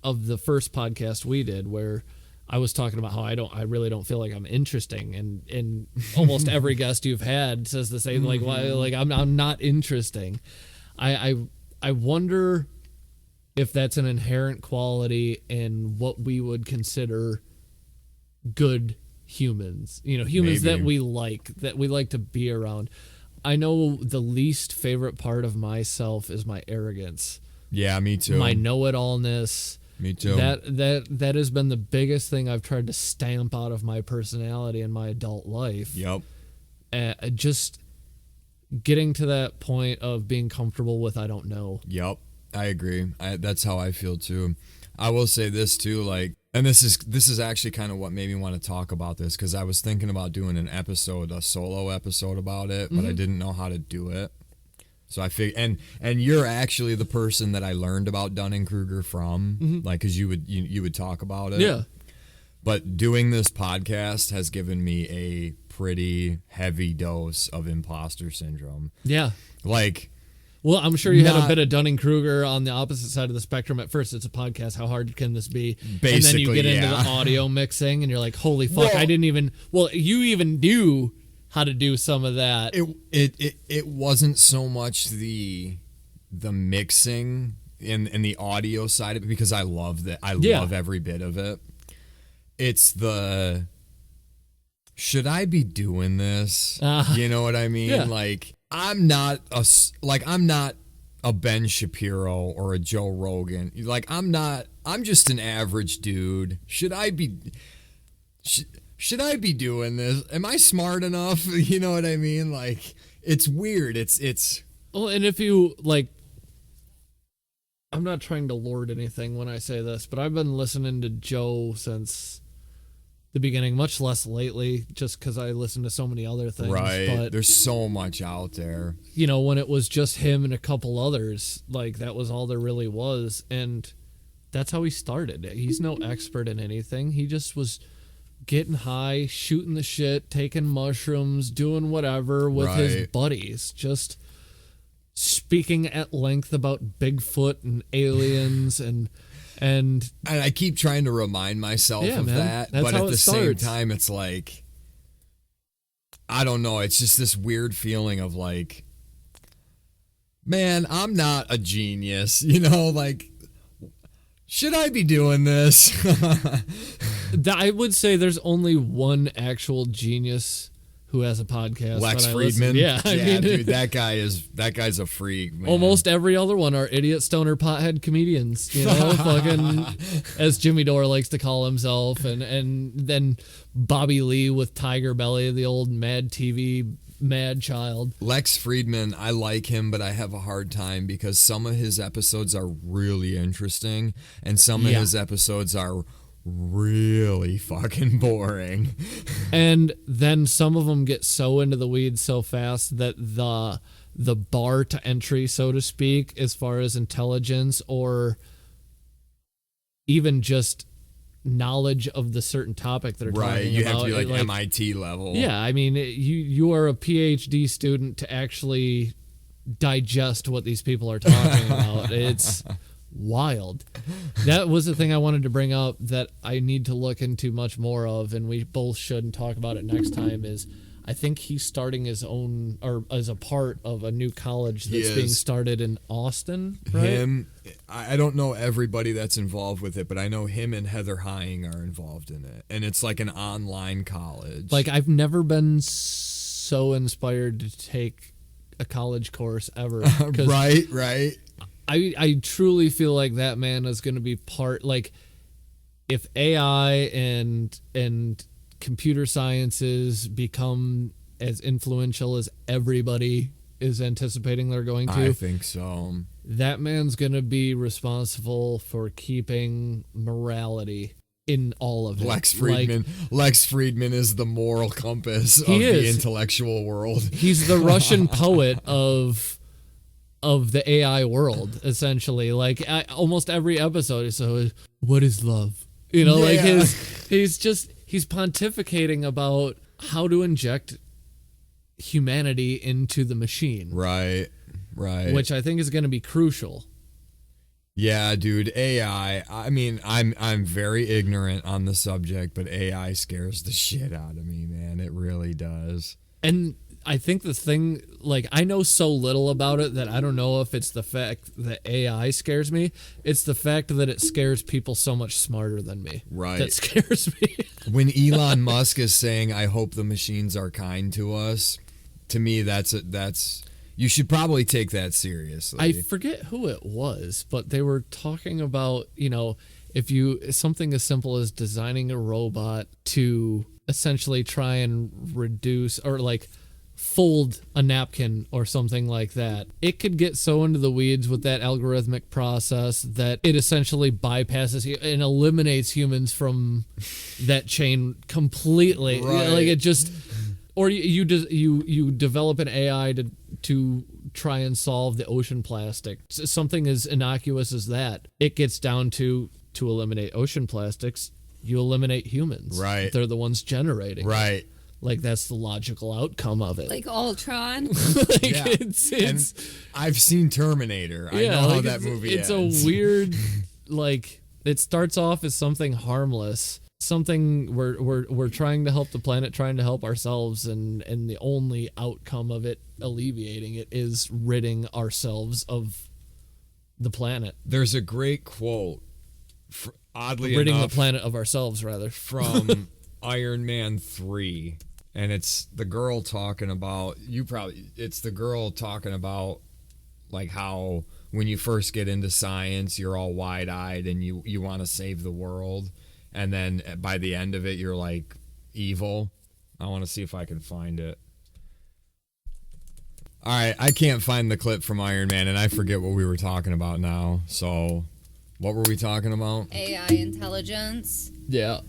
S4: of the first podcast we did where I was talking about how I really don't feel like I'm interesting, and almost every guest you've had says the same, like, why, like I'm not interesting. I wonder if that's an inherent quality in what we would consider good humans, humans
S3: Maybe.
S4: that we like to be around. I know the least favorite part of myself is my arrogance.
S3: Yeah, me too.
S4: My know-it-allness.
S3: Me too.
S4: That has been the biggest thing I've tried to stamp out of my personality in my adult life.
S3: Yep.
S4: Just getting to that point of being comfortable with I don't know.
S3: Yep. I agree. That's how I feel too. I will say this too, like, and this is actually kind of what made me want to talk about this, because I was thinking about doing a solo episode about it, but I didn't know how to do it. So I figured, and you're actually the person that I learned about Dunning-Kruger from, like, because you would talk about it.
S4: Yeah.
S3: But doing this podcast has given me a pretty heavy dose of imposter syndrome.
S4: Yeah.
S3: Like,
S4: well, I'm sure you had a bit of Dunning-Kruger on the opposite side of the spectrum. At first, it's a podcast. How hard can this be?
S3: Basically,
S4: and then you get into the audio mixing, and you're like, holy fuck, I didn't even... Well, you even knew how to do some of that.
S3: It wasn't so much the mixing and the audio side of it, because I love that. I love every bit of it. It's the... Should I be doing this? You know what I mean?
S4: Yeah.
S3: Like... I'm not a Ben Shapiro or a Joe Rogan. Like, I'm just an average dude. Should I be doing this? Am I smart enough? You know what I mean? Like, it's weird. It's
S4: well, and if you like, I'm not trying to lord anything when I say this, but I've been listening to Joe since the beginning, much less lately, just because I listen to so many other things.
S3: right.
S4: But
S3: There's so much out there.
S4: when it was just him and a couple others, like that was all there really was, and that's how he started. He's no expert in anything. He just was getting high, shooting the shit, taking mushrooms, doing whatever with his
S3: Right.
S4: buddies, just speaking at length about Bigfoot and aliens and
S3: And I keep trying to remind myself
S4: Yeah,
S3: of
S4: man.
S3: that,
S4: That's
S3: but
S4: how
S3: at
S4: it
S3: the same
S4: starts.
S3: time, it's like, I don't know. It's just this weird feeling of like, man, I'm not a genius, you know, like, should I be doing this?
S4: I would say there's only one actual genius who has a podcast.
S3: Lex
S4: that I listen-
S3: Friedman.
S4: Yeah, I mean,
S3: dude, that guy's a freak, man.
S4: almost every other one are idiot stoner pothead comedians, you know, fucking as Jimmy Dore likes to call himself, and then Bobby Lee with Tiger Belly, the old Mad TV mad child.
S3: Lex Friedman, I like him, but I have a hard time because some of his episodes are really interesting, and some of
S4: Yeah.
S3: his episodes are really fucking boring.
S4: And then some of them get so into the weeds so fast that the bar to entry, so to speak, as far as intelligence or even just knowledge of the certain topic they're
S3: Right,
S4: talking
S3: you
S4: about.
S3: have to be like,
S4: it,
S3: MIT level.
S4: Yeah, I mean, you are a PhD student to actually digest what these people are talking about. It's wild. That was the thing I wanted to bring up that I need to look into much more of, and we both should and talk about it next time, is I think he's starting his own, or as a part of a new college
S3: He
S4: that's being
S3: is.
S4: started in Austin, right?
S3: Him, I don't know everybody that's involved with it, but I know him and Heather Hying are involved in it, and it's like an online college.
S4: Like, I've never been so inspired to take a college course ever. 'Cause
S3: right.
S4: I truly feel like that man is going to be part, like, if AI and computer sciences become as influential as everybody is anticipating they're going to,
S3: I think so.
S4: that man's going to be responsible for keeping morality in all of it.
S3: Lex
S4: Like,
S3: Friedman. Lex Friedman is the moral compass of
S4: He
S3: the
S4: is.
S3: intellectual world.
S4: he's the Russian poet of the AI world, essentially. Like, almost every episode is so, what is love? You know, like
S3: Yeah.
S4: he's pontificating about how to inject humanity into the machine,
S3: Right.
S4: which I think is going to be crucial.
S3: Yeah, dude, AI. I mean, I'm very ignorant on the subject, but AI scares the shit out of me, man. It really does.
S4: And I think the thing, like, I know so little about it that I don't know if it's the fact that AI scares me. It's the fact that it scares people so much smarter than me.
S3: Right.
S4: That scares me.
S3: When Elon Musk is saying, "I hope the machines are kind to us," to me, that's you should probably take that seriously.
S4: I forget who it was, but they were talking about, you know, if you, something as simple as designing a robot to essentially try and reduce or like fold a napkin or something like that, it could get so into the weeds with that algorithmic process that it essentially bypasses and eliminates humans from that chain completely.
S3: Right.
S4: Like, it just, or you develop an AI to try and solve the ocean plastic. Something as innocuous as that. It gets down to eliminate ocean plastics, you eliminate humans.
S3: Right.
S4: They're the ones generating it.
S3: right.
S4: Like, that's the logical outcome of it.
S5: Like Ultron.
S4: Like,
S3: Yeah.
S4: it's
S3: And I've seen Terminator. I know how
S4: like,
S3: that
S4: it's,
S3: movie
S4: it's
S3: ends.
S4: a weird, like, it starts off as something harmless, something we're trying to help the planet, trying to help ourselves, and the only outcome of it alleviating it is ridding ourselves of the planet,
S3: There's a great quote, oddly
S4: ridding
S3: enough,
S4: the planet of ourselves, rather.
S3: from Iron Man 3, and it's the girl talking about, it's the girl talking about like how when you first get into science you're all wide-eyed and you want to save the world, and then by the end of it you're like evil. I want to see if I can find it. All right, I can't find the clip from Iron Man, and I forget what we were talking about now. So, what were we talking about?
S5: AI intelligence.
S4: Yeah.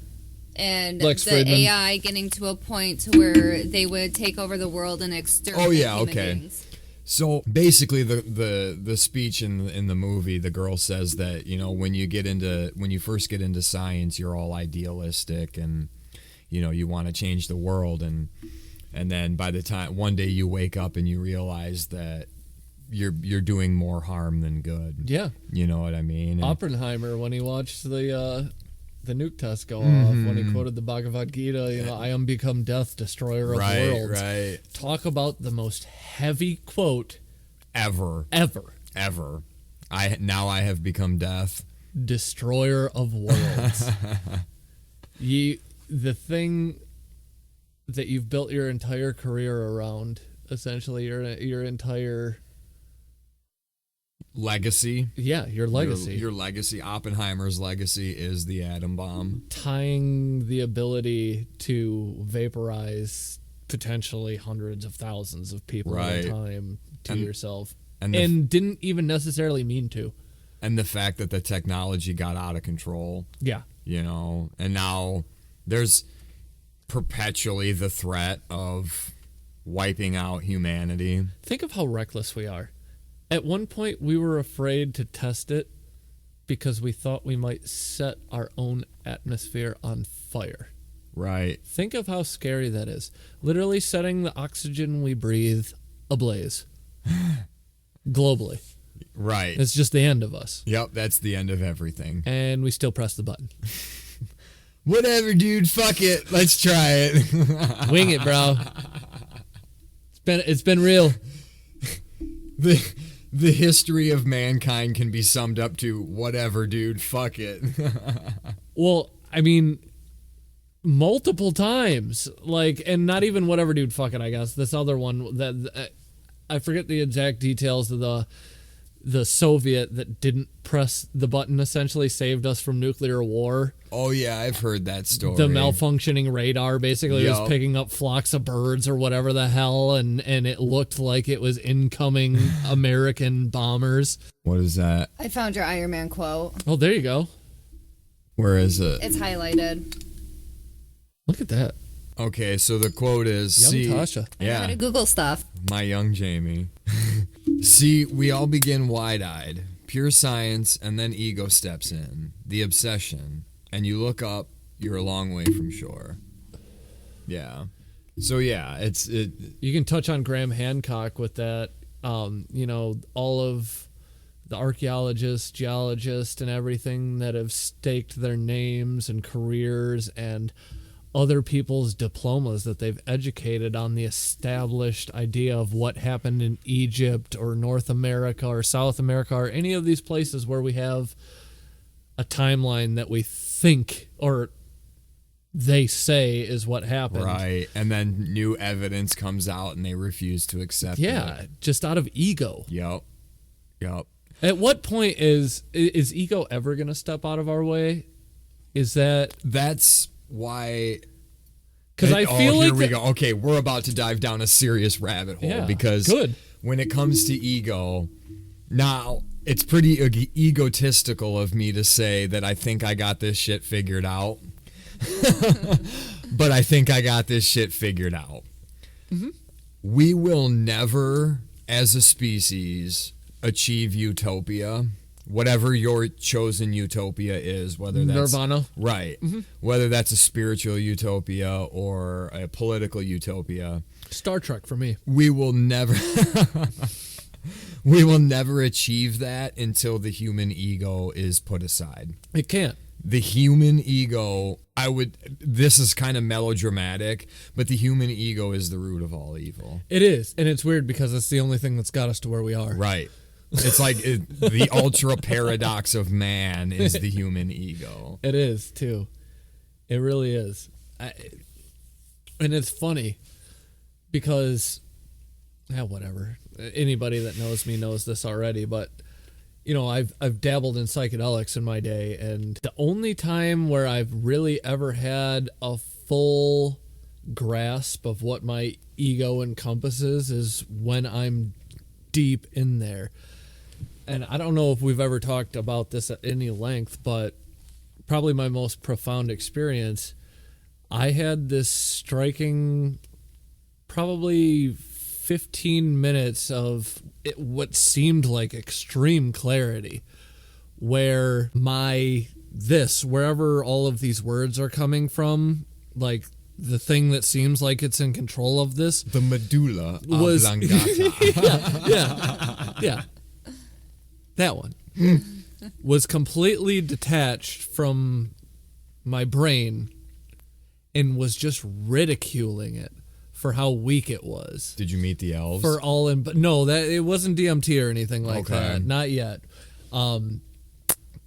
S5: And
S4: Lex
S5: the
S4: Friedman.
S5: AI getting to a point to where they would take over the world and exterminate
S3: Oh, yeah,
S5: human
S3: okay.
S5: beings.
S3: So basically, the speech in the movie, the girl says that, you know, when you first get into science, you're all idealistic and you want to change the world, and then by the time one day you wake up and you realize that you're doing more harm than good.
S4: Yeah.
S3: You know what I mean? And
S4: Oppenheimer, when he watched the nuke test go off, when he quoted the Bhagavad Gita, I am become death, destroyer of worlds.
S3: Right.
S4: Talk about the most heavy quote
S3: Ever. I have become death.
S4: Destroyer of worlds. The thing that you've built your entire career around, essentially your entire
S3: legacy.
S4: Yeah, your legacy.
S3: Your legacy. Oppenheimer's legacy is the atom bomb.
S4: Tying the ability to vaporize potentially hundreds of thousands of people at a time to yourself. And didn't even necessarily mean to.
S3: And the fact that the technology got out of control.
S4: Yeah.
S3: And now there's perpetually the threat of wiping out humanity.
S4: Think of how reckless we are. At one point, we were afraid to test it because we thought we might set our own atmosphere on fire.
S3: Right.
S4: Think of how scary that is. Literally setting the oxygen we breathe ablaze. Globally.
S3: Right.
S4: It's just the end of us.
S3: Yep, that's the end of everything.
S4: And we still press the button.
S3: Whatever, dude. Fuck it. Let's try it.
S4: Wing it, bro. It's been real.
S3: The history of mankind can be summed up to whatever, dude. Fuck it.
S4: Well, I mean, multiple times. And not even whatever, dude. Fuck it, I guess. This other one that I forget the exact details of the Soviet that didn't press the button essentially saved us from nuclear war.
S3: Oh, yeah, I've heard that story.
S4: The malfunctioning radar basically was picking up flocks of birds or whatever the hell, and it looked like it was incoming American bombers.
S3: What is that?
S5: I found your Iron Man quote.
S4: Oh, there you go.
S3: Where is it?
S5: It's highlighted.
S4: Look at that.
S3: Okay, so the quote is...
S4: Young Natasha.
S5: I know how to Google stuff.
S3: My young Jamie. See, we all begin wide-eyed. Pure science, and then ego steps in. The obsession. And you look up, you're a long way from shore. Yeah. So, yeah,
S4: You can touch on Graham Hancock with that. All of the archaeologists, geologists, and everything that have staked their names and careers and other people's diplomas that they've educated on the established idea of what happened in Egypt or North America or South America or any of these places where we have a timeline that we think or they say is what happened.
S3: Right. And then new evidence comes out and they refuse to accept it.
S4: Yeah, just out of ego.
S3: Yep.
S4: At what point is ego ever going to step out of our way?
S3: That's why...
S4: Because I feel
S3: here
S4: like...
S3: we go. Okay, we're about to dive down a serious rabbit hole.
S4: Yeah,
S3: because
S4: good.
S3: When it comes to ego, now, it's pretty egotistical of me to say that I think I got this shit figured out. But I think I got this shit figured out. Mm-hmm. We will never, as a species, achieve utopia. Whatever your chosen utopia is, whether that's
S4: Nirvana,
S3: right, whether that's a spiritual utopia or a political utopia,
S4: Star Trek for me.
S3: we will never achieve that until the human ego is put aside.
S4: It can't.
S3: The human ego, this is kind of melodramatic, but the human ego is the root of all evil.
S4: It is, and it's weird because it's the only thing that's got us to where we are.
S3: Right. It's like the ultra paradox of man is the human ego.
S4: It is, too. It really is. And it's funny because, whatever. Anybody that knows me knows this already, but, I've dabbled in psychedelics in my day, and the only time where I've really ever had a full grasp of what my ego encompasses is when I'm deep in there. And I don't know if we've ever talked about this at any length, but probably my most profound experience, I had this striking, probably 15 minutes of what seemed like extreme clarity, where wherever all of these words are coming from, like the thing that seems like it's in control of this
S3: The medulla
S4: was
S3: oblongata.
S4: yeah, that one was completely detached from my brain and was just ridiculing it for how weak it was.
S3: Did you meet the elves?
S4: For all in, but no, that it wasn't DMT or anything like
S3: Okay.
S4: that. Not yet.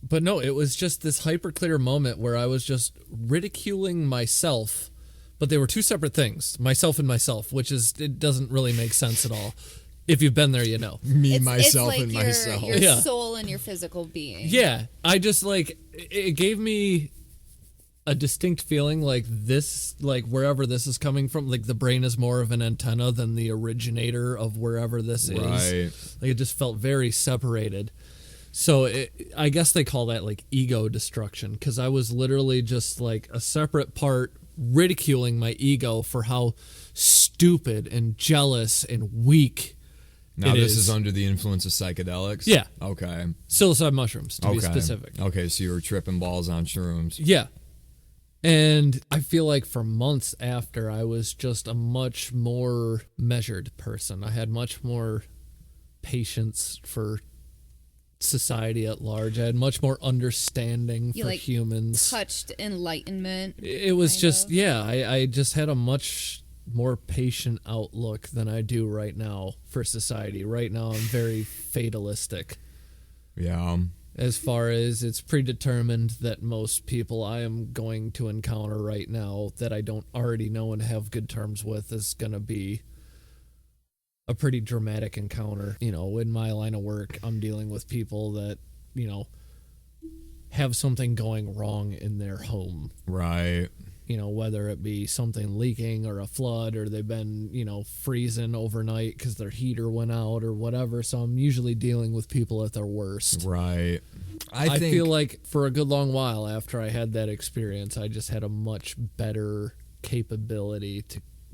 S4: But no, it was just this hyper clear moment where I was just ridiculing myself, but they were two separate things, myself and myself, which is, it doesn't really make sense at all. If you've been there, you know.
S3: Me, myself,
S5: it's like
S3: and
S5: your,
S3: myself.
S5: Your
S4: Yeah.
S5: soul and your physical being.
S4: Yeah, I just like, it gave me a distinct feeling like this, like wherever this is coming from, like the brain is more of an antenna than the originator of wherever this is.
S3: Right.
S4: Like it just felt very separated. So I guess they call that like ego destruction, because I was literally just like a separate part ridiculing my ego for how stupid and jealous and weak
S3: Now
S4: it
S3: this
S4: is.
S3: is under the influence of psychedelics?
S4: Yeah.
S3: Okay.
S4: Psilocybin mushrooms, to be specific.
S3: Okay, so you were tripping balls on shrooms.
S4: Yeah. And I feel like for months after, I was just a much more measured person. I had much more patience for society at large. I had much more understanding
S5: You,
S4: for
S5: like,
S4: humans.
S5: Touched enlightenment.
S4: It was
S5: kind
S4: just,
S5: of.
S4: yeah, I just had a much more patient outlook than I do right now for society. Right now, I'm very fatalistic.
S3: Yeah.
S4: As far as it's predetermined that most people I am going to encounter right now that I don't already know and have good terms with is going to be a pretty dramatic encounter. You know, in my line of work, I'm dealing with people that, you know, have something going wrong in their home.
S3: Right.
S4: You know, whether it be something leaking or a flood, or they've been, you know, freezing overnight because their heater went out or whatever. So I'm usually dealing with people at their worst.
S3: Right.
S4: I
S3: think,
S4: feel like for a good long while after I had that experience, I just had a much better capability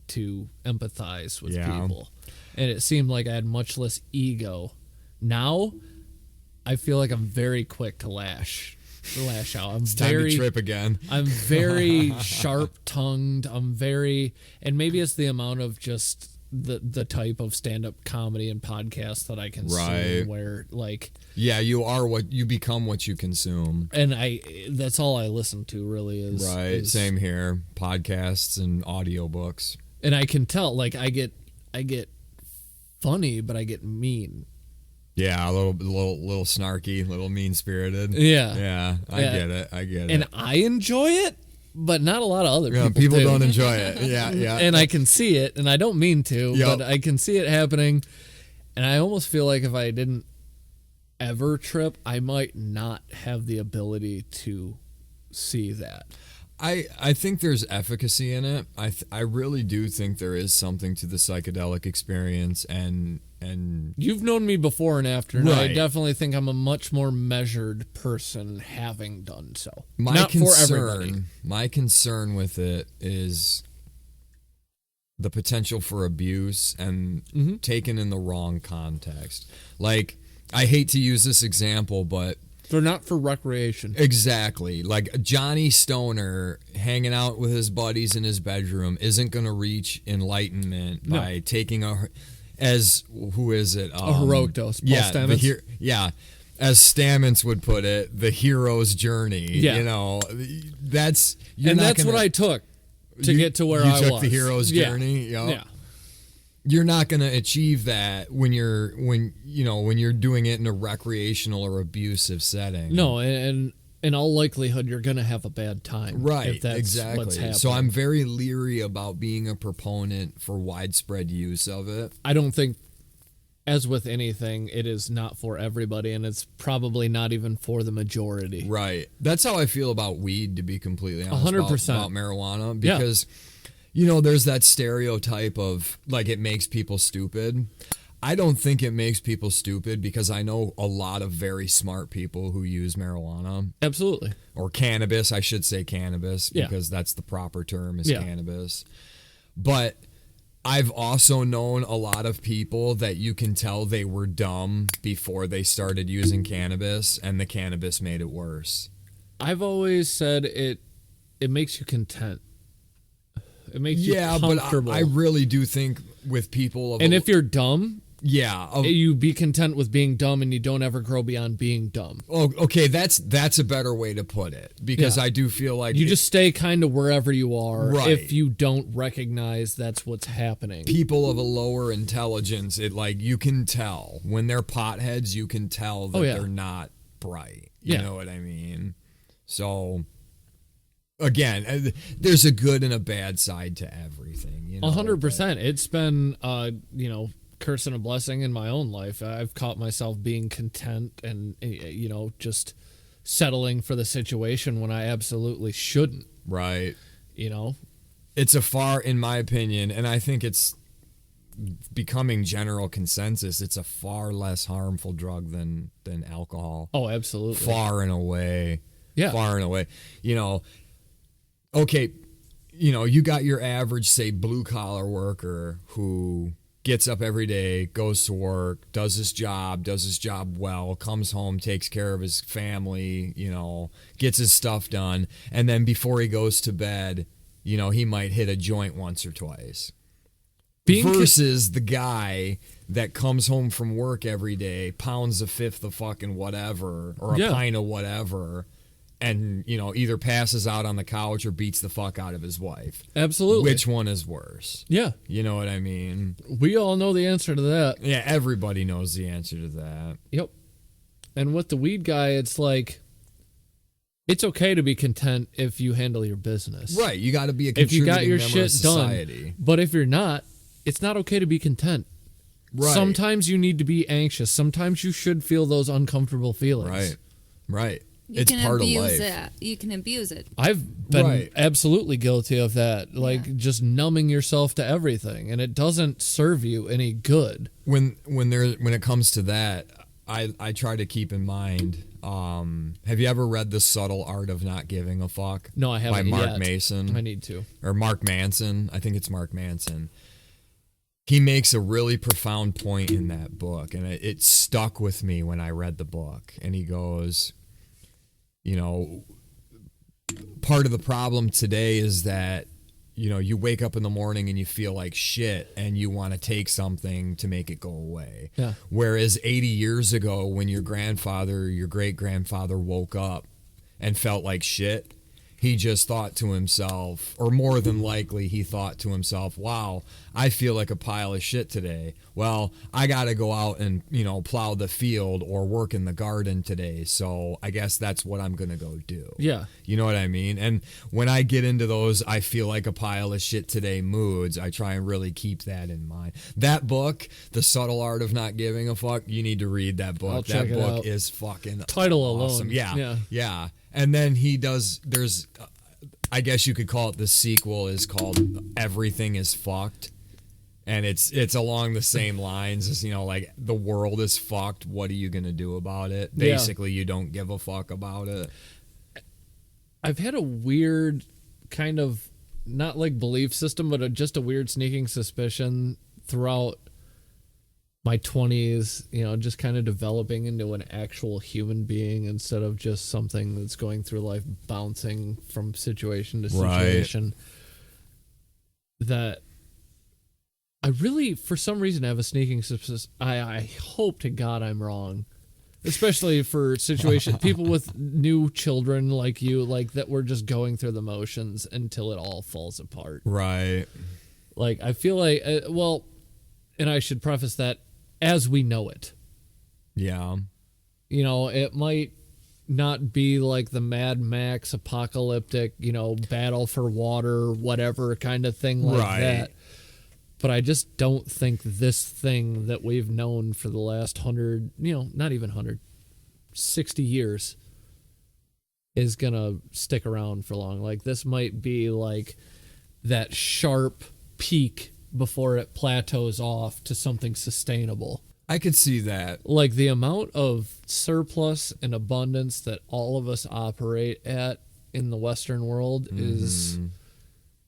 S4: to empathize with
S3: Yeah.
S4: people. And it seemed like I had much less ego. Now, I feel like I'm very quick to lash out.
S3: it's time to trip again.
S4: I'm very sharp-tongued. And maybe it's the amount of just the type of stand-up comedy and podcast that I consume,
S3: Right.
S4: where like,
S3: Yeah, you become what you consume.
S4: and that's all I listen to really is
S3: Right.
S4: is-
S3: Same here. Podcasts and audiobooks.
S4: And I can tell, like, I get funny, but I get mean.
S3: Yeah, a little snarky, a little mean spirited.
S4: Yeah.
S3: Yeah, I
S4: Yeah.
S3: get it.
S4: And I enjoy it, but not a lot of other
S3: yeah,
S4: people
S3: people
S4: do.
S3: don't enjoy it. Yeah, yeah.
S4: And I can see it, and I don't mean to,
S3: Yep.
S4: but I can see it happening. And I almost feel like if I didn't ever trip, I might not have the ability to see that.
S3: I think there's efficacy in it. I really do think there is something to the psychedelic experience, and
S4: You've known me before and after, and I
S3: Right.
S4: definitely think I'm a much more measured person having done so.
S3: my
S4: Not
S3: concern,
S4: for everybody.
S3: my concern with it is the potential for abuse and
S4: Mm-hmm.
S3: taken in the wrong context. Like, I hate to use this example, but
S4: They're not for recreation.
S3: exactly, like Johnny Stoner hanging out with his buddies in his bedroom isn't going to reach enlightenment
S4: No.
S3: by taking who is it?
S4: A heroic dose. Paul
S3: Yeah,
S4: Stamets?
S3: as Stamets would put it, the hero's journey.
S4: Yeah.
S3: You know, that's
S4: what I took to get to where I was.
S3: You took the hero's
S4: Yeah.
S3: journey. Yep.
S4: Yeah.
S3: You're not going to achieve that when you're doing it in a recreational or abusive setting.
S4: No, and in all likelihood, you're going to have a bad time.
S3: Right,
S4: if that's
S3: exactly.
S4: What's happening.
S3: So I'm very leery about being a proponent for widespread use of it.
S4: I don't think, as with anything, it is not for everybody, and it's probably not even for the majority.
S3: Right. That's how I feel about weed, to be completely honest.
S4: 100%.
S3: About marijuana.
S4: Yeah.
S3: Because, there's that stereotype of, like, it makes people stupid. I don't think it makes people stupid because I know a lot of very smart people who use marijuana.
S4: Absolutely.
S3: Or cannabis. I should say cannabis
S4: Yeah.
S3: because that's the proper term is
S4: Yeah.
S3: cannabis. But I've also known a lot of people that you can tell they were dumb before they started using cannabis, and the cannabis made it worse.
S4: I've always said it makes you content. It makes you
S3: Yeah, but
S4: comfortable.
S3: I really do think with people of
S4: and if you're dumb,
S3: yeah,
S4: you be content with being dumb and you don't ever grow beyond being dumb.
S3: oh, okay, that's a better way to put it, because
S4: Yeah.
S3: I do feel like
S4: You just stay kind of wherever you are
S3: Right.
S4: if you don't recognize that's what's happening.
S3: people of a lower intelligence, it like you can tell when they're potheads, you can tell that
S4: Oh, yeah.
S3: they're not bright. You
S4: Yeah.
S3: know what I mean? So again, there's a good and a bad side to everything. You know,
S4: 100%. It's been, curse and a blessing in my own life. I've caught myself being content and, just settling for the situation when I absolutely shouldn't,
S3: but- right.
S4: It's
S3: In my opinion, and I think it's becoming general consensus, it's a far less harmful drug than alcohol.
S4: Oh, absolutely.
S3: Far and away.
S4: Yeah.
S3: Far and away. Okay, you got your average, say, blue collar worker who gets up every day, goes to work, does his job well, comes home, takes care of his family, gets his stuff done, and then before he goes to bed, he might hit a joint once or twice. Versus the guy that comes home from work every day, pounds a fifth of fucking whatever, or a pint of whatever, and, either passes out on the couch or beats the fuck out of his wife.
S4: Absolutely.
S3: Which one is worse?
S4: Yeah.
S3: You know what I mean?
S4: We all know the answer to that.
S3: Yeah, everybody knows the answer to that.
S4: Yep. And with the weed guy, it's like, it's okay to be content if you handle your business.
S3: Right. You got to be a
S4: If you
S3: contributing
S4: got your
S3: member
S4: shit
S3: of society.
S4: done. But if you're not, it's not okay to be content.
S3: Right.
S4: Sometimes you need to be anxious. Sometimes you should feel those uncomfortable feelings.
S3: Right.
S5: You
S3: It's
S5: can
S3: part of
S5: abuse
S3: life.
S5: it. You can abuse it.
S4: I've been
S3: Right.
S4: absolutely guilty of that. Like just numbing yourself to everything, and it doesn't serve you any good.
S3: When it comes to that, I try to keep in mind. Have you ever read The Subtle Art of Not Giving a Fuck?
S4: No, I haven't
S3: By Mark
S4: yet.
S3: Mason.
S4: I need to.
S3: Or Mark Manson. I think it's Mark Manson. He makes a really profound point in that book, and it stuck with me when I read the book. And he goes, part of the problem today is that, you wake up in the morning and you feel like shit and you want to take something to make it go away.
S4: Yeah.
S3: Whereas 80 years ago, when your grandfather, your great-grandfather woke up and felt like shit, he just thought to himself, or more than likely he thought to himself, wow, I feel like a pile of shit today. Well, I got to go out and, plow the field or work in the garden today. So I guess that's what I'm going to go do.
S4: Yeah.
S3: You know what I mean? And when I get into those I feel like a pile of shit today moods, I try and really keep that in mind. That book, The Subtle Art of Not Giving a Fuck, you need to read that book.
S4: I'll check
S3: that
S4: it
S3: book
S4: out.
S3: is fucking
S4: Title
S3: awesome.
S4: alone.
S3: Yeah. And then there's, I guess you could call it, the sequel is called Everything is Fucked. And it's along the same lines as, like, the world is fucked. What are you going to do about it?
S4: Yeah.
S3: Basically, you don't give a fuck about it.
S4: I've had a weird kind of, not like belief system, but just a weird sneaking suspicion throughout my 20s, just kind of developing into an actual human being instead of just something that's going through life bouncing from situation to situation. That I really, for some reason, have a sneaking suspicion. I hope to God I'm wrong. Especially for situations, people with new children like you, like that we're just going through the motions until it all falls apart.
S3: Right.
S4: Like, I feel like, and I should preface that, as we know it.
S3: Yeah.
S4: It might not be like the Mad Max apocalyptic, battle for water, whatever kind of thing like
S3: Right.
S4: that. But I just don't think this thing that we've known for the last 100, not even 100, 60 years is going to stick around for long. Like, this might be like that sharp peak before it plateaus off to something sustainable.
S3: I could see that.
S4: Like, the amount of surplus and abundance that all of us operate at in the Western world is,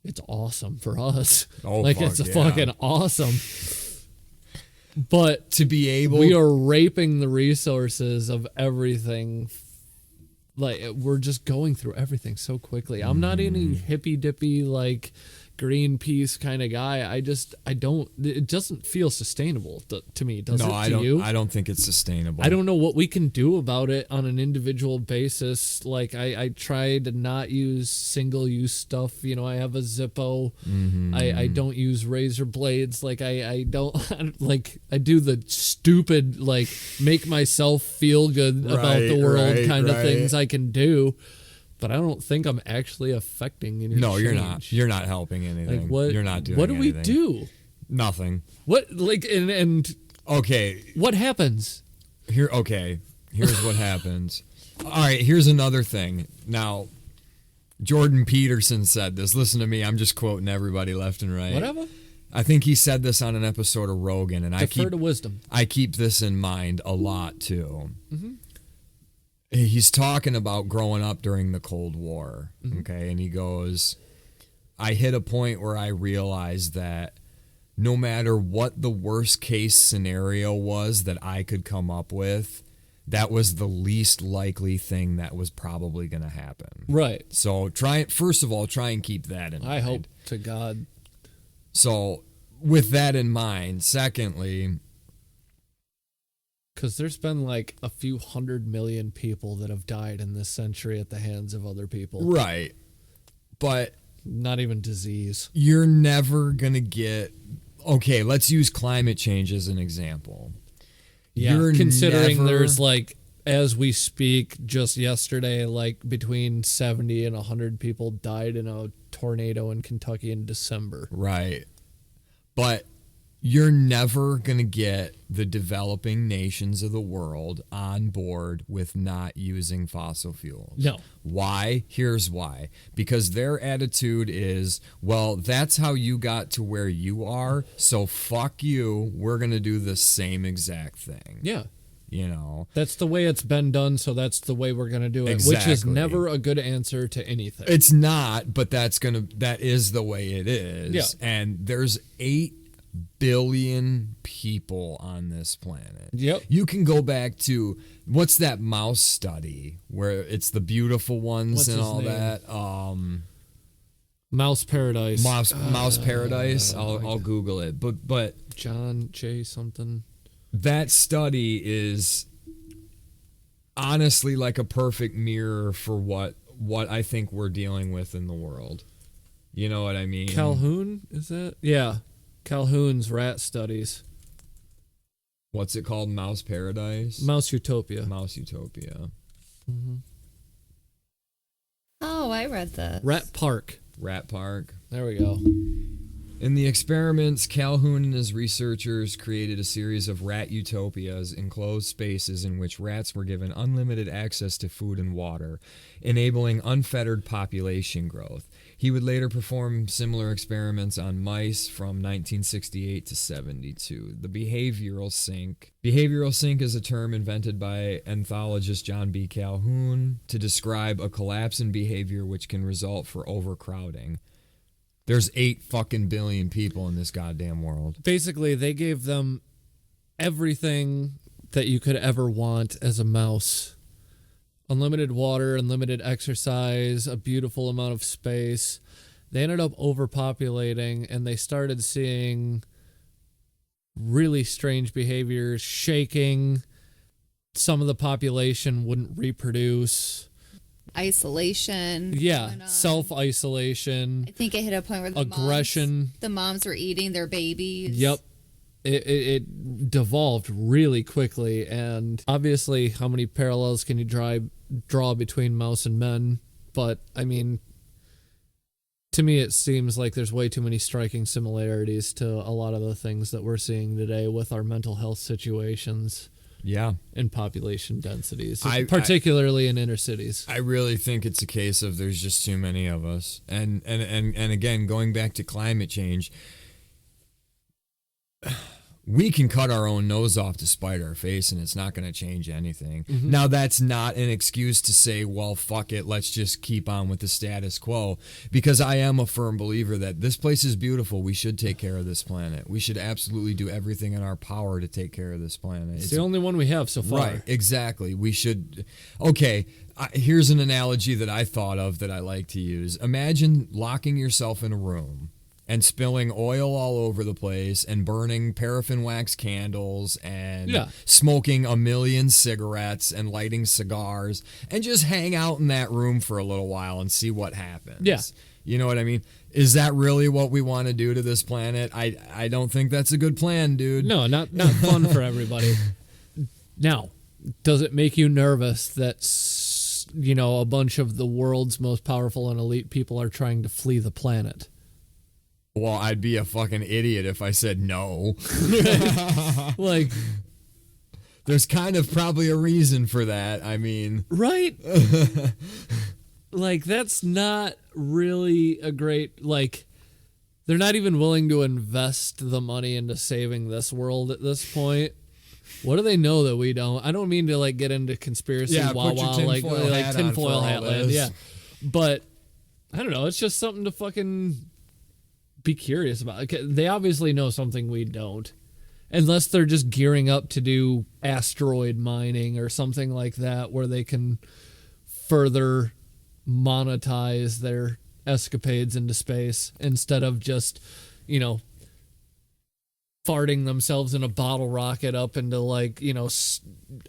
S4: it's awesome for us.
S3: Oh,
S4: like,
S3: fuck,
S4: it's
S3: yeah.
S4: fucking awesome. But
S3: To be able...
S4: we are raping the resources of everything. Like, we're just going through everything so quickly. I'm not any hippy dippy, like, Greenpeace kind of guy. I don't. It doesn't feel sustainable to me. Does it to you?
S3: I don't think it's sustainable.
S4: I don't know what we can do about it on an individual basis. Like I try to not use single-use stuff. You know, I have a Zippo. I don't use razor blades. Like I don't like I do the stupid like make myself feel good about the world kind of things I can do. But I don't think I'm actually affecting any change.
S3: You're not. You're not helping anything.
S4: Like what?
S3: You're not doing
S4: What do
S3: anything.
S4: we do?
S3: Nothing.
S4: What like and
S3: okay.
S4: What happens?
S3: Here's what happens. All right, here's another thing. Now, Jordan Peterson said this. Listen to me. I'm just quoting everybody left and right.
S4: Whatever.
S3: I think he said this on an episode of Rogan, and
S4: Defer to wisdom.
S3: I keep this in mind a lot too. He's talking about growing up during the Cold War, okay? And he goes, I hit a point where I realized that no matter what the worst case scenario was that I could come up with, that was the least likely thing that was probably going to happen.
S4: Right.
S3: So first of all, try and keep that in mind.
S4: I hope to God.
S3: So with that in mind, secondly,
S4: because there's been like a few 100 million people that have died in this century at the hands of other people.
S3: Right. But
S4: not even disease.
S3: You're never going to get... Okay, let's use climate change as an example.
S4: Yeah, considering there's like, as we speak, just yesterday, like between 70 and 100 people died in a tornado in Kentucky in December.
S3: Right. But you're never going to get the developing nations of the world on board with not using fossil fuels.
S4: No.
S3: Why? Here's why. Because their attitude is, well, that's how you got to where you are, so fuck you, we're going to do the same exact thing.
S4: Yeah.
S3: You know?
S4: That's the way it's been done, so that's the way we're going to do it,
S3: Exactly.
S4: which is never a good answer to anything.
S3: It's not, but that is the way it is.
S4: Yeah.
S3: And there's 8 billion people on this planet.
S4: Yep.
S3: You can go back to what's that mouse study where it's the beautiful ones
S4: What's
S3: and
S4: his
S3: all
S4: name?
S3: that.
S4: Mouse Paradise.
S3: Mouse Paradise. I'll Google it. But
S4: John J. something.
S3: That study is honestly like a perfect mirror for what I think we're dealing with in the world. You know what I mean?
S4: Calhoun, is that? Yeah. Calhoun's rat studies.
S3: What's it called? Mouse Paradise?
S4: Mouse Utopia.
S3: Mouse Utopia.
S5: Oh, I read this.
S4: Rat Park.
S3: Rat Park.
S4: There we go.
S3: In the experiments, Calhoun and his researchers created a series of rat utopias, enclosed spaces in which rats were given unlimited access to food and water, enabling unfettered population growth. He would later perform similar experiments on mice from 1968 to 72. The behavioral sink. Behavioral sink is a term invented by anthologist John B. Calhoun to describe a collapse in behavior which can result for overcrowding. There's 8 fucking billion people in this goddamn world.
S4: Basically, they gave them everything that you could ever want as a mouse. Unlimited water, unlimited exercise, a beautiful amount of space. They ended up overpopulating, and they started seeing really strange behaviors, shaking. Some of the population wouldn't reproduce.
S5: Isolation.
S4: Yeah,
S5: going on.
S4: self-isolation.
S5: I think it hit a point where
S4: aggression.
S5: The moms were eating their babies.
S4: Yep. It devolved really quickly, and obviously how many parallels can you draw between mouse and men? But, I mean, to me it seems like there's way too many striking similarities to a lot of the things that we're seeing today with our mental health situations.
S3: Yeah.
S4: And population densities, particularly in inner cities.
S3: I really think it's a case of there's just too many of us. And again, going back to climate change, we can cut our own nose off to spite our face and it's not going to change anything. Mm-hmm. Now, that's not an excuse to say, well, fuck it, let's just keep on with the status quo. Because I am a firm believer that this place is beautiful. We should take care of this planet. We should absolutely do everything in our power to take care of this planet.
S4: It's the only one we have so far.
S3: Right, exactly. We should... Okay, here's an analogy that I thought of that I like to use. Imagine locking yourself in a room and spilling oil all over the place and burning paraffin wax candles and
S4: Yeah.
S3: smoking a million cigarettes and lighting cigars and just hang out in that room for a little while and see what happens.
S4: Yeah.
S3: You know what I mean? Is that really what we want to do to this planet? I don't think that's a good plan, dude.
S4: No, not fun for everybody. Now, does it make you nervous that a bunch of the world's most powerful and elite people are trying to flee the planet?
S3: Well, I'd be a fucking idiot if I said no.
S4: Like,
S3: There's kind of probably a reason for that. I mean,
S4: right? Like, that's not really a great, like, they're not even willing to invest the money into saving this world at this point. What do they know that we don't? I don't mean to, like, get into conspiracy
S3: put your tinfoil hat on
S4: tinfoil
S3: for all
S4: hat land,
S3: this.
S4: yeah. But, I don't know, it's just something to fucking be curious about. Okay, they obviously know something we don't. Unless they're just gearing up to do asteroid mining or something like that, where they can further monetize their escapades into space instead of just, farting themselves in a bottle rocket up into, like,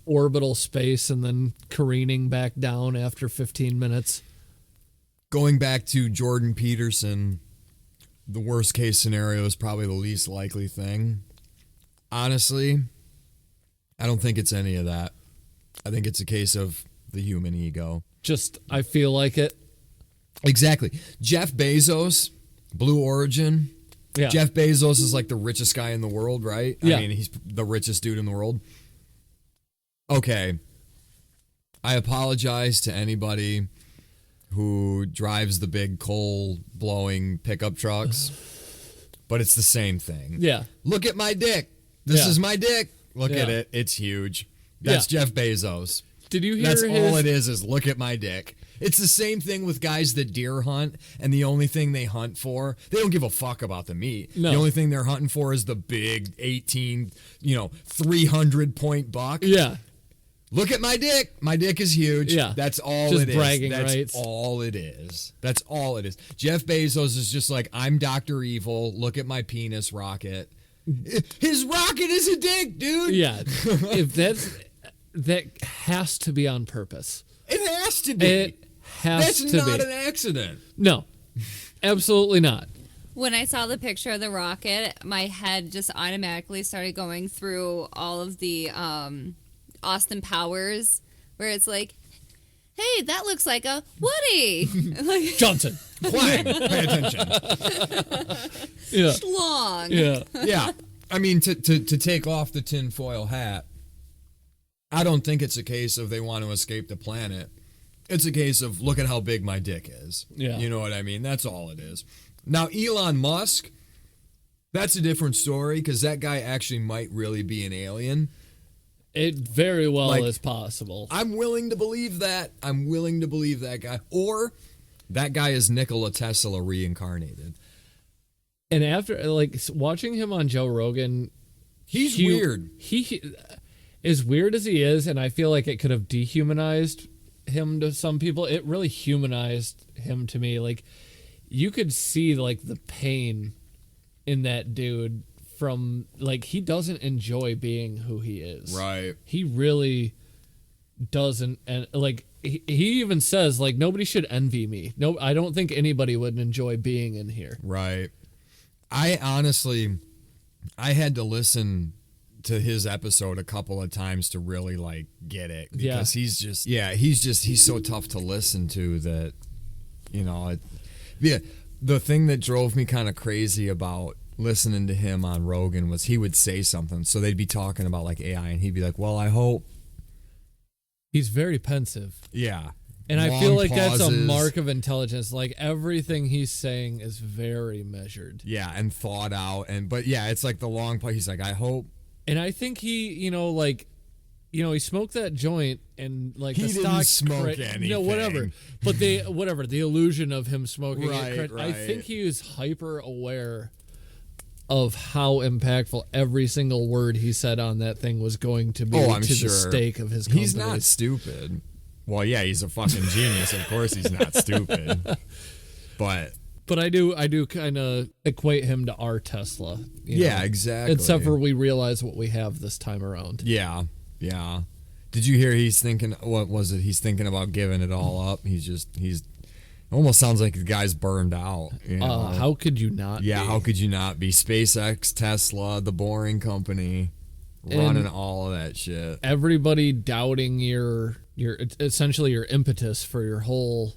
S4: orbital space and then careening back down after 15 minutes.
S3: going back to Jordan Peterson, the worst case scenario is probably the least likely thing. Honestly, I don't think it's any of that. I think it's a case of the human ego.
S4: Just, I feel like it.
S3: Exactly. Jeff Bezos, Blue Origin.
S4: Yeah.
S3: Jeff Bezos is like the richest guy in the world, right?
S4: Yeah.
S3: I mean, he's the richest dude in the world. Okay. I apologize to anybody who drives the big coal-blowing pickup trucks, but it's the same thing.
S4: Yeah.
S3: Look at my dick. This
S4: Yeah.
S3: is my dick. Look at
S4: Yeah.
S3: it. It's huge. That's Jeff Bezos.
S4: Did you hear
S3: That's
S4: his...
S3: all it is look at my dick. It's the same thing with guys that deer hunt, and the only thing they hunt for, they don't give a fuck about the meat.
S4: No.
S3: The only thing they're hunting for is the big 18, 300-point buck.
S4: Yeah.
S3: Look at my dick. My dick is huge.
S4: Yeah.
S3: That's all
S4: Just
S3: it is.
S4: bragging
S3: That's
S4: rights.
S3: all it is. That's all it is. Jeff Bezos is just like, I'm Dr. Evil. Look at my penis rocket. His rocket is a dick, dude.
S4: Yeah. If that has to be on purpose.
S3: It has to be.
S4: It has
S3: That's
S4: to
S3: not
S4: be.
S3: an accident.
S4: No. Absolutely not.
S5: When I saw the picture of the rocket, my head just automatically started going through all of the Austin Powers, where it's like, hey, that looks like a Woody. Like,
S4: Johnson.
S3: Clang. Pay attention.
S4: Yeah.
S5: Schlong.
S4: Yeah.
S3: Yeah. I mean, to take off the tinfoil hat, I don't think it's a case of they want to escape the planet. It's a case of look at how big my dick is.
S4: Yeah.
S3: You know what I mean? That's all it is. Now, Elon Musk, that's a different story because that guy actually might really be an alien.
S4: It very well
S3: Like,
S4: is possible.
S3: I'm willing to believe that. I'm willing to believe that guy. Or that guy is Nikola Tesla reincarnated.
S4: And after, like, watching him on Joe Rogan,
S3: He's weird.
S4: He, as weird as he is, and I feel like it could have dehumanized him to some people, it really humanized him to me. Like, you could see, like, the pain in that dude from, like, he doesn't enjoy being who he is.
S3: Right.
S4: He really doesn't. And, like, he even says, like, nobody should envy me. No, I don't think anybody would enjoy being in here.
S3: Right. I honestly, I had to listen to his episode a couple of times to really, like, get it. Because he's so tough to listen to that, the thing that drove me kind of crazy about listening to him on Rogan was he would say something. So they'd be talking about, like, AI, and he'd be like, well, I hope.
S4: He's very pensive.
S3: Yeah.
S4: And I
S3: Long
S4: feel like that's a
S3: pauses.
S4: mark of intelligence. Like, everything he's saying is very measured.
S3: Yeah, and thought out. But yeah, it's like the long part. He's like, I hope.
S4: And I think he, he smoked that joint and, like,
S3: He
S4: the
S3: didn't
S4: stock
S3: smoke anything.
S4: No, whatever. But the illusion of him smoking
S3: Right,
S4: it. I
S3: right.
S4: think he is hyper aware of how impactful every single word he said on that thing was going to be
S3: I'm
S4: to
S3: sure.
S4: the stake of his company.
S3: He's not stupid. Well, yeah, he's a fucking genius. Of course he's not stupid. But
S4: But I do kind of equate him to our Tesla.
S3: Yeah, exactly.
S4: Except for we realize what we have this time around.
S3: Yeah. Did you hear he's thinking, what was it? He's thinking about giving it all up. He's almost sounds like the guy's burned out. You know?
S4: How could you not be?
S3: How could you not be? SpaceX, Tesla, the Boring Company, running
S4: And
S3: all of that shit.
S4: Everybody doubting your essentially your impetus for your whole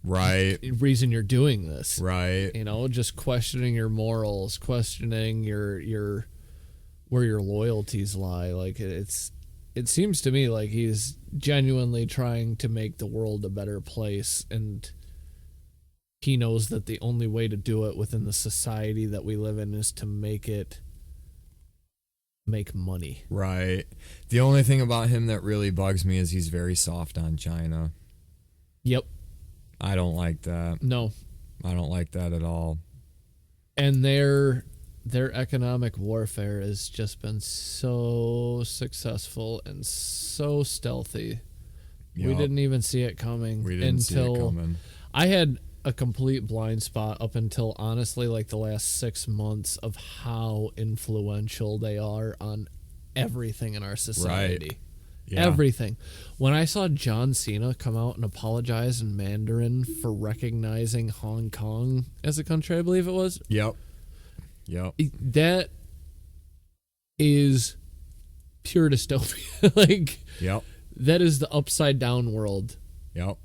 S4: reason you're doing this.
S3: Right.
S4: Just questioning your morals, questioning your where your loyalties lie. Like it seems to me like he's genuinely trying to make the world a better place, and he knows that the only way to do it within the society that we live in is to make money.
S3: Right. The only thing about him that really bugs me is he's very soft on China.
S4: Yep.
S3: I don't like that.
S4: No.
S3: I don't like that at all.
S4: And their economic warfare has just been so successful and so stealthy.
S3: Yep.
S4: We didn't even see it coming.
S3: We didn't see it coming.
S4: I had a complete blind spot up until honestly like the last 6 months of how influential they are on everything in our society.
S3: Right. Yeah.
S4: Everything. When I saw John Cena come out and apologize in Mandarin for recognizing Hong Kong as a country, I believe it was.
S3: Yep.
S4: That is pure dystopia. Like,
S3: yep.
S4: That is the upside down world.
S3: Yep.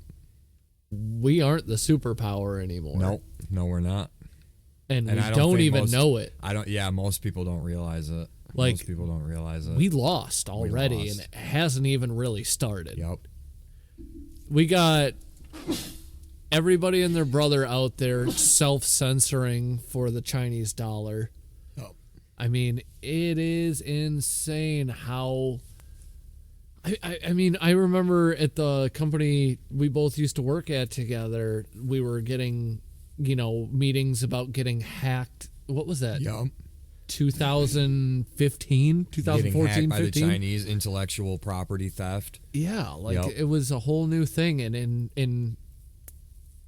S4: We aren't the superpower anymore.
S3: Nope. No, we're not.
S4: And we don't even know it.
S3: Most people don't realize it.
S4: Like,
S3: most people don't realize it.
S4: We lost already,
S3: and
S4: it hasn't even really started.
S3: Yep.
S4: We got everybody and their brother out there self-censoring for the Chinese dollar.
S3: Yep.
S4: I mean, it is insane how... I mean, I remember at the company we both used to work at together, we were getting, meetings about getting hacked. What was that?
S3: Yep.
S4: 2015, 2014,
S3: getting hacked by
S4: 15?
S3: the Chinese, intellectual property theft.
S4: Yeah, it was a whole new thing, and in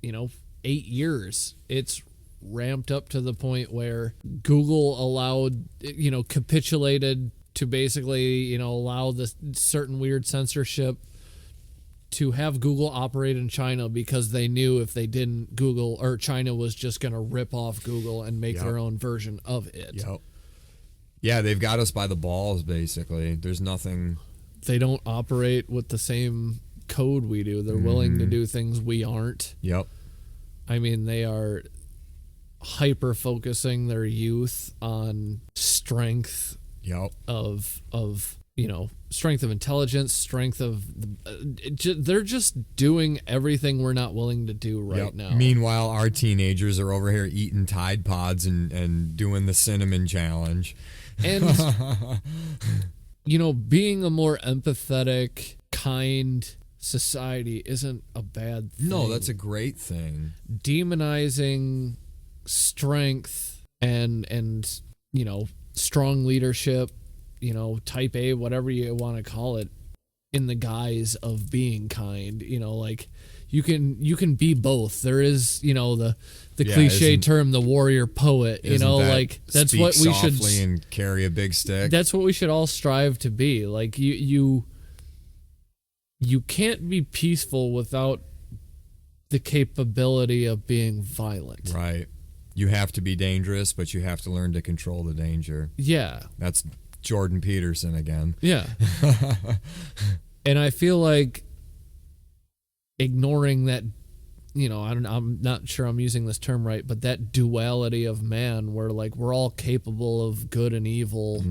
S4: 8 years, it's ramped up to the point where Google allowed, capitulated to basically, allow this certain weird censorship to have Google operate in China because they knew if they didn't, Google or China was just going to rip off Google and make their own version of it.
S3: Yep. Yeah, they've got us by the balls, basically. There's nothing...
S4: They don't operate with the same code we do. They're willing to do things we aren't.
S3: Yep.
S4: I mean, they are hyper-focusing their youth on strength of strength of intelligence, strength of... they're just doing everything we're not willing to do right now.
S3: Meanwhile, our teenagers are over here eating Tide Pods and doing the cinnamon challenge.
S4: And, being a more empathetic, kind society isn't a bad thing.
S3: No, that's a great thing.
S4: Demonizing strength and strong leadership, type A, whatever you want to call it, in the guise of being kind, like you can be both. There is, the cliche term, the warrior poet, that's what we should
S3: and carry a big stick.
S4: That's what we should all strive to be. Like you can't be peaceful without the capability of being violent.
S3: Right. You have to be dangerous, but you have to learn to control the danger.
S4: Yeah.
S3: That's Jordan Peterson again.
S4: Yeah. And I feel like ignoring that, I'm not sure I'm using this term right, but that duality of man where we're all capable of good and evil,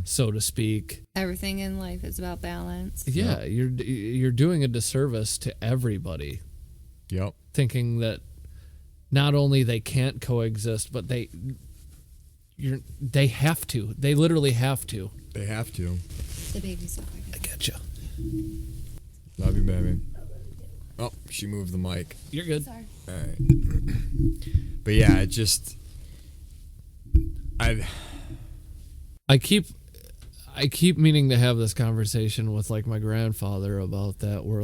S4: so to speak.
S5: Everything in life is about balance.
S4: Yeah, you're doing a disservice to everybody.
S3: Yep.
S4: Thinking that not only they can't coexist, but they have to. They literally have to.
S3: They have to.
S5: The baby's over.
S4: I getcha.
S3: Love you, baby. Oh, she moved the mic.
S4: You're good.
S5: Sorry.
S3: All right. But yeah, it just... I
S4: keep meaning to have this conversation with my grandfather about that, where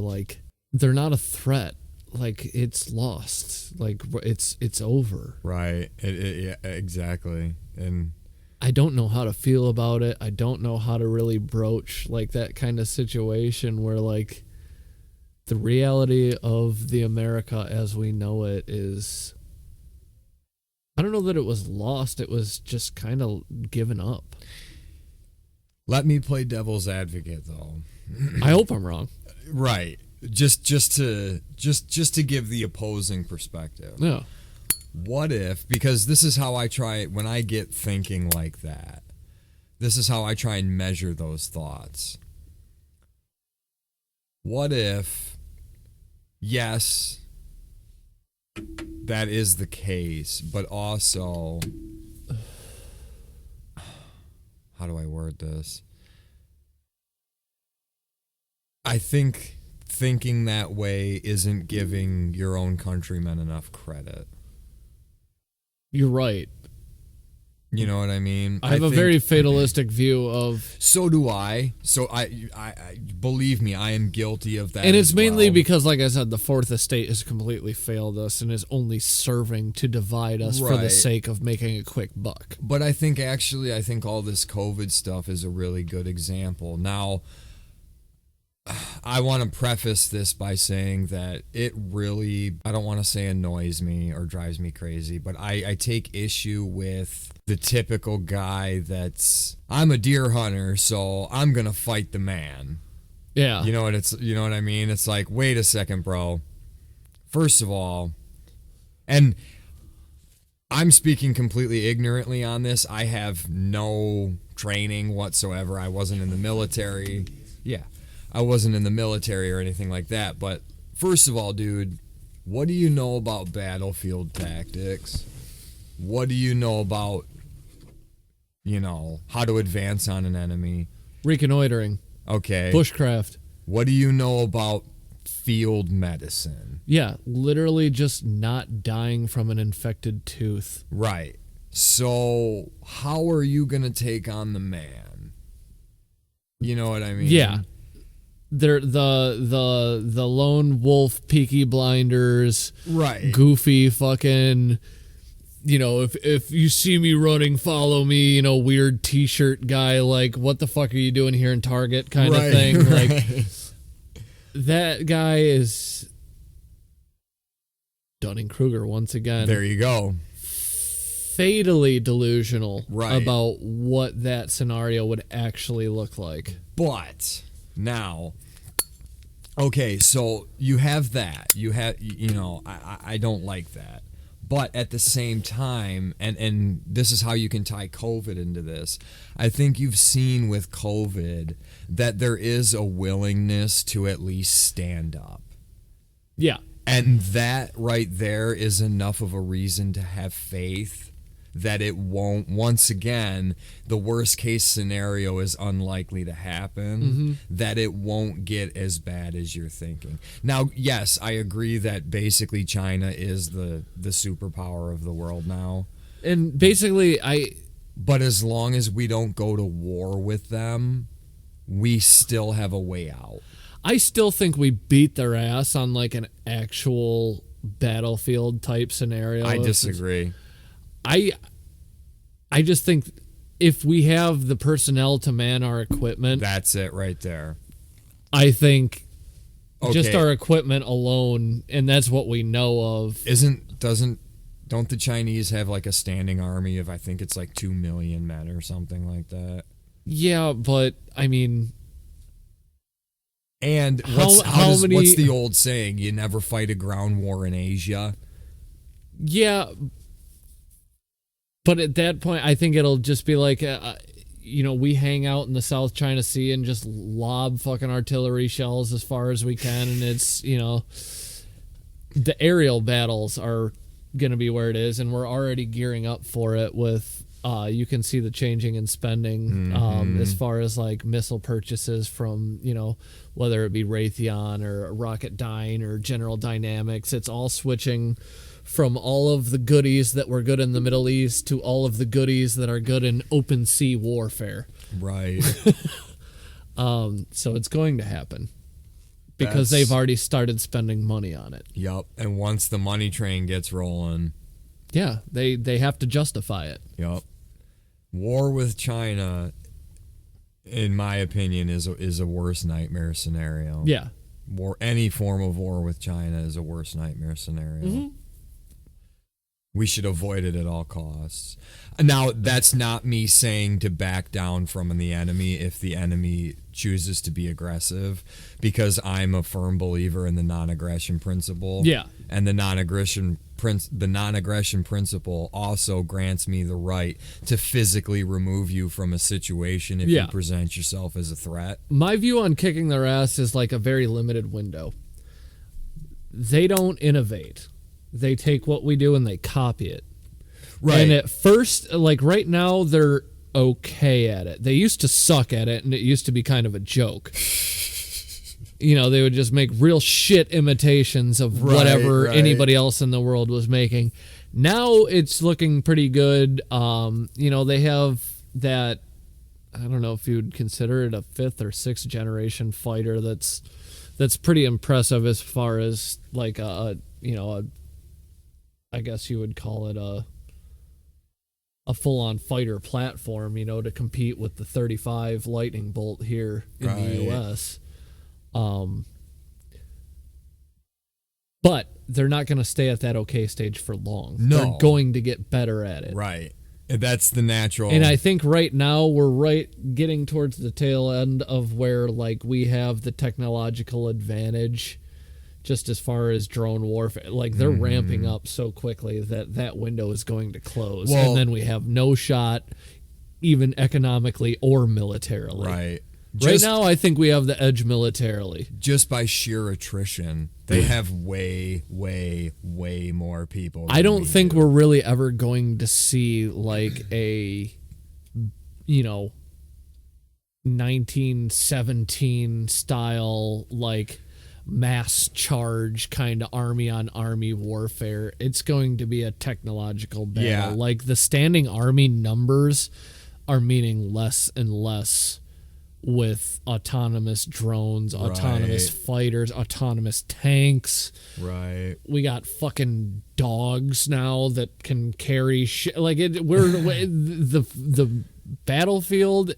S4: they're not a threat. like it's lost. Like it's over.
S3: Right. Yeah, exactly. And
S4: I don't know how to feel about it. I don't know how to really broach like that kind of situation where like the reality of the America as we know it is, I don't know that it was lost. It was just kind of given up.
S3: let me play devil's advocate, though.
S4: I hope I'm wrong.
S3: Right. Just to give the opposing perspective.
S4: Yeah.
S3: What if, because this is how I try when I get thinking like that. This is how I try and measure those thoughts. What if, yes, that is the case, but also, how do I word this? I think thinking that way isn't giving your own countrymen enough credit.
S4: You're right.
S3: You know what I mean?
S4: I have a very fatalistic view of...
S3: So do I. So I believe me, I am guilty of that.
S4: And it's
S3: as
S4: mainly
S3: well.
S4: because, like I said, the Fourth Estate has completely failed us and is only serving to divide us for the
S3: Right.
S4: sake of making a quick buck.
S3: But I think all this COVID stuff is a really good example. Now, I want to preface this by saying that it really, I don't want to say annoys me or drives me crazy, but I take issue with the typical guy that's, I'm a deer hunter, so I'm going to fight the man.
S4: Yeah.
S3: You know what I mean? It's like, wait a second, bro. First of all, and I'm speaking completely ignorantly on this. I have no training whatsoever. I wasn't in the military. Yeah. I wasn't in the military or anything like that. But first of all, dude, what do you know about battlefield tactics? What do you know about, how to advance on an enemy?
S4: Reconnoitering.
S3: Okay.
S4: Bushcraft.
S3: What do you know about field medicine?
S4: Yeah, literally just not dying from an infected tooth.
S3: Right. So how are you going to take on the man? You know what I mean?
S4: Yeah. They're the lone wolf, Peaky Blinders,
S3: Right.
S4: goofy fucking, if you see me running, follow me, weird t-shirt guy, like, what the fuck are you doing here in Target kind of thing.
S3: Right.
S4: Like, that guy is Dunning-Kruger once again.
S3: There you go.
S4: Fatally delusional about what that scenario would actually look like.
S3: But now, okay, so you have that. You have, I don't like that. But at the same time, and this is how you can tie COVID into this, I think you've seen with COVID that there is a willingness to at least stand up.
S4: Yeah.
S3: And that right there is enough of a reason to have faith that it won't, once again, the worst case scenario is unlikely to happen, that it won't get as bad as you're thinking. Now, yes, I agree that basically China is the superpower of the world now.
S4: And basically,
S3: But as long as we don't go to war with them, we still have a way out.
S4: I still think we beat their ass on like an actual battlefield type scenario.
S3: I disagree.
S4: I just think if we have the personnel to man our equipment,
S3: That's it right there.
S4: I think just
S3: Okay.
S4: our equipment alone, and that's what we know of.
S3: Don't the Chinese have like a standing army of, I think it's like 2 million men or something like that?
S4: Yeah, but I mean,
S3: And
S4: How many-
S3: what's the old saying? You never fight a ground war in Asia.
S4: yeah, but at that point, I think it'll just be like, we hang out in the South China Sea and just lob fucking artillery shells as far as we can, and it's, the aerial battles are going to be where it is, and we're already gearing up for it with, you can see the changing in spending as far as like missile purchases from, whether it be Raytheon or Rocketdyne or General Dynamics. It's all switching from all of the goodies that were good in the Middle East to all of the goodies that are good in open sea warfare.
S3: Right.
S4: So it's going to happen. because they've already started spending money on it.
S3: Yep. And once the money train gets rolling,
S4: Yeah, they have to justify it.
S3: yep. War with China, in my opinion, is a worst nightmare scenario.
S4: Yeah.
S3: Any form of war with China is a worst nightmare scenario.
S4: Mm-hmm.
S3: We should avoid it at all costs. Now, that's not me saying to back down from the enemy if the enemy chooses to be aggressive, because I'm a firm believer in the non-aggression principle.
S4: Yeah.
S3: And the non-aggression principle also grants me the right to physically remove you from a situation if
S4: Yeah.
S3: you present yourself as a threat.
S4: My view on kicking their ass is like a very limited window. They don't innovate. They take what we do and they copy it.
S3: Right.
S4: And at first, like right now, they're okay at it. They used to suck at it, and it used to be kind of a joke. You know, they would just make real shit imitations of whatever anybody else in the world was making. Now it's looking pretty good. You know, they have that, I don't know if you would consider it a 5th or 6th generation fighter that's pretty impressive as far as like I guess you would call it a full-on fighter platform, you know, to compete with the 35 Lightning Bolt here in the U.S. But they're not going to stay at that okay stage for long.
S3: No.
S4: They're going to get better at it.
S3: Right. That's the natural.
S4: And I think right now we're getting towards the tail end of where like we have the technological advantage just as far as drone warfare. Like they're ramping up so quickly that window is going to close.
S3: Well,
S4: and then we have no shot even economically or militarily.
S3: Right.
S4: Right now I think we have the edge militarily.
S3: Just by sheer attrition, they have way, way, way more people.
S4: I don't think we're really ever going to see like a, 1917 style, like mass charge kind of army on army warfare. It's going to be a technological battle.
S3: Yeah.
S4: Like the standing army numbers are meaning less and less with autonomous drones, autonomous fighters, autonomous tanks.
S3: Right.
S4: We got fucking dogs now that can carry shit. Like the battlefield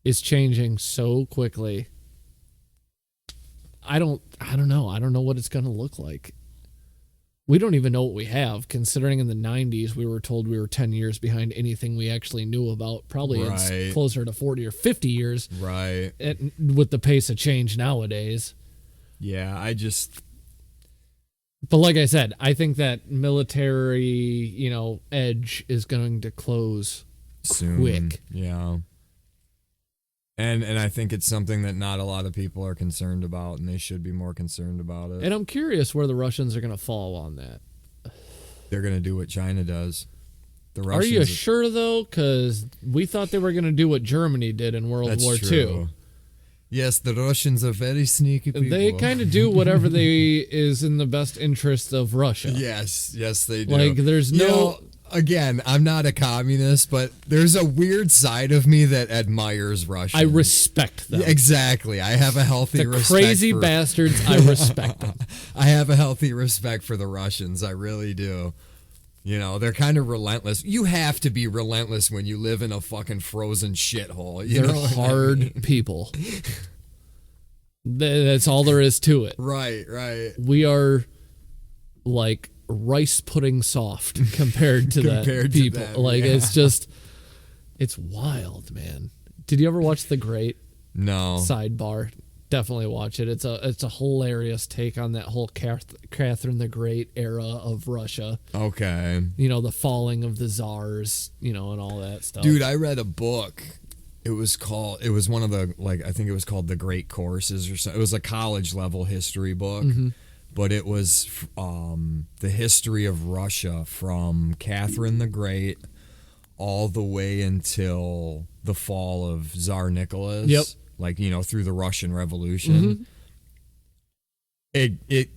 S4: is changing so quickly. I don't know. I don't know what it's going to look like. We don't even know what we have, considering in the 90s we were told we were 10 years behind anything we actually knew about. Probably it's closer to 40 or 50 years.
S3: Right.
S4: With the pace of change nowadays.
S3: Yeah,
S4: But like I said, I think that military, edge is going to close
S3: soon.
S4: Quick.
S3: Yeah. And I think it's something that not a lot of people are concerned about, and they should be more concerned about it.
S4: And I'm curious where the Russians are going to fall on that.
S3: They're going to do what China does. The
S4: Are
S3: Russians
S4: you sure, though? Because we thought they were going to do what Germany did in World War II.
S3: Yes, the Russians are very sneaky people.
S4: They kind of do whatever is in the best interest of Russia.
S3: Yes, they do.
S4: Like, there's no...
S3: Again, I'm not a communist, but there's a weird side of me that admires Russia.
S4: I respect them.
S3: Exactly. I have a healthy
S4: the
S3: respect
S4: crazy bastards, I respect them.
S3: I have a healthy respect for the Russians. I really do. They're kind of relentless. You have to be relentless when you live in a fucking frozen shithole.
S4: They're hard people. That's all there is to it.
S3: Right.
S4: We are like rice pudding soft compared to that people. It's wild, man. Did you ever watch The Great?
S3: No.
S4: Sidebar. Definitely watch it. It's a hilarious take on that whole Catherine the Great era of Russia.
S3: Okay.
S4: The falling of the czars, and all that stuff.
S3: Dude, I read a book. It was one of the, I think it was called The Great Courses or something. It was a college level history book. Mm-hmm. But it was the history of Russia from Catherine the Great all the way until the fall of Tsar Nicholas.
S4: Yep.
S3: Through the Russian Revolution. Mm-hmm. It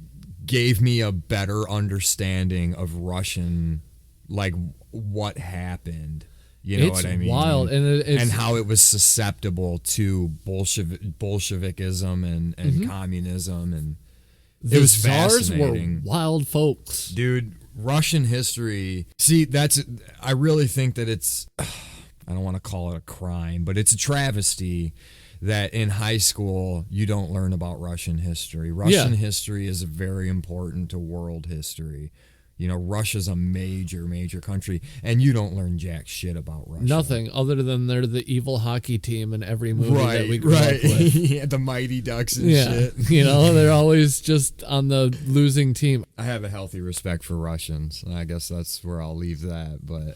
S3: gave me a better understanding of Russian, what happened. You know
S4: it's
S3: what I mean?
S4: wild, and it's
S3: how it was susceptible to Bolshevikism and communism, and
S4: the
S3: it was
S4: czars
S3: fascinating.
S4: were wild folks.
S3: Dude, Russian history. See, I really think that it's, I don't want to call it a crime, but it's a travesty that in high school you don't learn about Russian history. Russian history is very important to world history. You know, Russia's a major, major country, and you don't learn jack shit about Russia.
S4: Nothing other than they're the evil hockey team in every movie that we grew up with.
S3: Yeah, the Mighty Ducks and shit.
S4: You know, they're always just on the losing team.
S3: I have a healthy respect for Russians, and I guess that's where I'll leave that. But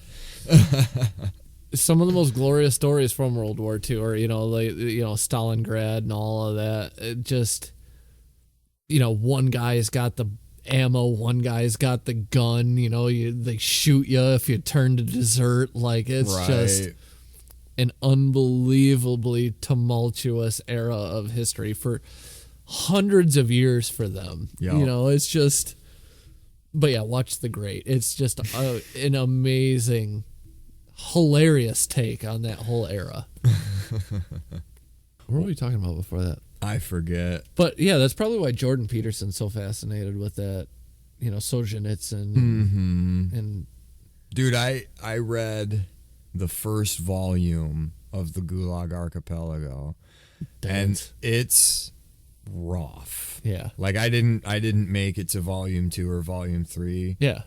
S4: some of the most glorious stories from World War II are, like, Stalingrad and all of that. It just, one guy's got the ammo, one guy's got the gun, they shoot you if you turn to desert. Like, it's just an unbelievably tumultuous era of history for hundreds of years for them.
S3: Yep.
S4: It's just, but yeah, watch The Great. It's just an amazing, hilarious take on that whole era. What were we talking about before that?
S3: I forget.
S4: But yeah, that's probably why Jordan Peterson's so fascinated with that, Solzhenitsyn. And
S3: dude, I read the first volume of the Gulag Archipelago, and it's rough.
S4: Yeah.
S3: Like I didn't make it to volume 2 or volume 3.
S4: Yeah.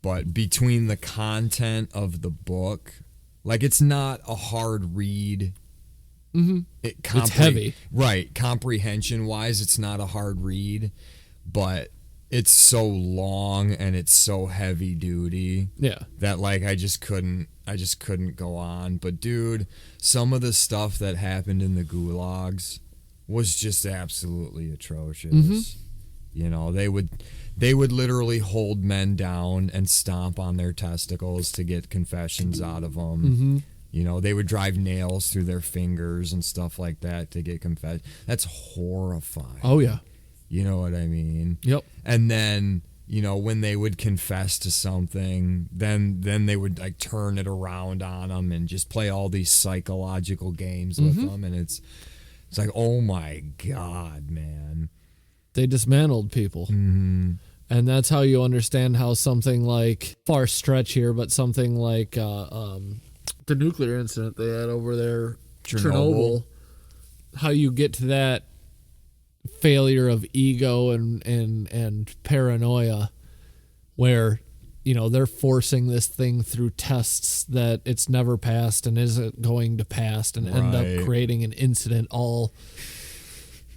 S3: But between the content of the book, like, it's not a hard read.
S4: Mm-hmm. It's heavy.
S3: Right. Comprehension wise, it's not a hard read, but it's so long and it's so heavy duty.
S4: Yeah.
S3: That, like, I just couldn't go on. But dude, some of the stuff that happened in the gulags was just absolutely atrocious.
S4: Mm-hmm.
S3: They would literally hold men down and stomp on their testicles to get confessions out of them.
S4: Mm-hmm.
S3: They would drive nails through their fingers and stuff like that to get confessed. That's horrifying.
S4: Oh, yeah.
S3: You know what I mean?
S4: Yep.
S3: And then, when they would confess to something, then they would, like, turn it around on them and just play all these psychological games with them. And it's like, oh my God, man.
S4: They dismantled people.
S3: Mm-hmm.
S4: And that's how you understand how something like, far stretch here, but something like the nuclear incident they had over there, Chernobyl, how you get to that failure of ego and paranoia where, they're forcing this thing through tests that it's never passed and isn't going to pass, and end up creating an incident all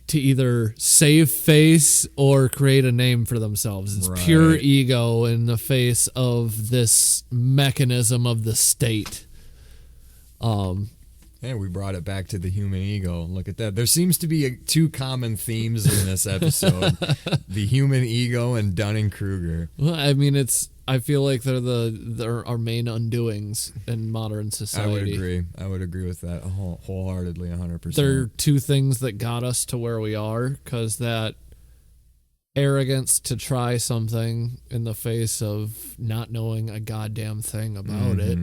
S4: to either save face or create a name for themselves. It's pure ego in the face of this mechanism of the state.
S3: Yeah, we brought it back to the human ego. Look at that. There seems to be two common themes in this episode: the human ego and Dunning-Kruger.
S4: Well, I mean, I feel like they're our main undoings in modern society.
S3: I would agree with that wholeheartedly, 100%.
S4: They're two things that got us to where we are, because that arrogance to try something in the face of not knowing a goddamn thing about it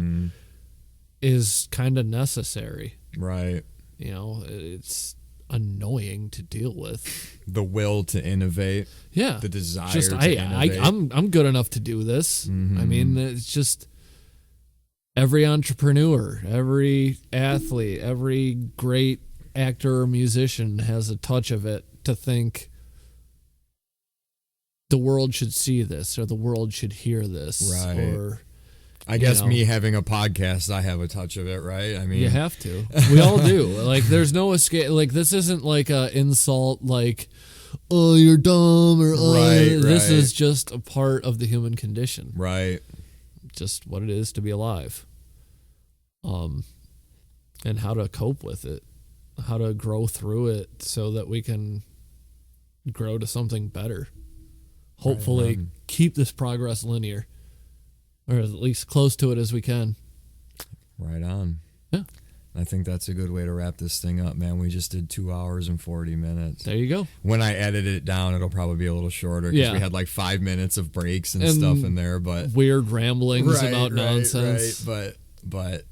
S4: is kind of necessary.
S3: Right.
S4: It's annoying to deal with.
S3: The will to innovate.
S4: Yeah.
S3: The desire to innovate.
S4: I'm good enough to do this. I mean, it's just every entrepreneur, every athlete, every great actor or musician has a touch of it to think the world should see this or the world should hear this.
S3: Right.
S4: Or
S3: I guess me having a podcast, I have a touch of it, right? I mean,
S4: you have to. We all do. Like, there's no escape. Like, this isn't like a insult, like, oh, you're dumb, or oh, this is just a part of the human condition.
S3: Right.
S4: Just what it is to be alive. And how to cope with it, how to grow through it so that we can grow to something better. Hopefully, keep this progress linear. Or at least close to it as we can.
S3: Right on.
S4: Yeah.
S3: I think that's a good way to wrap this thing up, man. We just did 2 hours and 40 minutes.
S4: There you go.
S3: When I edit it down, it'll probably be a little shorter because we had like 5 minutes of breaks and stuff in there, but
S4: weird ramblings about nonsense.
S3: But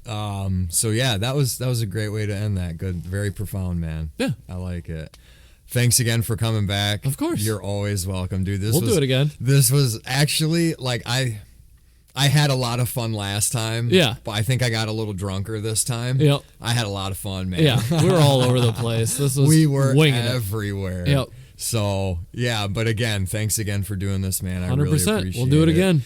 S3: so yeah, that was a great way to end that. Good, very profound, man.
S4: Yeah,
S3: I like it. Thanks again for coming back.
S4: Of course,
S3: you're always welcome, dude.
S4: We'll do it again.
S3: This was actually like I had a lot of fun last time.
S4: Yeah.
S3: But I think I got a little drunker this time.
S4: Yep.
S3: I had a lot of fun, man.
S4: Yeah, we were all over the place.
S3: We were
S4: winging
S3: everywhere.
S4: it. Yep.
S3: So, yeah, but again, thanks again for doing this, man. I
S4: 100%.
S3: really appreciate it.
S4: We'll do it again.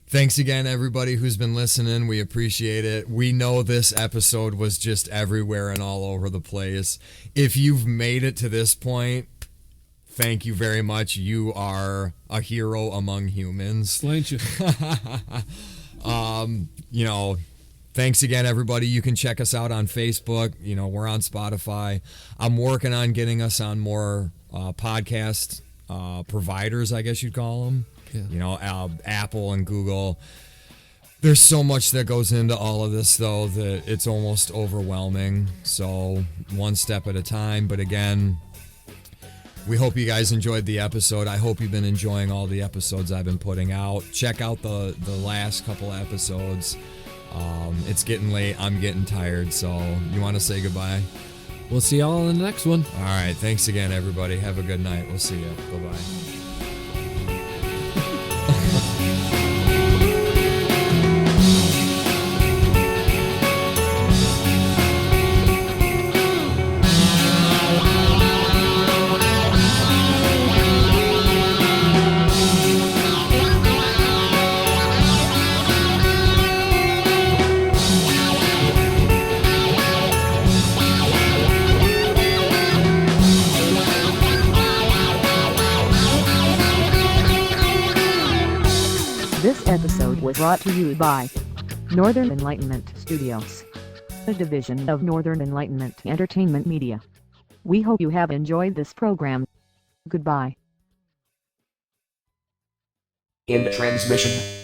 S3: Thanks again, everybody who's been listening. We appreciate it. We know this episode was just everywhere and all over the place. If you've made it to this point, thank you very much. You are a hero among humans.
S4: Thank you.
S3: Thanks again, everybody. You can check us out on Facebook. We're on Spotify. I'm working on getting us on more podcast providers, I guess you'd call them. Yeah. Apple and Google. There's so much that goes into all of this, though, that it's almost overwhelming. So one step at a time. But again, we hope you guys enjoyed the episode. I hope you've been enjoying all the episodes I've been putting out. Check out the last couple episodes. It's getting late. I'm getting tired. So you want to say goodbye?
S4: We'll see y'all in the next one.
S3: All right. Thanks again, everybody. Have a good night. We'll see you. Bye-bye.
S7: This episode was brought to you by Northern Enlightenment Studios, a division of Northern Enlightenment Entertainment Media. We hope you have enjoyed this program. Goodbye.
S2: In transmission.